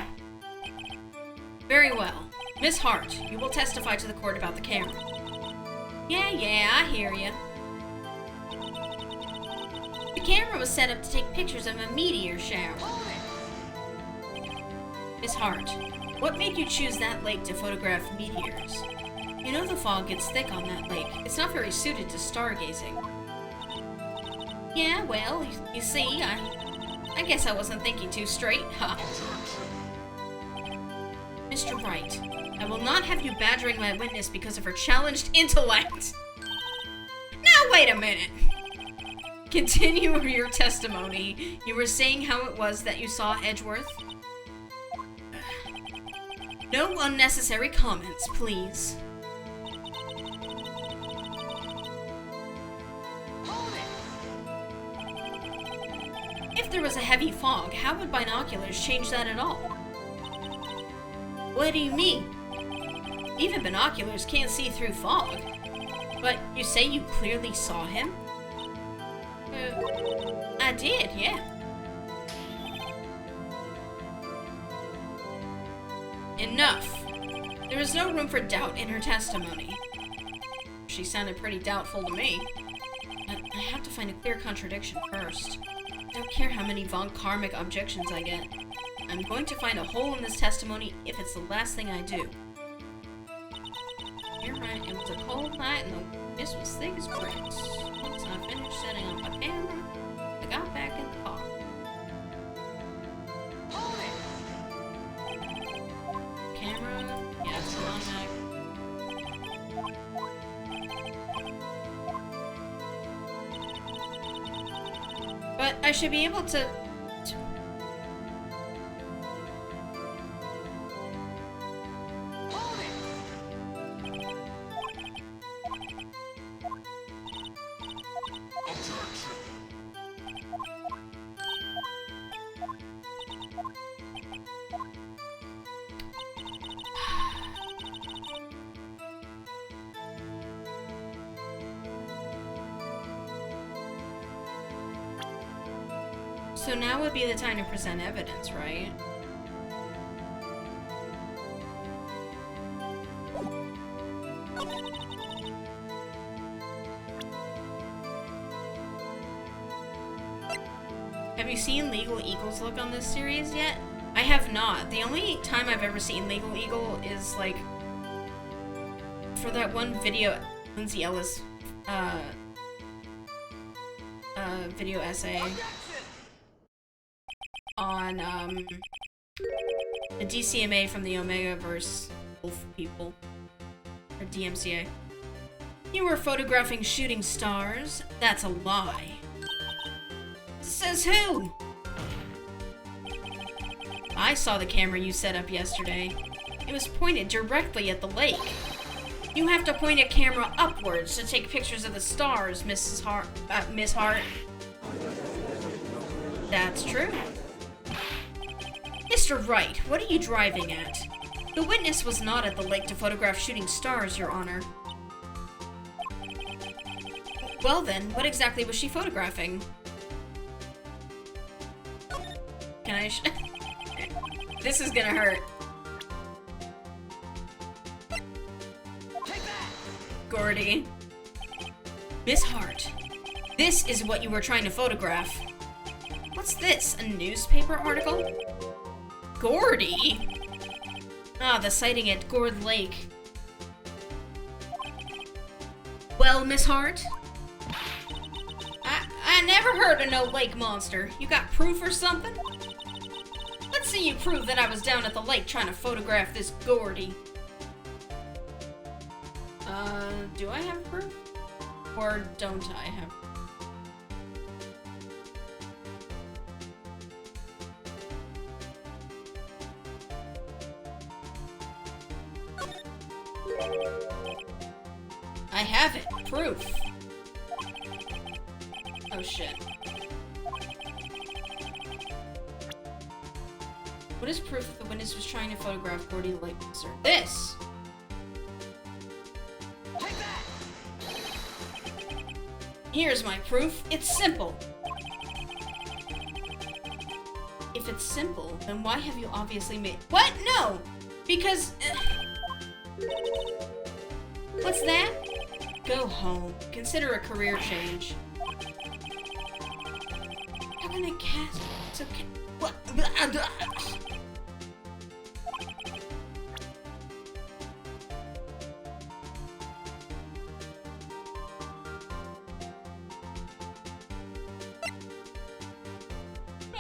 A: Very well. Miss Hart, you will testify to the court about the camera. Yeah, I hear ya. The camera was set up to take pictures of a meteor shower. Miss Hart, what made you choose that lake to photograph meteors? You know the fog gets thick on that lake. It's not very suited to stargazing. Yeah, well, you see, I guess I wasn't thinking too straight, huh? Mr. Wright, I will not have you badgering my witness because of her challenged intellect. Now, wait a minute. Continue your testimony. You were saying how it was that you saw Edgeworth? No unnecessary comments, please. If there was a heavy fog, how would binoculars change that at all? What do you mean? Even binoculars can't see through fog. But you say you clearly saw him? I did, yeah. Enough! There is no room for doubt in her testimony. She sounded pretty doubtful to me. I have to find a clear contradiction first. I don't care how many von Karmic objections I get. I'm going to find a hole in this testimony if it's the last thing I do. You're right, it was a cold night and the mist was thick as bricks. Once I finished setting up my camera, I got back in the car. Camera? Yeah, it's a long night. But I should be able to... So now would be the time to present evidence, right? Have you seen Legal Eagle's look on this series yet? I have not. The only time I've ever seen Legal Eagle is like for that one video Lindsay Ellis video essay on the DCMA from the Omegaverse Wolf people, or DMCA. You were photographing shooting stars? That's a lie. Says who? I saw the camera you set up yesterday. It was pointed directly at the lake. You have to point a camera upwards to take pictures of the stars, Miss Hart. That's true. Mr. Wright, what are you driving at? The witness was not at the lake to photograph shooting stars, Your Honor. Well then, what exactly was she photographing? Can I This is gonna hurt. Gordy. Miss Hart, this is what you were trying to photograph. What's this, a newspaper article? Gordy? Ah, the sighting at Gord Lake. Well, Miss Hart? I never heard of no lake monster. You got proof or something? Let's see you prove that I was down at the lake trying to photograph this Gordy. Do I have proof? Or don't I have proof? I have it. Proof. Oh shit. What is proof that the witness was trying to photograph Gordy the lake monster? This! Take that! Here's my proof. It's simple. If it's simple, then why have you obviously made— What? No! Because— What's that? Go home. Consider a career change. How can I cast? It's okay. What?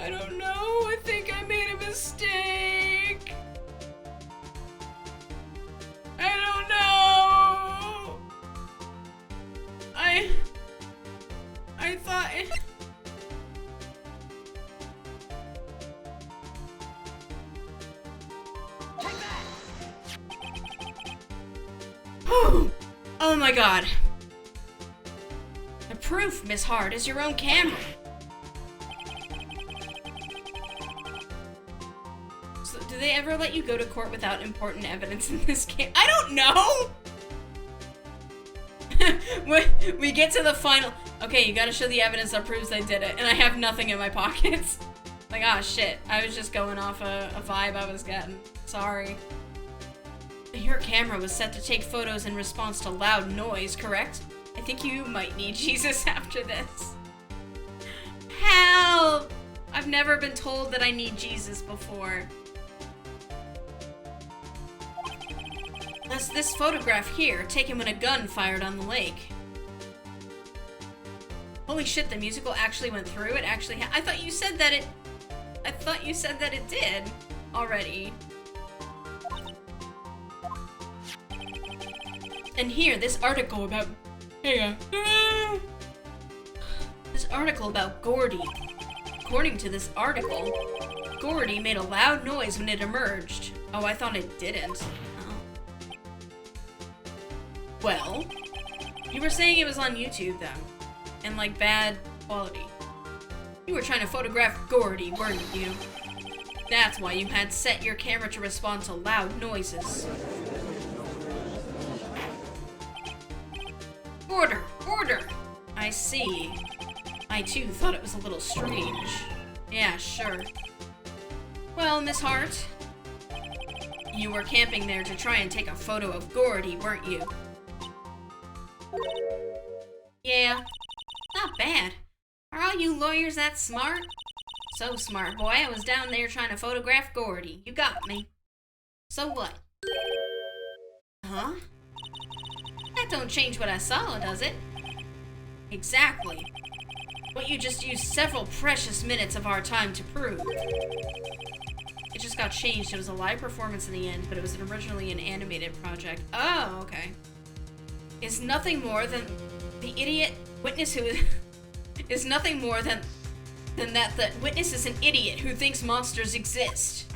A: I don't know. I think I made a mistake. I don't know. I thought it— Oh my god. The proof, Miss Hart, is your own camera. So, do they ever let you go to court without important evidence in this game? I don't know! We get to the final— Okay, you gotta show the evidence that proves they did it, and I have nothing in my pockets. Like, ah, shit. I was just going off a vibe I was getting. Sorry. Your camera was set to take photos in response to loud noise, correct? I think you might need Jesus after this. Help! I've never been told that I need Jesus before. That's this photograph here, taken when a gun fired on the lake. Holy shit, the musical actually went through? It actually I thought you said that it— I thought you said that it did already. And here, this article about— Here you go. This article about Gordy. According to this article, Gordy made a loud noise when it emerged. Oh, I thought it didn't. Oh. Well, you were saying it was on YouTube, though. And, like, bad quality. You were trying to photograph Gordy, weren't you? That's why you had set your camera to respond to loud noises. Order! Order! I see. I too thought it was a little strange. Yeah, sure. Well, Miss Hart, you were camping there to try and take a photo of Gordy, weren't you? Yeah. Not bad. Are all you lawyers that smart? So smart, boy. I was down there trying to photograph Gordy. You got me. So what? Huh? That don't change what I saw, does it? Exactly. What you just used several precious minutes of our time to prove. It just got changed. It was a live performance in the end, but it was originally an animated project. Oh, okay. Is nothing more than the idiot witness who is nothing more than that the witness is an idiot who thinks monsters exist.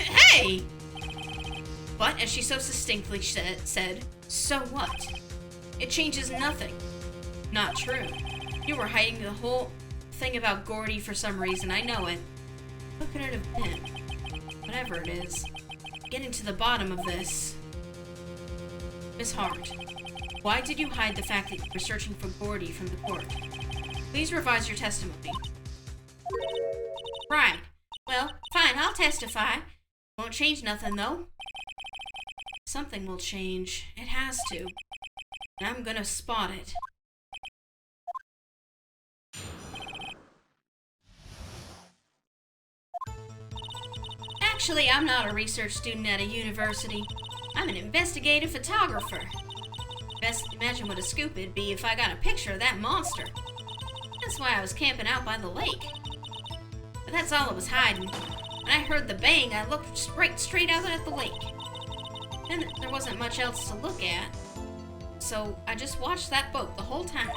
A: Hey! But, as she so succinctly said, so what? It changes nothing. Not true. You were hiding the whole thing about Gordy for some reason, I know it. What could it have been? Whatever it is. Getting to the bottom of this. Miss Hart, why did you hide the fact that you were searching for Gordy from the court? Please revise your testimony. Right. Well, fine, I'll testify. Won't change nothing, though. Something will change. It has to. And I'm gonna spot it. Actually, I'm not a research student at a university. I'm an investigative photographer. Best imagine what a scoop it'd be if I got a picture of that monster. That's why I was camping out by the lake. But that's all it was hiding. When I heard the bang, I looked straight out at the lake. And there wasn't much else to look at. So I just watched that boat the whole time.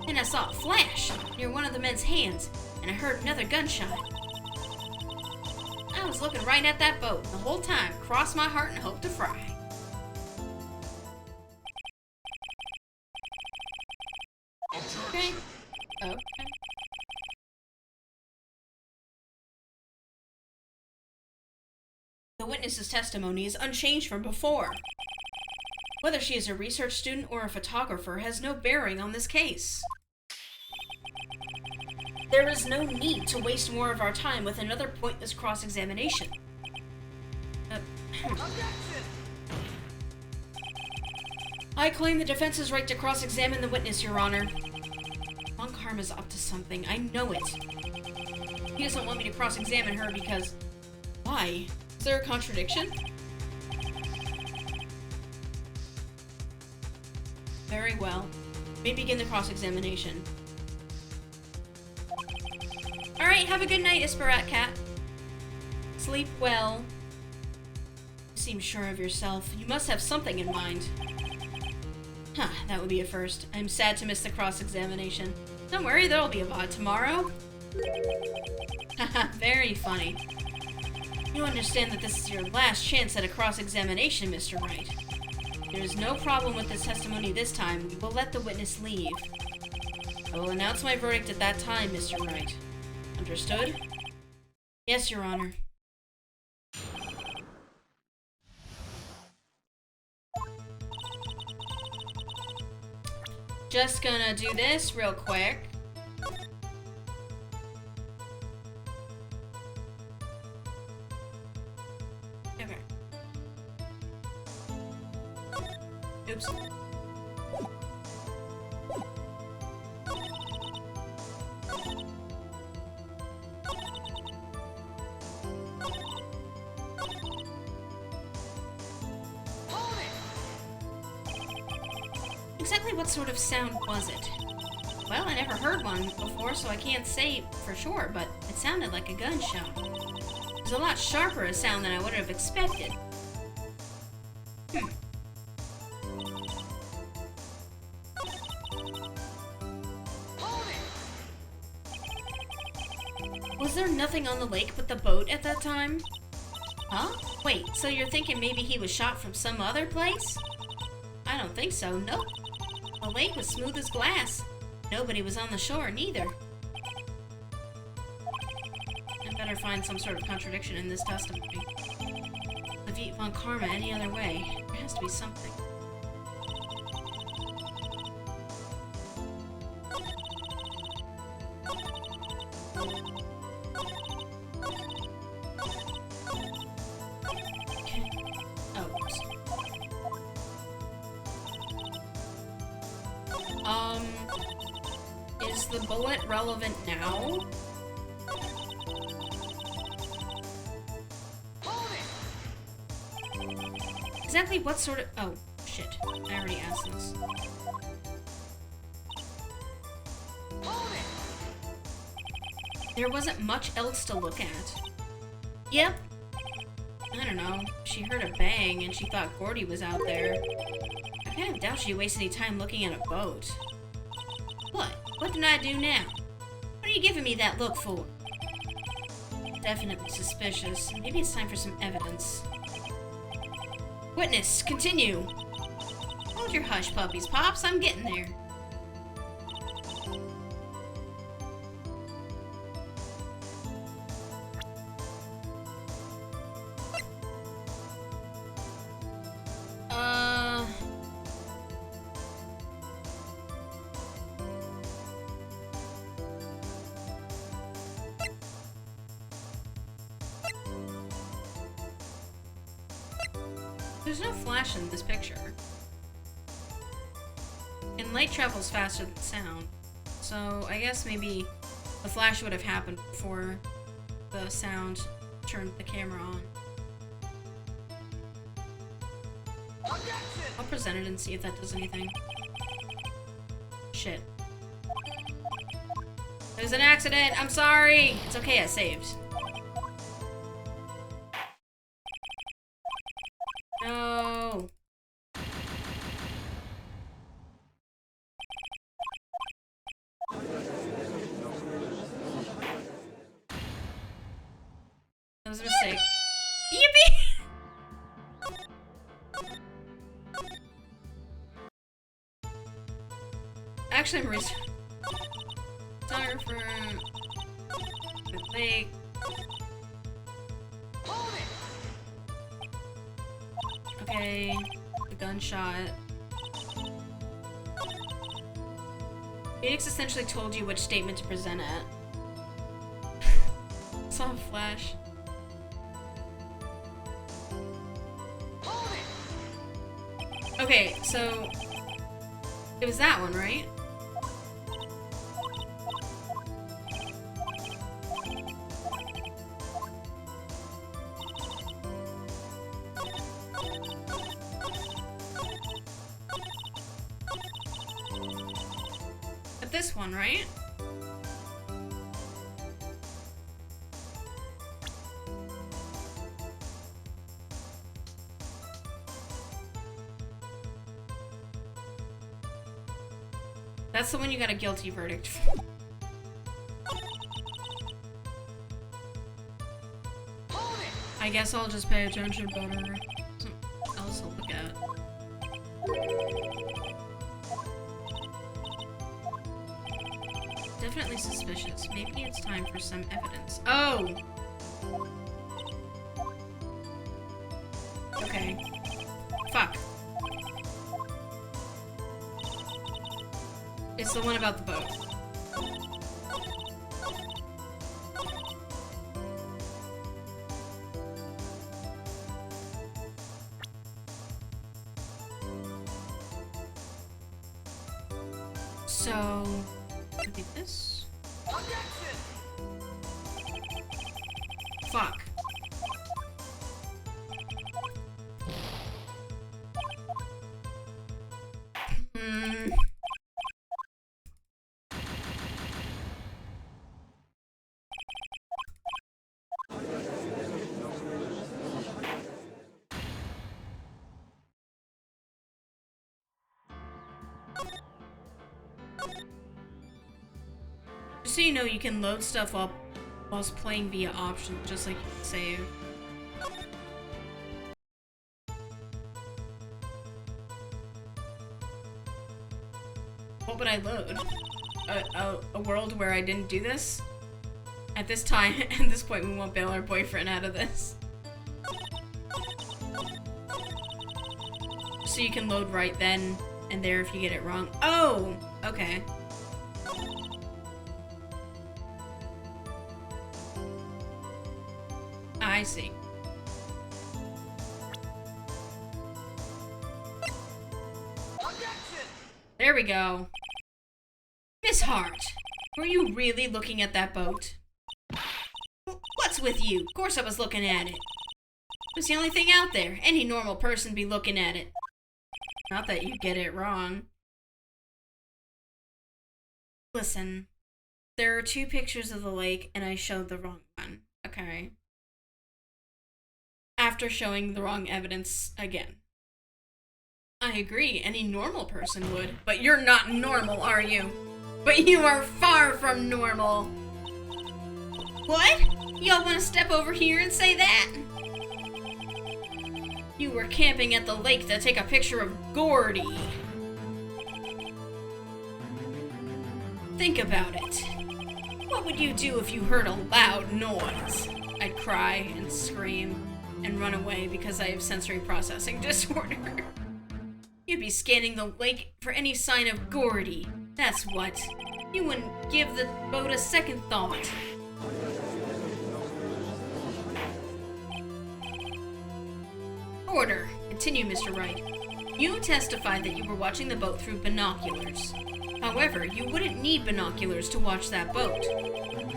A: Then I saw a flash near one of the men's hands, and I heard another gunshot. I was looking right at that boat the whole time, crossed my heart and hoped to fry. Okay. Okay. The witness's testimony is unchanged from before. Whether she is a research student or a photographer has no bearing on this case. There is no need to waste more of our time with another pointless cross-examination. I claim the defense's right to cross-examine the witness, Your Honor. Von Karma's up to something. I know it. He doesn't want me to cross-examine her because... Why? Is there a contradiction? Very well. May begin the cross-examination. Alright, have a good night, thebakkat. Sleep well. You seem sure of yourself. You must have something in mind. Huh, that would be a first. I'm sad to miss the cross-examination. Don't worry, there'll be a VOD tomorrow. Haha, very funny. You understand that this is your last chance at a cross-examination, Mr. Wright. There is no problem with this testimony this time. We will let the witness leave. I will announce my verdict at that time, Mr. Wright. Understood? Yes, Your Honor. Just gonna do this real quick. Okay. Oops. Exactly what sort of sound was it? Well, I never heard one before, so I can't say for sure, but it sounded like a gunshot. It was a lot sharper a sound than I would have expected. Was there nothing on the lake but the boat at that time? Huh? Wait, so you're thinking maybe he was shot from some other place? I don't think so, nope. The lake was smooth as glass. Nobody was on the shore, neither. I better find some sort of contradiction in this testimony. Defeat Von Karma any other way. There has to be something. Is the bullet relevant now? Exactly what sort of— oh, shit. I already asked this. There wasn't much else to look at. Yep. I don't know. She heard a bang and she thought Gordy was out there. I kind of doubt she wasted any time looking at a boat. What? What did I do now? What are you giving me that look for? Definitely suspicious. Maybe it's time for some evidence. Witness, continue. Hold your hush, puppies, Pops. I'm getting there. There's no flash in this picture. And light travels faster than sound. So I guess maybe the flash would have happened before the sound turned the camera on. I'll present it and see if that does anything. Shit. It was an accident. I'm sorry. It's okay. I saved. No. That was a mistake. Yippee! Actually, I'm photographer. Lake. Okay, the gunshot. Phoenix essentially told you which statement to present at. Saw a flash. Okay, so it was that one, right? But this one, right? That's the one you got a guilty verdict for. I guess I'll just pay attention better. Something else I'll look at. Definitely suspicious. Maybe it's time for some evidence. Oh! Okay. Fuck. It's the one about the boat. So, could be this. Fuck. Just so you know, you can load stuff up whilst playing via options, just like you can save. What would I load? A world where I didn't do this? At this time, at this point, we won't bail our boyfriend out of this. So you can load right then and there if you get it wrong. Oh! Okay. I see. There we go. Miss Hart, were you really looking at that boat? What's with you? Of course I was looking at it. It's the only thing out there. Any normal person be looking at it. Not that you get it wrong. Listen, there are 2 pictures of the lake and I showed the wrong one. Okay. After showing the wrong evidence again. I agree, any normal person would. But you're not normal, are you? But you are far from normal. What? Y'all want to step over here and say that? You were camping at the lake to take a picture of Gordy. Think about it. What would you do if you heard a loud noise? I'd cry and scream and run away because I have sensory processing disorder. You'd be scanning the lake for any sign of Gordy. That's what. You wouldn't give the boat a second thought. Order. Continue, Mr. Wright. You testified that you were watching the boat through binoculars. However, you wouldn't need binoculars to watch that boat.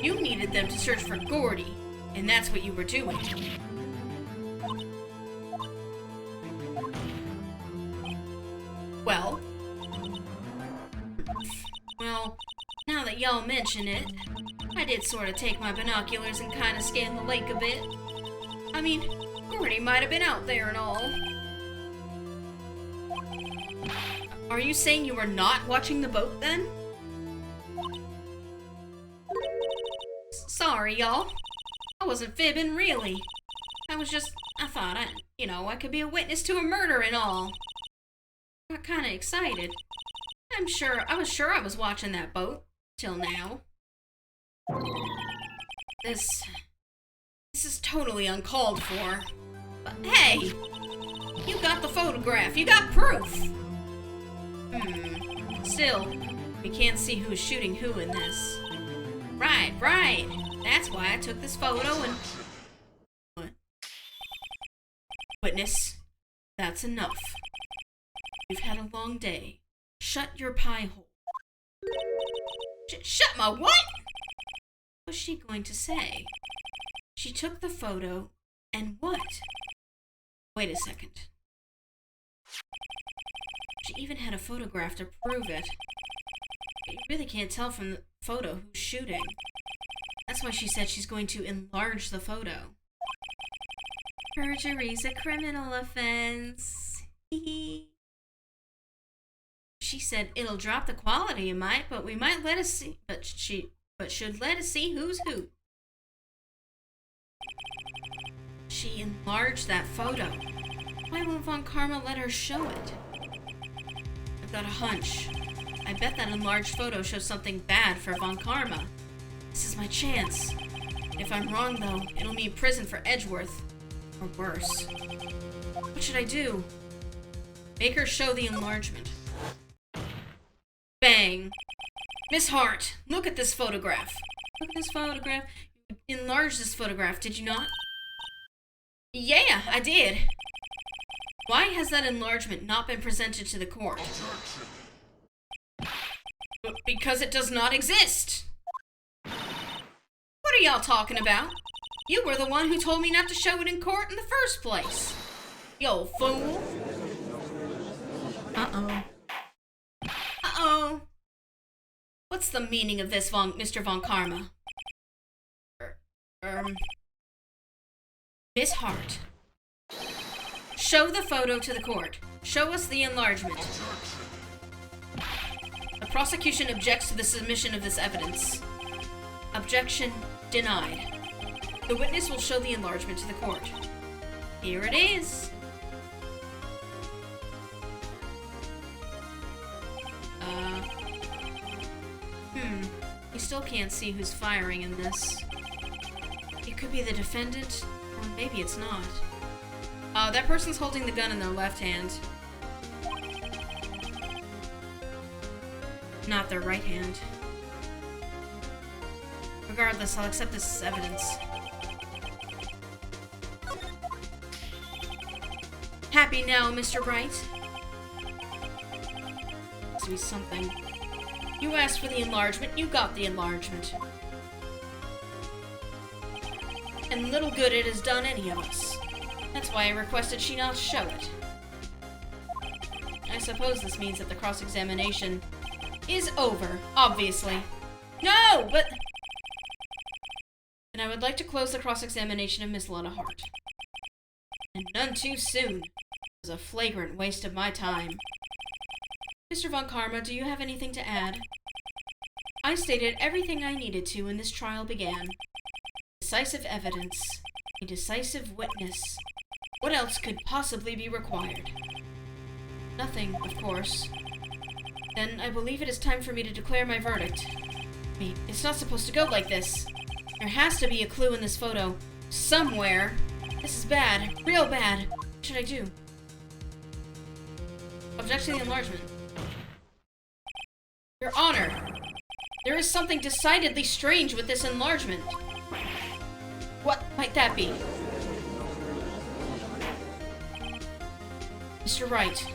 A: You needed them to search for Gordy, and that's what you were doing. Well? Well, now that y'all mention it, I did sort of take my binoculars and kind of scan the lake a bit. I mean, Gordy might have been out there and all. Are you saying you were not watching the boat then? Sorry, y'all. I wasn't fibbing, really. I thought I could be a witness to a murder and all. I got kind of excited. I was sure I was watching that boat, till now. This is totally uncalled for. But hey, you got the photograph, you got proof. Still, we can't see who's shooting who in this. Right. That's why I took this photo and... What? Witness, that's enough. You've had a long day. Shut your pie hole. Shut my what? What was she going to say? She took the photo, and what? Wait a second. She even had a photograph to prove it. You really can't tell from the photo who's shooting. That's why she said she's going to enlarge the photo. Perjury's a criminal offense. She said it'll drop the quality, it might, but we might let us see. But should let us see who's who. She enlarged that photo. Why won't Von Karma let her show it? I've got a hunch. I bet that enlarged photo shows something bad for Von Karma. This is my chance. If I'm wrong, though, it'll mean prison for Edgeworth. Or worse. What should I do? Make her show the enlargement. Bang! Miss Hart, look at this photograph. Look at this photograph. You enlarged this photograph, did you not? Yeah, I did. Why has that enlargement not been presented to the court? Because it does not exist. What are y'all talking about? You were the one who told me not to show it in court in the first place. You old fool. Uh-oh. What's the meaning of this, Mr. Von Karma? Miss Hart. Show the photo to the court. Show us the enlargement. The prosecution objects to the submission of this evidence. Objection denied. The witness will show the enlargement to the court. Here it is. We still can't see who's firing in this. It could be the defendant, or maybe it's not. That person's holding the gun in their left hand. Not their right hand. Regardless, I'll accept this as evidence. Happy now, Mr. Wright? Must be something. You asked for the enlargement, you got the enlargement. And little good it has done any of us. That's why I requested she not show it. I suppose this means that the cross-examination is over, obviously. No, but... And I would like to close the cross-examination of Miss Lana Hart. And none too soon. It was a flagrant waste of my time. Mr. Von Karma, do you have anything to add? I stated everything I needed to when this trial began. Decisive evidence. A decisive witness. What else could possibly be required? Nothing, of course. Then I believe it is time for me to declare my verdict. Wait, it's not supposed to go like this. There has to be a clue in this photo. Somewhere. This is bad. Real bad. What should I do? Object to the enlargement. Your Honor, there is something decidedly strange with this enlargement. What might that be? Mr. Wright,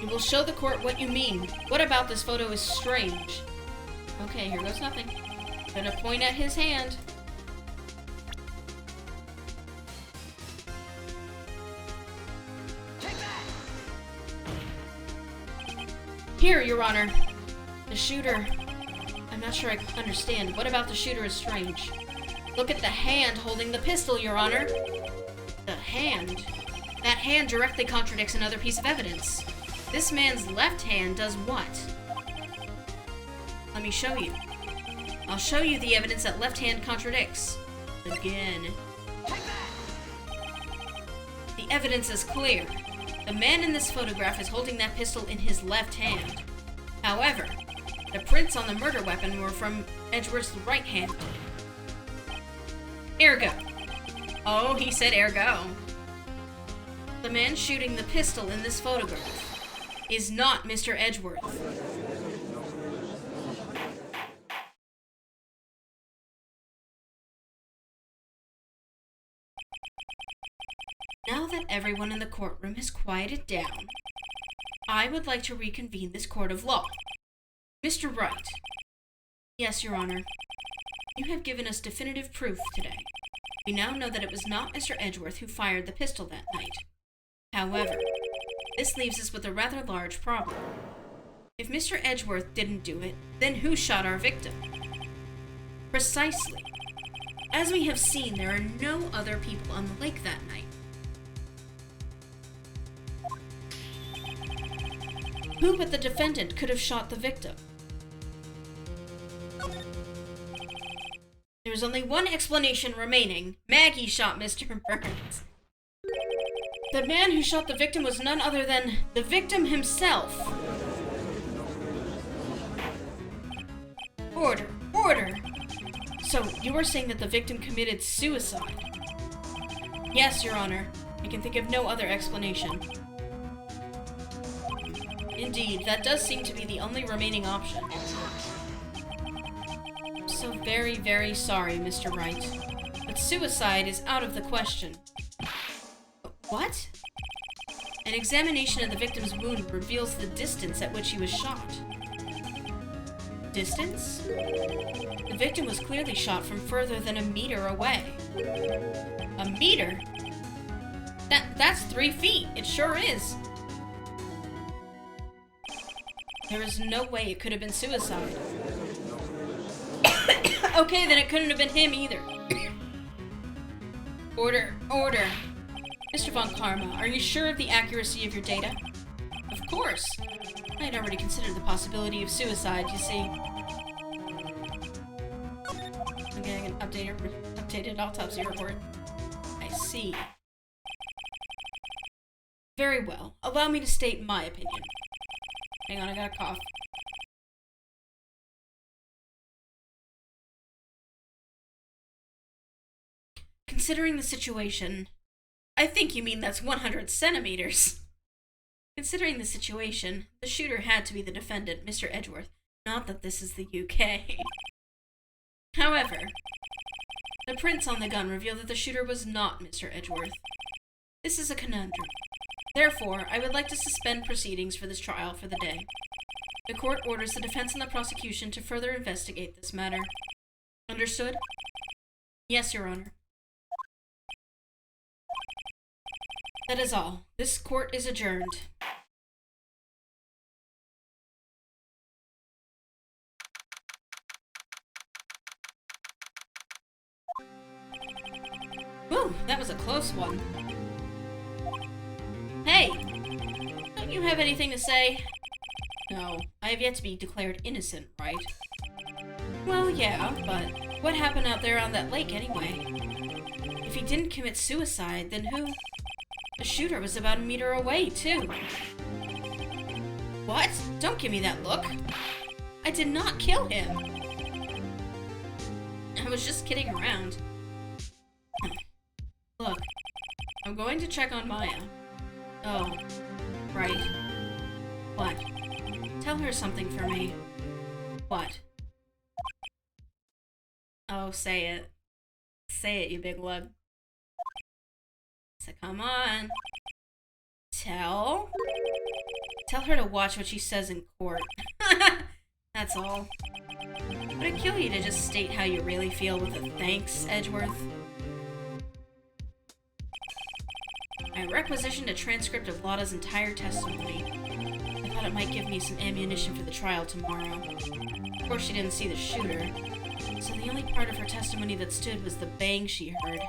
A: you will show the court what you mean. What about this photo is strange? Okay, here goes nothing. Gonna point at his hand. Here, Your Honor. The shooter... I'm not sure I understand. What about the shooter is strange? Look at the hand holding the pistol, Your Honor. The hand? That hand directly contradicts another piece of evidence. This man's left hand does what? Let me show you. I'll show you the evidence that left hand contradicts. Again. The evidence is clear. The man in this photograph is holding that pistol in his left hand. However, the prints on the murder weapon were from Edgeworth's right hand. Ergo. Oh, he said ergo. The man shooting the pistol in this photograph is not Mr. Edgeworth. Now that everyone in the courtroom has quieted down, I would like to reconvene this court of law. Mr. Wright. Yes, Your Honor. You have given us definitive proof today. We now know that it was not Mr. Edgeworth who fired the pistol that night. However, this leaves us with a rather large problem. If Mr. Edgeworth didn't do it, then who shot our victim? Precisely. As we have seen, there are no other people on the lake that night. Who but the defendant could have shot the victim? There's only one explanation remaining. Maggie shot Mr. Burns. The man who shot the victim was none other than the victim himself. Order, order. So, you are saying that the victim committed suicide? Yes, Your Honor. I can think of no other explanation. Indeed, that does seem to be the only remaining option. I'm so very, very sorry, Mr. Wright. But suicide is out of the question. What? An examination of the victim's wound reveals the distance at which he was shot. Distance? The victim was clearly shot from further than a meter away. A meter? That's 3 feet. It sure is. There is no way it could have been suicide. Okay, then it couldn't have been him either. Order, order. Mr. Von Karma, are you sure of the accuracy of your data? Of course. I had already considered the possibility of suicide, you see. I'm getting an updated autopsy report. I see. Very well. Allow me to state my opinion. Hang on, I got a cough. Considering the situation... I think you mean that's 100 centimeters. Considering the situation, the shooter had to be the defendant, Mr. Edgeworth. Not that this is the UK. However, the prints on the gun reveal that the shooter was not Mr. Edgeworth. This is a conundrum. Therefore, I would like to suspend proceedings for this trial for the day. The court orders the defense and the prosecution to further investigate this matter. Understood? Yes, Your Honor. That is all. This court is adjourned. Whew, that was a close one. Hey! Don't you have anything to say? No, I have yet to be declared innocent, right? Well, yeah, but what happened out there on that lake anyway? If he didn't commit suicide, then who? The shooter was about a meter away, too. What? Don't give me that look. I did not kill him. I was just kidding around. Look, I'm going to check on Maya. Oh, right. What? Tell her something for me. What? Oh, say it. Say it, you big lug. So come on. Tell her to watch what she says in court. That's all. Would it kill you to just state how you really feel with a thanks, Edgeworth? I requisitioned a transcript of Lotta's entire testimony. If thought it might give me some ammunition for the trial tomorrow. Of course, she didn't see the shooter, so the only part of her testimony that stood was the bang she heard.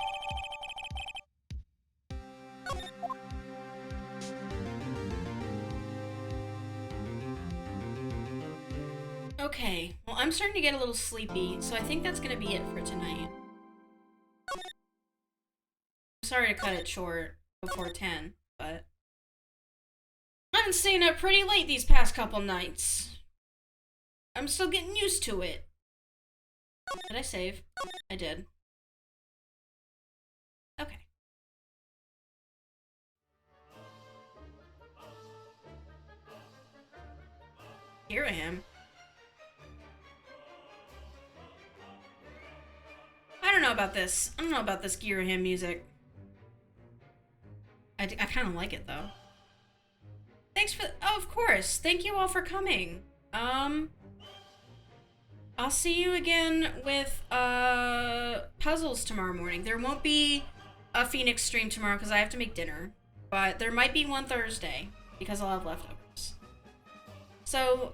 A: Okay, well, I'm starting to get a little sleepy, so I think that's gonna be it for tonight. Sorry to cut it short before 10, but I've been staying up pretty late these past couple nights. I'm still getting used to it. Did I save? I did. Okay. Here I am. I don't know about this. I don't know about this Giraham music. I kind of like it, though. Thanks for... Oh, of course. Thank you all for coming. I'll see you again with, puzzles tomorrow morning. There won't be a Phoenix stream tomorrow because I have to make dinner. But there might be one Thursday because I'll have leftovers. So,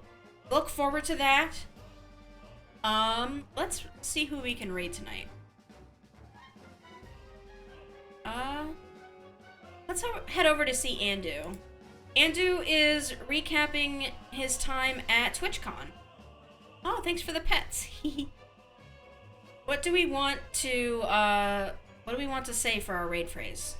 A: look forward to that. Let's see who we can raid tonight. Let's head over to see Andu. Andu is recapping his time at TwitchCon. Oh, thanks for the pets. What do we want to say for our raid phrase?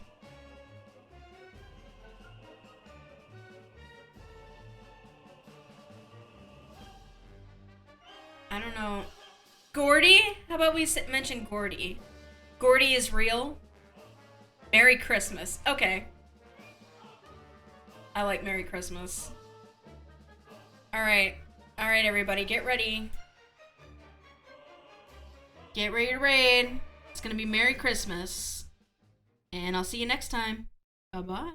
A: I don't know. Gordy? How about we mention Gordy? Gordy is real. Merry Christmas. Okay. I like Merry Christmas. Alright. Alright, everybody. Get ready. Get ready to raid. It's gonna be Merry Christmas. And I'll see you next time. Bye-bye.